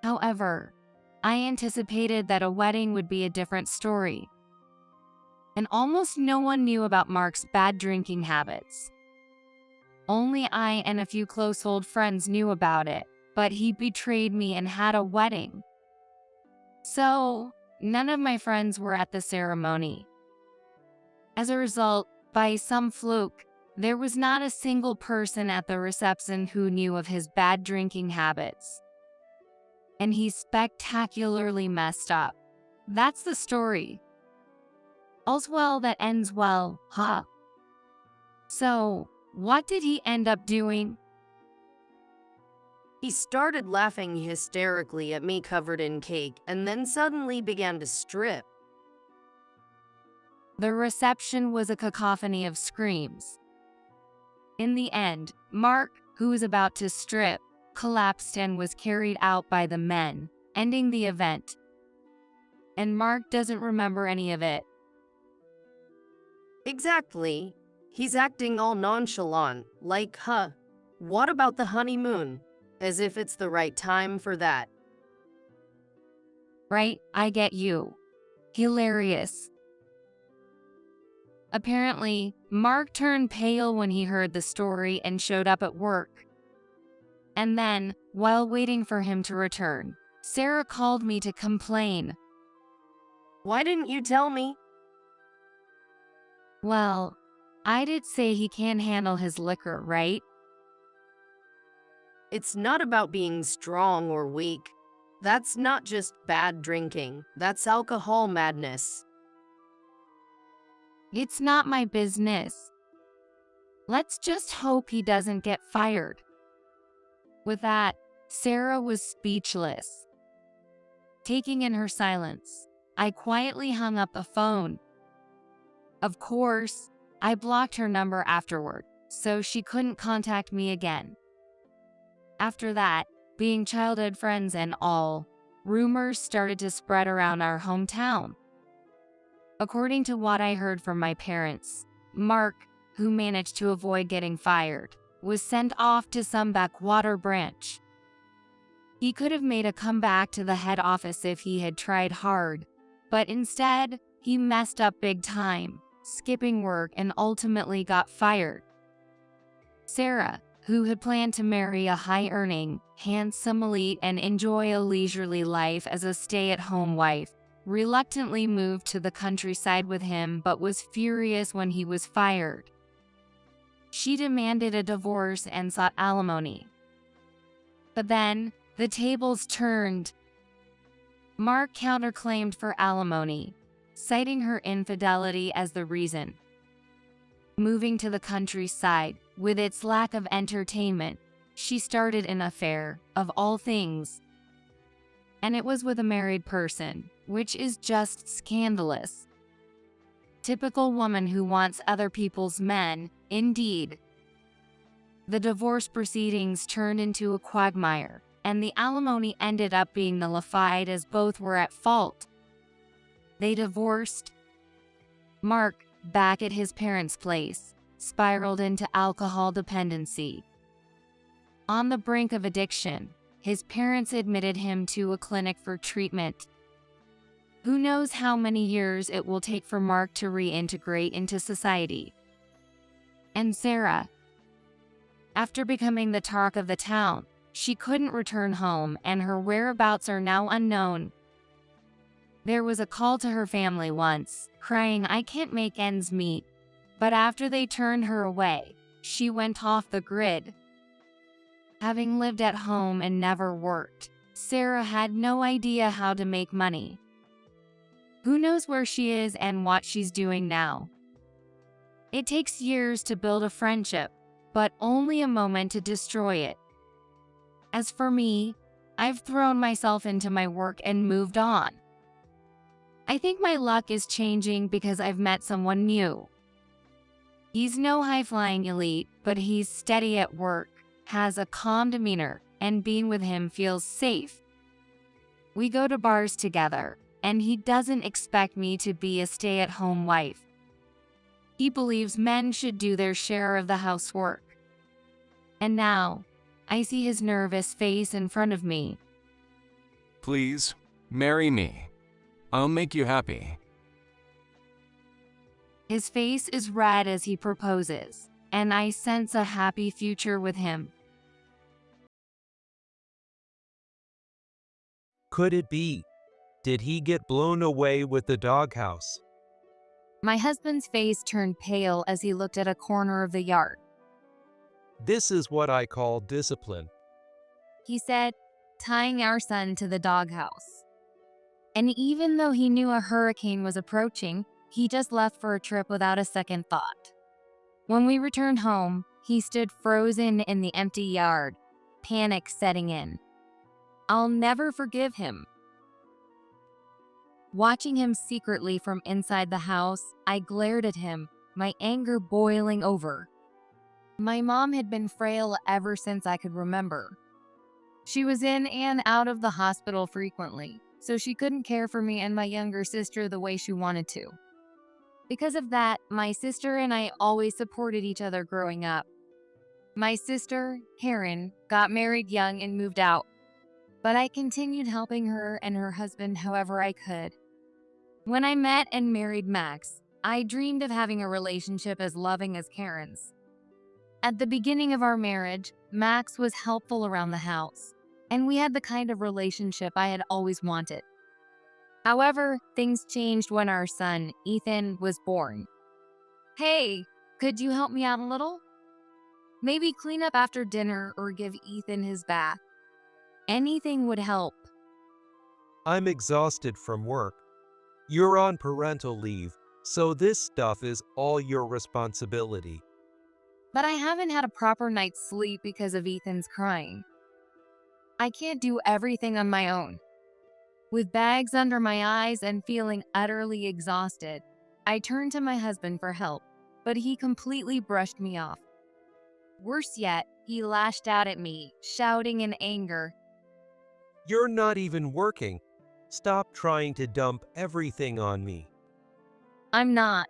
However, I anticipated that a wedding would be a different story. And almost no one knew about Mark's bad drinking habits. Only I and a few close old friends knew about it, but he betrayed me and had a wedding. So, none of my friends were at the ceremony. As a result, by some fluke, There was not a single person at the reception who knew of his bad drinking habits. And he spectacularly messed up. That's the story. All's well that ends well, huh? So, what did he end up doing? He started laughing hysterically at me covered in cake and then suddenly began to strip. The reception was a cacophony of screams. In the end, Mark, who was about to strip, collapsed and was carried out by the men, ending the event. And Mark doesn't remember any of it. Exactly. He's acting all nonchalant, like, what about the honeymoon? As if it's the right time for that. Right, I get you. Hilarious. Apparently, Mark turned pale when he heard the story and showed up at work. And then, while waiting for him to return, Sarah called me to complain. Why didn't you tell me? Well, I did say he can't handle his liquor, right? It's not about being strong or weak. That's not just bad drinking. That's alcohol madness. It's not my business. Let's just hope he doesn't get fired. With that, Sarah was speechless. Taking in her silence, I quietly hung up the phone. Of course, I blocked her number afterward, so she couldn't contact me again. After that, being childhood friends and all, rumors started to spread around our hometown. According to what I heard from my parents, Mark, who managed to avoid getting fired, was sent off to some backwater branch. He could have made a comeback to the head office if he had tried hard, but instead, he messed up big time, skipping work and ultimately got fired. Sarah, who had planned to marry a high-earning, handsome elite and enjoy a leisurely life as a stay-at-home wife, reluctantly moved to the countryside with him but was furious when he was fired. She demanded a divorce and sought alimony. But then, the tables turned. Mark counterclaimed for alimony, citing her infidelity as the reason. Moving to the countryside, with its lack of entertainment, she started an affair, of all things. And it was with a married person, which is just scandalous. Typical woman who wants other people's men, indeed. The divorce proceedings turned into a quagmire, and the alimony ended up being nullified as both were at fault. They divorced. Mark, back at his parents' place, spiraled into alcohol dependency. On the brink of addiction, his parents admitted him to a clinic for treatment. Who knows how many years it will take for Mark to reintegrate into society. And Sarah, after becoming the talk of the town, she couldn't return home and her whereabouts are now unknown. There was a call to her family once, crying, "I can't make ends meet." But after they turned her away, she went off the grid. Having lived at home and never worked, Sarah had no idea how to make money. Who knows where she is and what she's doing now? It takes years to build a friendship, but only a moment to destroy it. As for me, I've thrown myself into my work and moved on. I think my luck is changing because I've met someone new. He's no high-flying elite, but he's steady at work, has a calm demeanor, and being with him feels safe. We go to bars together, and he doesn't expect me to be a stay-at-home wife. He believes men should do their share of the housework. And now, I see his nervous face in front of me. Please, marry me. I'll make you happy. His face is red as he proposes, and I sense a happy future with him. Could it be? Did he get blown away with the doghouse? My husband's face turned pale as he looked at a corner of the yard. This is what I call discipline. He said, tying our son to the doghouse. And even though he knew a hurricane was approaching, he just left for a trip without a second thought. When we returned home, he stood frozen in the empty yard, panic setting in. I'll never forgive him. Watching him secretly from inside the house, I glared at him, my anger boiling over. My mom had been frail ever since I could remember. She was in and out of the hospital frequently, so she couldn't care for me and my younger sister the way she wanted to. Because of that, my sister and I always supported each other growing up. My sister, Karen, got married young and moved out, but I continued helping her and her husband however I could. When I met and married Max, I dreamed of having a relationship as loving as Karen's. At the beginning of our marriage, Max was helpful around the house, and we had the kind of relationship I had always wanted. However, things changed when our son, Ethan, was born. Hey, could you help me out a little? Maybe clean up after dinner or give Ethan his bath. Anything would help. I'm exhausted from work. You're on parental leave, so this stuff is all your responsibility. But I haven't had a proper night's sleep because of Ethan's crying. I can't do everything on my own. With bags under my eyes and feeling utterly exhausted, I turned to my husband for help, but he completely brushed me off. Worse yet, he lashed out at me, shouting in anger, You're not even working. Stop trying to dump everything on me. I'm not.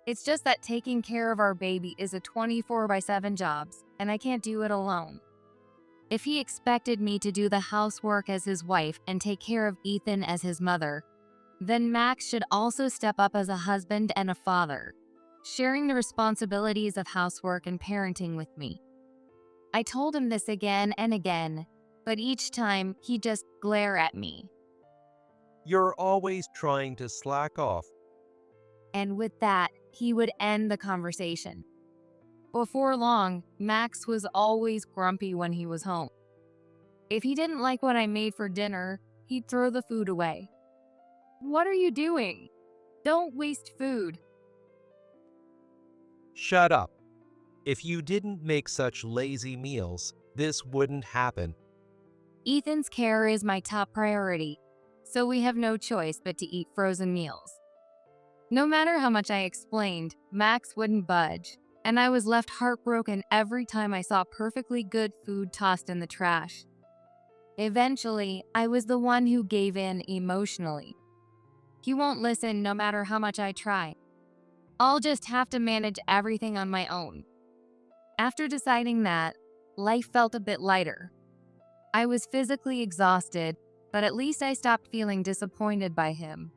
It's just that taking care of our baby is a 24/7 job, and I can't do it alone. If he expected me to do the housework as his wife and take care of Ethan as his mother, then Max should also step up as a husband and a father, sharing the responsibilities of housework and parenting with me. I told him this again and again, but each time he'd just glare at me. You're always trying to slack off. And with that, he would end the conversation. Before long, Max was always grumpy when he was home. If he didn't like what I made for dinner, he'd throw the food away. What are you doing? Don't waste food. Shut up. If you didn't make such lazy meals, this wouldn't happen. Ethan's care is my top priority, so we have no choice but to eat frozen meals. No matter how much I explained, Max wouldn't budge, and I was left heartbroken every time I saw perfectly good food tossed in the trash. Eventually, I was the one who gave in emotionally. He won't listen no matter how much I try. I'll just have to manage everything on my own. After deciding that, life felt a bit lighter. I was physically exhausted, but at least I stopped feeling disappointed by him.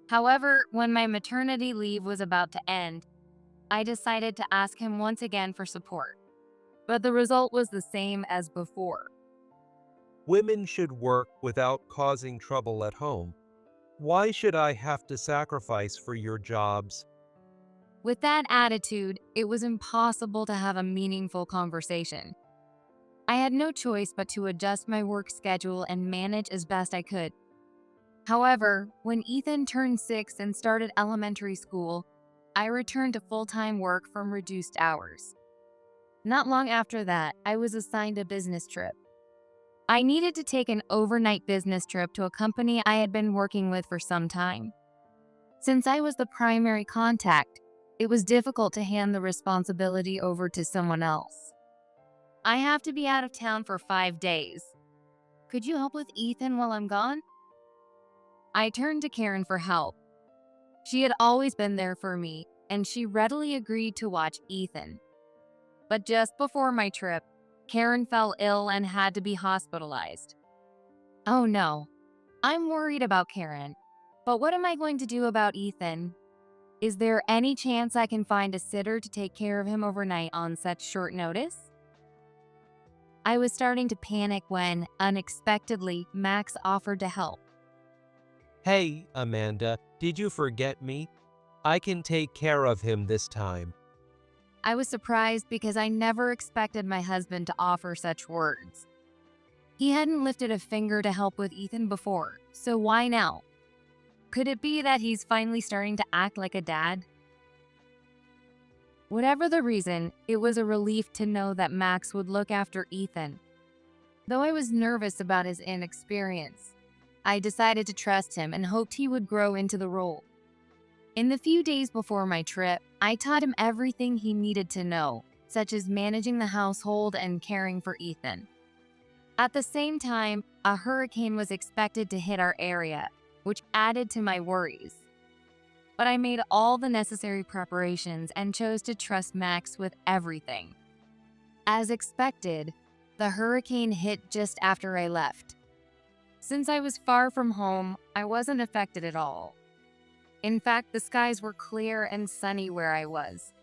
However, when my maternity leave was about to end, I decided to ask him once again for support. But the result was the same as before. Women should work without causing trouble at home. Why should I have to sacrifice for your jobs? With that attitude, it was impossible to have a meaningful conversation. I had no choice but to adjust my work schedule and manage as best I could. However, when Ethan turned 6 and started elementary school, I returned to full-time work from reduced hours. Not long after that, I was assigned a business trip. I needed to take an overnight business trip to a company I had been working with for some time. Since I was the primary contact, it was difficult to hand the responsibility over to someone else. I have to be out of town for 5 days. Could you help with Ethan while I'm gone? I turned to Karen for help. She had always been there for me, and she readily agreed to watch Ethan. But just before my trip, Karen fell ill and had to be hospitalized. Oh no, I'm worried about Karen, but what am I going to do about Ethan? Is there any chance I can find a sitter to take care of him overnight on such short notice? I was starting to panic when, unexpectedly, Max offered to help. Hey, Amanda, did you forget me? I can take care of him this time. I was surprised because I never expected my husband to offer such words. He hadn't lifted a finger to help with Ethan before, so why now? Could it be that he's finally starting to act like a dad? Whatever the reason, it was a relief to know that Max would look after Ethan. Though I was nervous about his inexperience, I decided to trust him and hoped he would grow into the role. In the few days before my trip, I taught him everything he needed to know, such as managing the household and caring for Ethan. At the same time, a hurricane was expected to hit our area, which added to my worries. But I made all the necessary preparations and chose to trust Max with everything. As expected, the hurricane hit just after I left. Since I was far from home, I wasn't affected at all. In fact, the skies were clear and sunny where I was.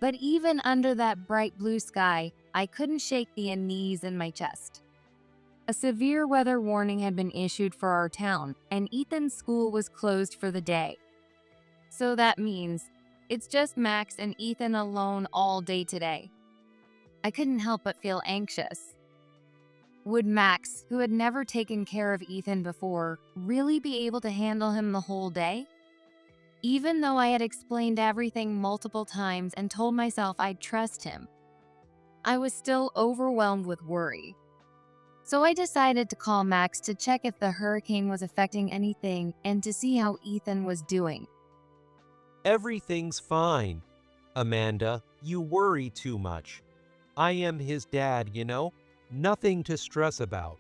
But even under that bright blue sky, I couldn't shake the unease in my chest. A severe weather warning had been issued for our town, and Ethan's school was closed for the day. So that means it's just Max and Ethan alone all day today. I couldn't help but feel anxious. Would Max, who had never taken care of Ethan before, really be able to handle him the whole day? Even though I had explained everything multiple times and told myself I'd trust him, I was still overwhelmed with worry. So I decided to call Max to check if the hurricane was affecting anything and to see how Ethan was doing. Everything's fine. Amanda, you worry too much. I am his dad, you know? Nothing to stress about.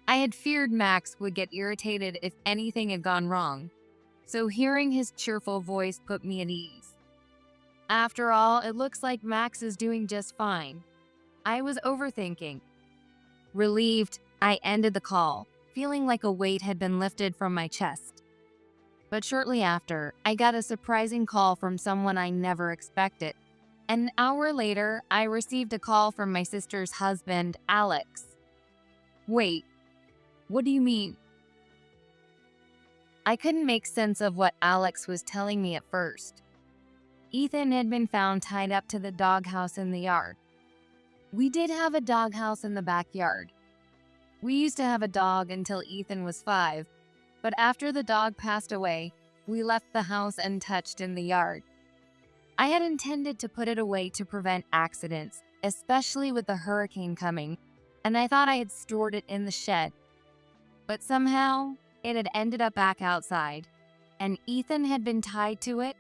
I had feared Max would get irritated if anything had gone wrong, so hearing his cheerful voice put me at ease. After all, it looks like Max is doing just fine. I was overthinking. Relieved, I ended the call, feeling like a weight had been lifted from my chest. But shortly after, I got a surprising call from someone I never expected. An hour later, I received a call from my sister's husband, Alex. Wait, what do you mean? I couldn't make sense of what Alex was telling me at first. Ethan had been found tied up to the doghouse in the yard. We did have a doghouse in the backyard. We used to have a dog until Ethan was 5, but after the dog passed away, we left the house untouched in the yard. I had intended to put it away to prevent accidents, especially with the hurricane coming, and I thought I had stored it in the shed. But somehow, it had ended up back outside, and Ethan had been tied to it.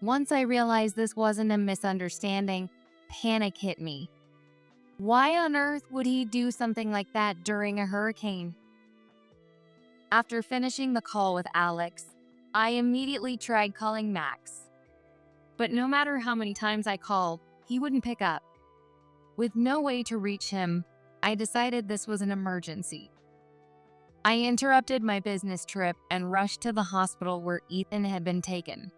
Once I realized this wasn't a misunderstanding, panic hit me. Why on earth would he do something like that during a hurricane? After finishing the call with Alex, I immediately tried calling Max. But no matter how many times I called, he wouldn't pick up. With no way to reach him, I decided this was an emergency. I interrupted my business trip and rushed to the hospital where Ethan had been taken.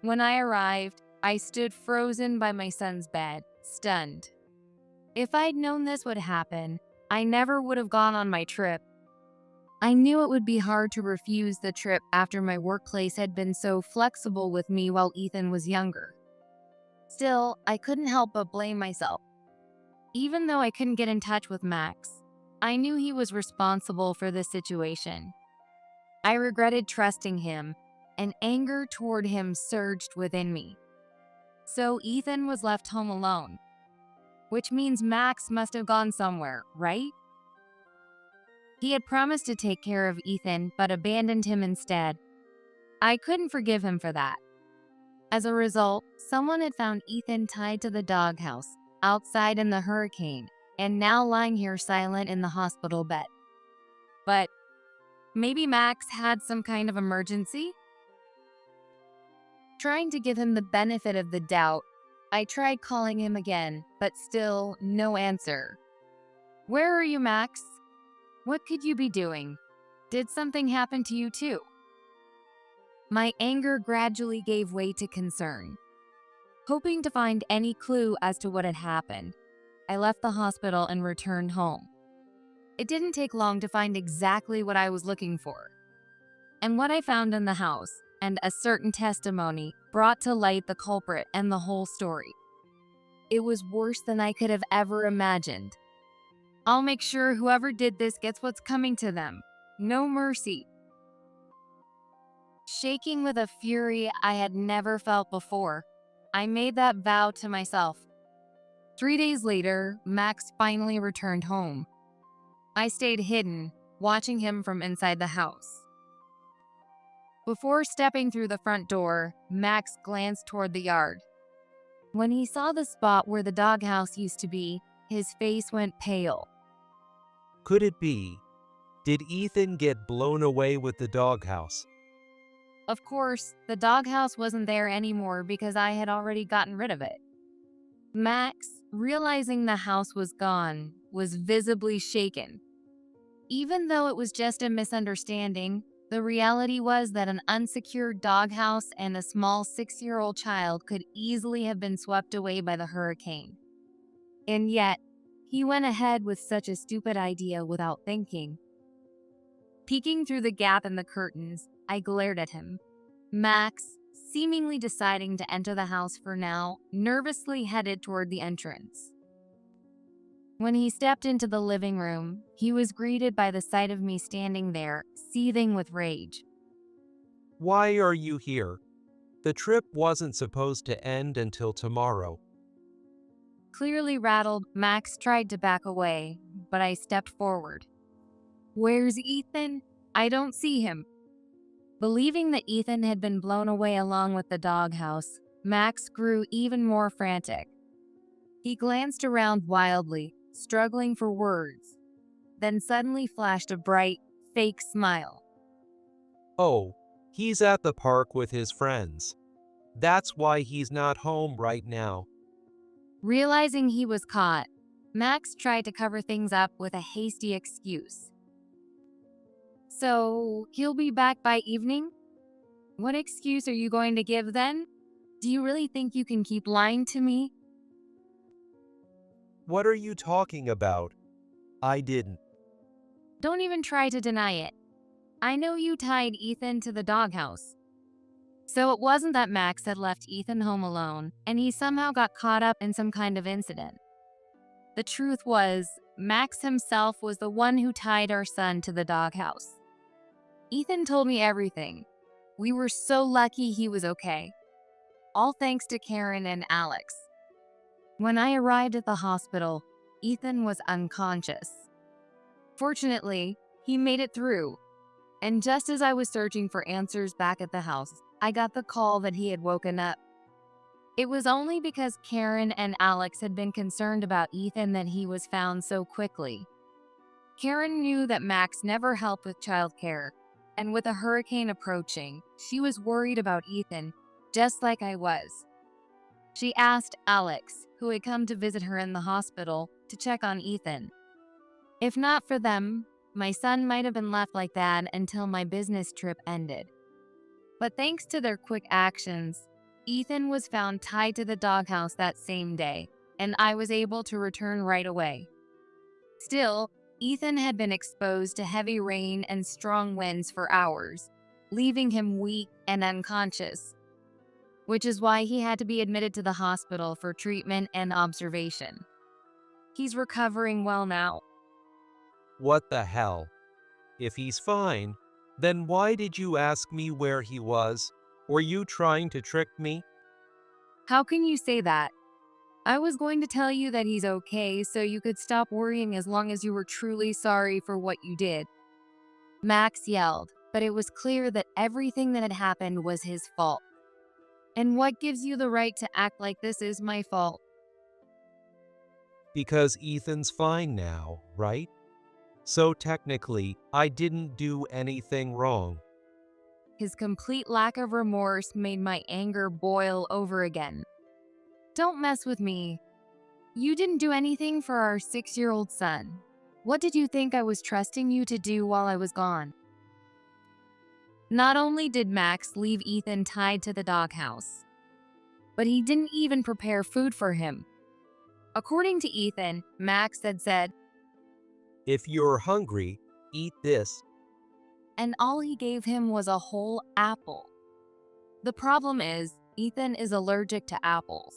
When I arrived, I stood frozen by my son's bed, stunned. If I'd known this would happen, I never would have gone on my trip. I knew it would be hard to refuse the trip after my workplace had been so flexible with me while Ethan was younger. Still, I couldn't help but blame myself. Even though I couldn't get in touch with Max, I knew he was responsible for this situation. I regretted trusting him, and anger toward him surged within me. So Ethan was left home alone, which means Max must have gone somewhere, right? He had promised to take care of Ethan, but abandoned him instead. I couldn't forgive him for that. As a result, someone had found Ethan tied to the doghouse, outside in the hurricane, and now lying here silent in the hospital bed. But maybe Max had some kind of emergency? Trying to give him the benefit of the doubt, I tried calling him again, but still no answer. Where are you, Max? What could you be doing? Did something happen to you too? My anger gradually gave way to concern. Hoping to find any clue as to what had happened, I left the hospital and returned home. It didn't take long to find exactly what I was looking for. And what I found in the house and a certain testimony brought to light the culprit and the whole story. It was worse than I could have ever imagined. I'll make sure whoever did this gets what's coming to them. No mercy. Shaking with a fury I had never felt before, I made that vow to myself. 3 days later, Max finally returned home. I stayed hidden, watching him from inside the house. Before stepping through the front door, Max glanced toward the yard. When he saw the spot where the doghouse used to be, his face went pale. Could it be? Did Ethan get blown away with the doghouse? Of course, the doghouse wasn't there anymore because I had already gotten rid of it. Max, realizing the house was gone, was visibly shaken. Even though it was just a misunderstanding, the reality was that an unsecured doghouse and a small 6-year-old child could easily have been swept away by the hurricane. And yet, he went ahead with such a stupid idea without thinking. Peeking through the gap in the curtains, I glared at him. Max, seemingly deciding to enter the house for now, nervously headed toward the entrance. When he stepped into the living room, he was greeted by the sight of me standing there, seething with rage. Why are you here? The trip wasn't supposed to end until tomorrow. Clearly rattled, Max tried to back away, but I stepped forward. Where's Ethan? I don't see him. Believing that Ethan had been blown away along with the doghouse, Max grew even more frantic. He glanced around wildly, struggling for words, then suddenly flashed a bright, fake smile. Oh, he's at the park with his friends. That's why he's not home right now. Realizing he was caught, Max tried to cover things up with a hasty excuse. So, he'll be back by evening? What excuse are you going to give then? Do you really think you can keep lying to me? What are you talking about? I didn't. Don't even try to deny it. I know you tied Ethan to the doghouse. So it wasn't that Max had left Ethan home alone, and he somehow got caught up in some kind of incident. The truth was, Max himself was the one who tied our son to the doghouse. Ethan told me everything. We were so lucky he was okay. All thanks to Karen and Alex. When I arrived at the hospital, Ethan was unconscious. Fortunately, he made it through. And just as I was searching for answers back at the house, I got the call that he had woken up. It was only because Karen and Alex had been concerned about Ethan that he was found so quickly. Karen knew that Max never helped with childcare, and with a hurricane approaching, she was worried about Ethan, just like I was. She asked Alex, who had come to visit her in the hospital, to check on Ethan. If not for them, my son might have been left like that until my business trip ended. But thanks to their quick actions, Ethan was found tied to the doghouse that same day, and I was able to return right away. Still, Ethan had been exposed to heavy rain and strong winds for hours, leaving him weak and unconscious, which is why he had to be admitted to the hospital for treatment and observation. He's recovering well now. What the hell? If he's fine, then why did you ask me where he was? Were you trying to trick me? How can you say that? I was going to tell you that he's okay so you could stop worrying as long as you were truly sorry for what you did. Max yelled, but it was clear that everything that had happened was his fault. And what gives you the right to act like this is my fault? Because Ethan's fine now, right? So technically, I didn't do anything wrong. His complete lack of remorse made my anger boil over again. Don't mess with me. You didn't do anything for our 6-year-old son. What did you think I was trusting you to do while I was gone? Not only did Max leave Ethan tied to the doghouse, but he didn't even prepare food for him. According to Ethan, Max had said, "If you're hungry, eat this." and all he gave him was a whole apple. The problem is, Ethan is allergic to apples.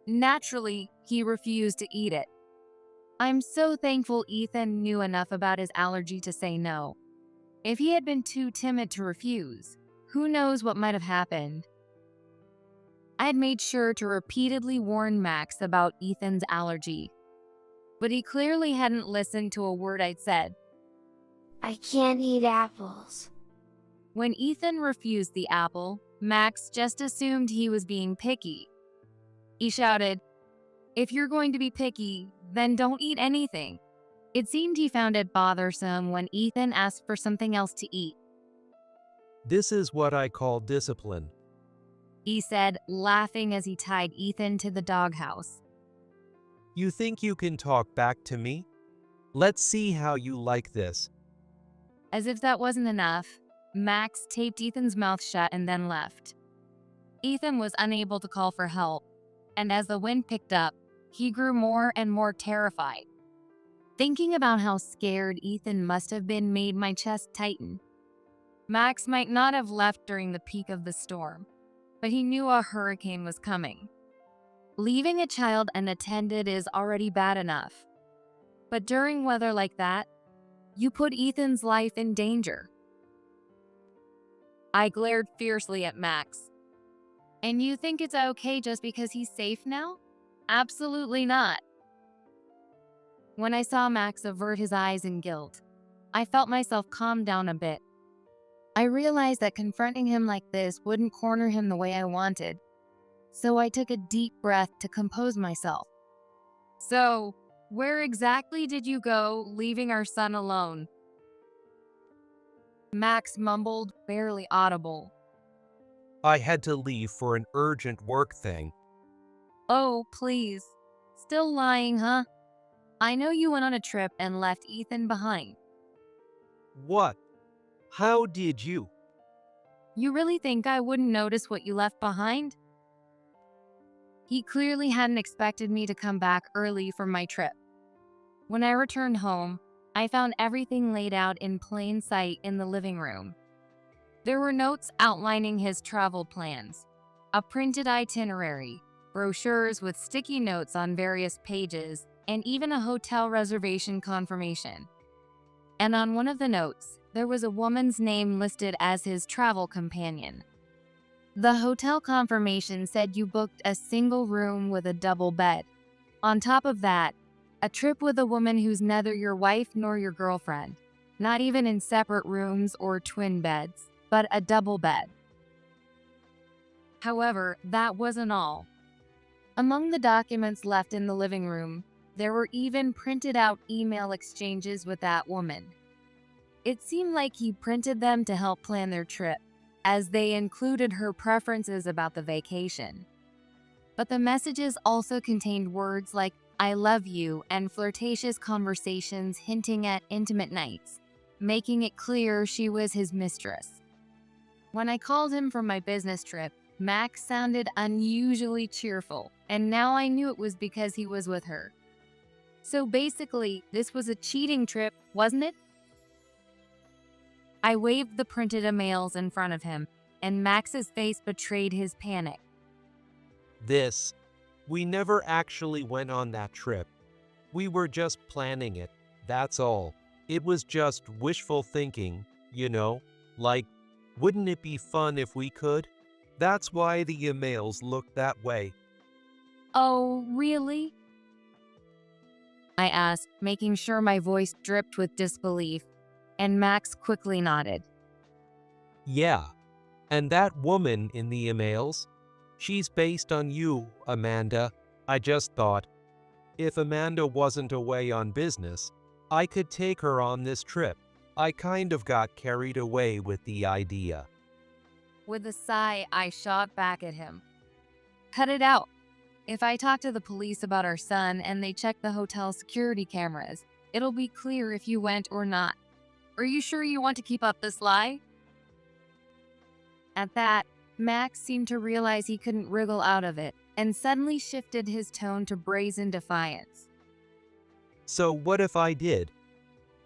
Naturally, he refused to eat it. I'm so thankful Ethan knew enough about his allergy to say no. If he had been too timid to refuse, who knows what might have happened. I had made sure to repeatedly warn Max about Ethan's allergy, but he clearly hadn't listened to a word I'd said. I can't eat apples. When Ethan refused the apple, Max just assumed he was being picky. He shouted, "If you're going to be picky, then don't eat anything." It seemed he found it bothersome when Ethan asked for something else to eat. This is what I call discipline, He said, laughing as he tied Ethan to the doghouse. You think you can talk back to me? Let's see how you like this. As if that wasn't enough, Max taped Ethan's mouth shut and then left. Ethan was unable to call for help, and as the wind picked up, he grew more and more terrified. Thinking about how scared Ethan must have been made my chest tighten. Max might not have left during the peak of the storm, but he knew a hurricane was coming. Leaving a child unattended is already bad enough, but during weather like that, you put Ethan's life in danger. I glared fiercely at Max. And you think it's okay just because he's safe now? Absolutely not. When I saw Max avert his eyes in guilt, I felt myself calm down a bit. I realized that confronting him like this wouldn't corner him the way I wanted, so I took a deep breath to compose myself. So, where exactly did you go, leaving our son alone? Max mumbled, barely audible. I had to leave for an urgent work thing. Oh, please. Still lying, huh? I know you went on a trip and left Ethan behind. What? How did you? You really think I wouldn't notice what you left behind? He clearly hadn't expected me to come back early from my trip. When I returned home, I found everything laid out in plain sight in the living room. There were notes outlining his travel plans, a printed itinerary, brochures with sticky notes on various pages, and even a hotel reservation confirmation. And on one of the notes, there was a woman's name listed as his travel companion. The hotel confirmation said you booked a single room with a double bed. On top of that, a trip with a woman who's neither your wife nor your girlfriend, not even in separate rooms or twin beds, but a double bed. However, that wasn't all. Among the documents left in the living room, there were even printed out email exchanges with that woman. It seemed like he printed them to help plan their trip, as they included her preferences about the vacation. But the messages also contained words like "I love you" and flirtatious conversations hinting at intimate nights, making it clear she was his mistress. When I called him from my business trip, Max sounded unusually cheerful, and now I knew it was because he was with her. So basically, this was a cheating trip, wasn't it? I waved the printed emails in front of him, and Max's face betrayed his panic. We never actually went on that trip. We were just planning it, that's all. It was just wishful thinking, you know, like, wouldn't it be fun if we could? That's why the emails looked that way. Oh, really? I asked, making sure my voice dripped with disbelief, and Max quickly nodded. Yeah, and that woman in the emails? She's based on you, Amanda. I just thought, if Amanda wasn't away on business, I could take her on this trip. I kind of got carried away with the idea. With a sigh, I shot back at him. Cut it out. If I talk to the police about our son and they check the hotel security cameras, it'll be clear if you went or not. Are you sure you want to keep up this lie? At that, Max seemed to realize he couldn't wriggle out of it and suddenly shifted his tone to brazen defiance. So what if I did?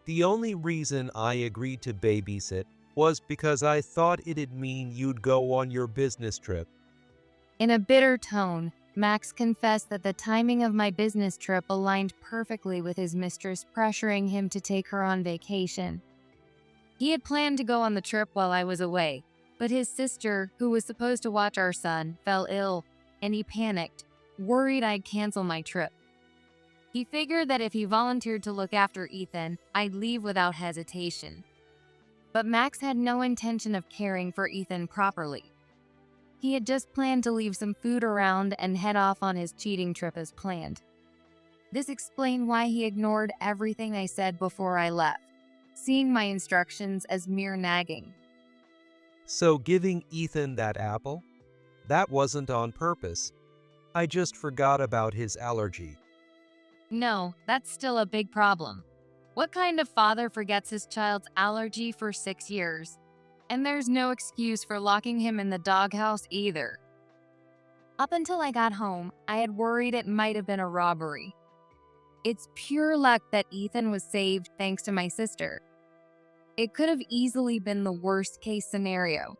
The only reason I agreed to babysit was because I thought it'd mean you'd go on your business trip. In a bitter tone, Max confessed that the timing of my business trip aligned perfectly with his mistress pressuring him to take her on vacation. He had planned to go on the trip while I was away, but his sister, who was supposed to watch our son, fell ill, and he panicked, worried I'd cancel my trip. He figured that if he volunteered to look after Ethan, I'd leave without hesitation. But Max had no intention of caring for Ethan properly. He had just planned to leave some food around and head off on his cheating trip as planned. This explained why he ignored everything I said before I left, seeing my instructions as mere nagging. So giving Ethan that apple? That wasn't on purpose. I just forgot about his allergy. No, that's still a big problem. What kind of father forgets his child's allergy for 6 years? And there's no excuse for locking him in the doghouse either. Up until I got home, I had worried it might have been a robbery. It's pure luck that Ethan was saved thanks to my sister. It could have easily been the worst case scenario.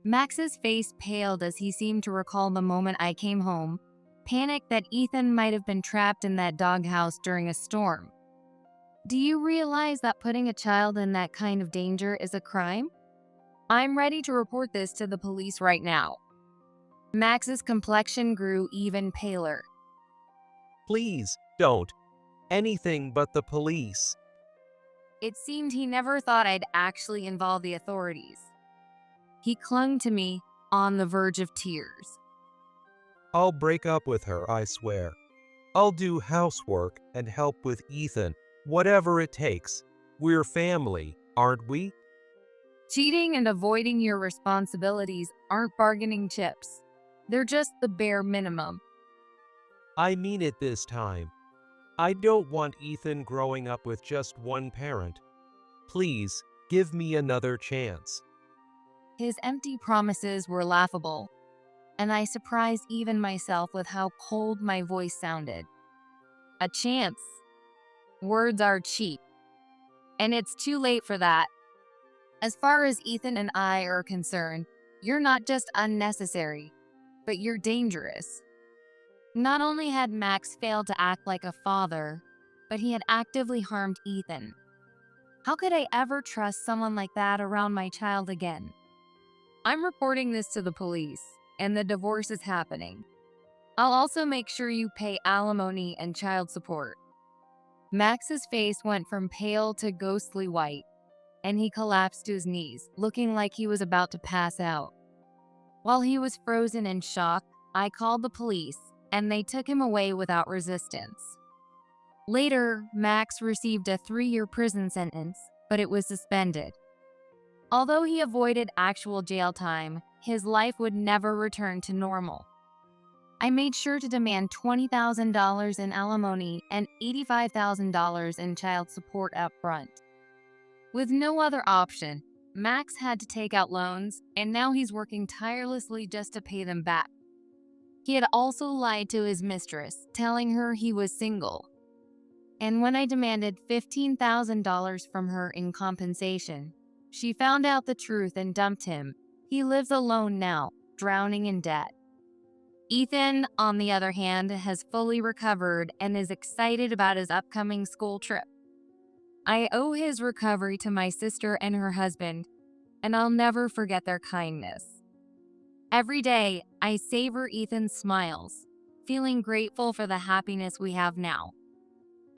Max's face paled as he seemed to recall the moment I came home, panicked that Ethan might have been trapped in that doghouse during a storm. Do you realize that putting a child in that kind of danger is a crime? I'm ready to report this to the police right now. Max's complexion grew even paler. Please, don't. Anything but the police. It seemed he never thought I'd actually involve the authorities. He clung to me, on the verge of tears. I'll break up with her, I swear. I'll do housework and help with Ethan, whatever it takes. We're family, aren't we? Cheating and avoiding your responsibilities aren't bargaining chips. They're just the bare minimum. I mean it this time. I don't want Ethan growing up with just one parent. Please, give me another chance. His empty promises were laughable, and I surprised even myself with how cold my voice sounded. A chance. Words are cheap, and it's too late for that. As far as Ethan and I are concerned, you're not just unnecessary, but you're dangerous. Not only had Max failed to act like a father, but he had actively harmed Ethan. How could I ever trust someone like that around my child again? I'm reporting this to the police, and the divorce is happening. I'll also make sure you pay alimony and child support. Max's face went from pale to ghostly white, and he collapsed to his knees, looking like he was about to pass out. While he was frozen in shock, I called the police, and they took him away without resistance. Later, Max received a 3-year prison sentence, but it was suspended. Although he avoided actual jail time, his life would never return to normal. I made sure to demand $20,000 in alimony and $85,000 in child support up front. With no other option, Max had to take out loans, and now he's working tirelessly just to pay them back. He had also lied to his mistress, telling her he was single. And when I demanded $15,000 from her in compensation, she found out the truth and dumped him. He lives alone now, drowning in debt. Ethan, on the other hand, has fully recovered and is excited about his upcoming school trip. I owe his recovery to my sister and her husband, and I'll never forget their kindness. Every day, I savor Ethan's smiles, feeling grateful for the happiness we have now.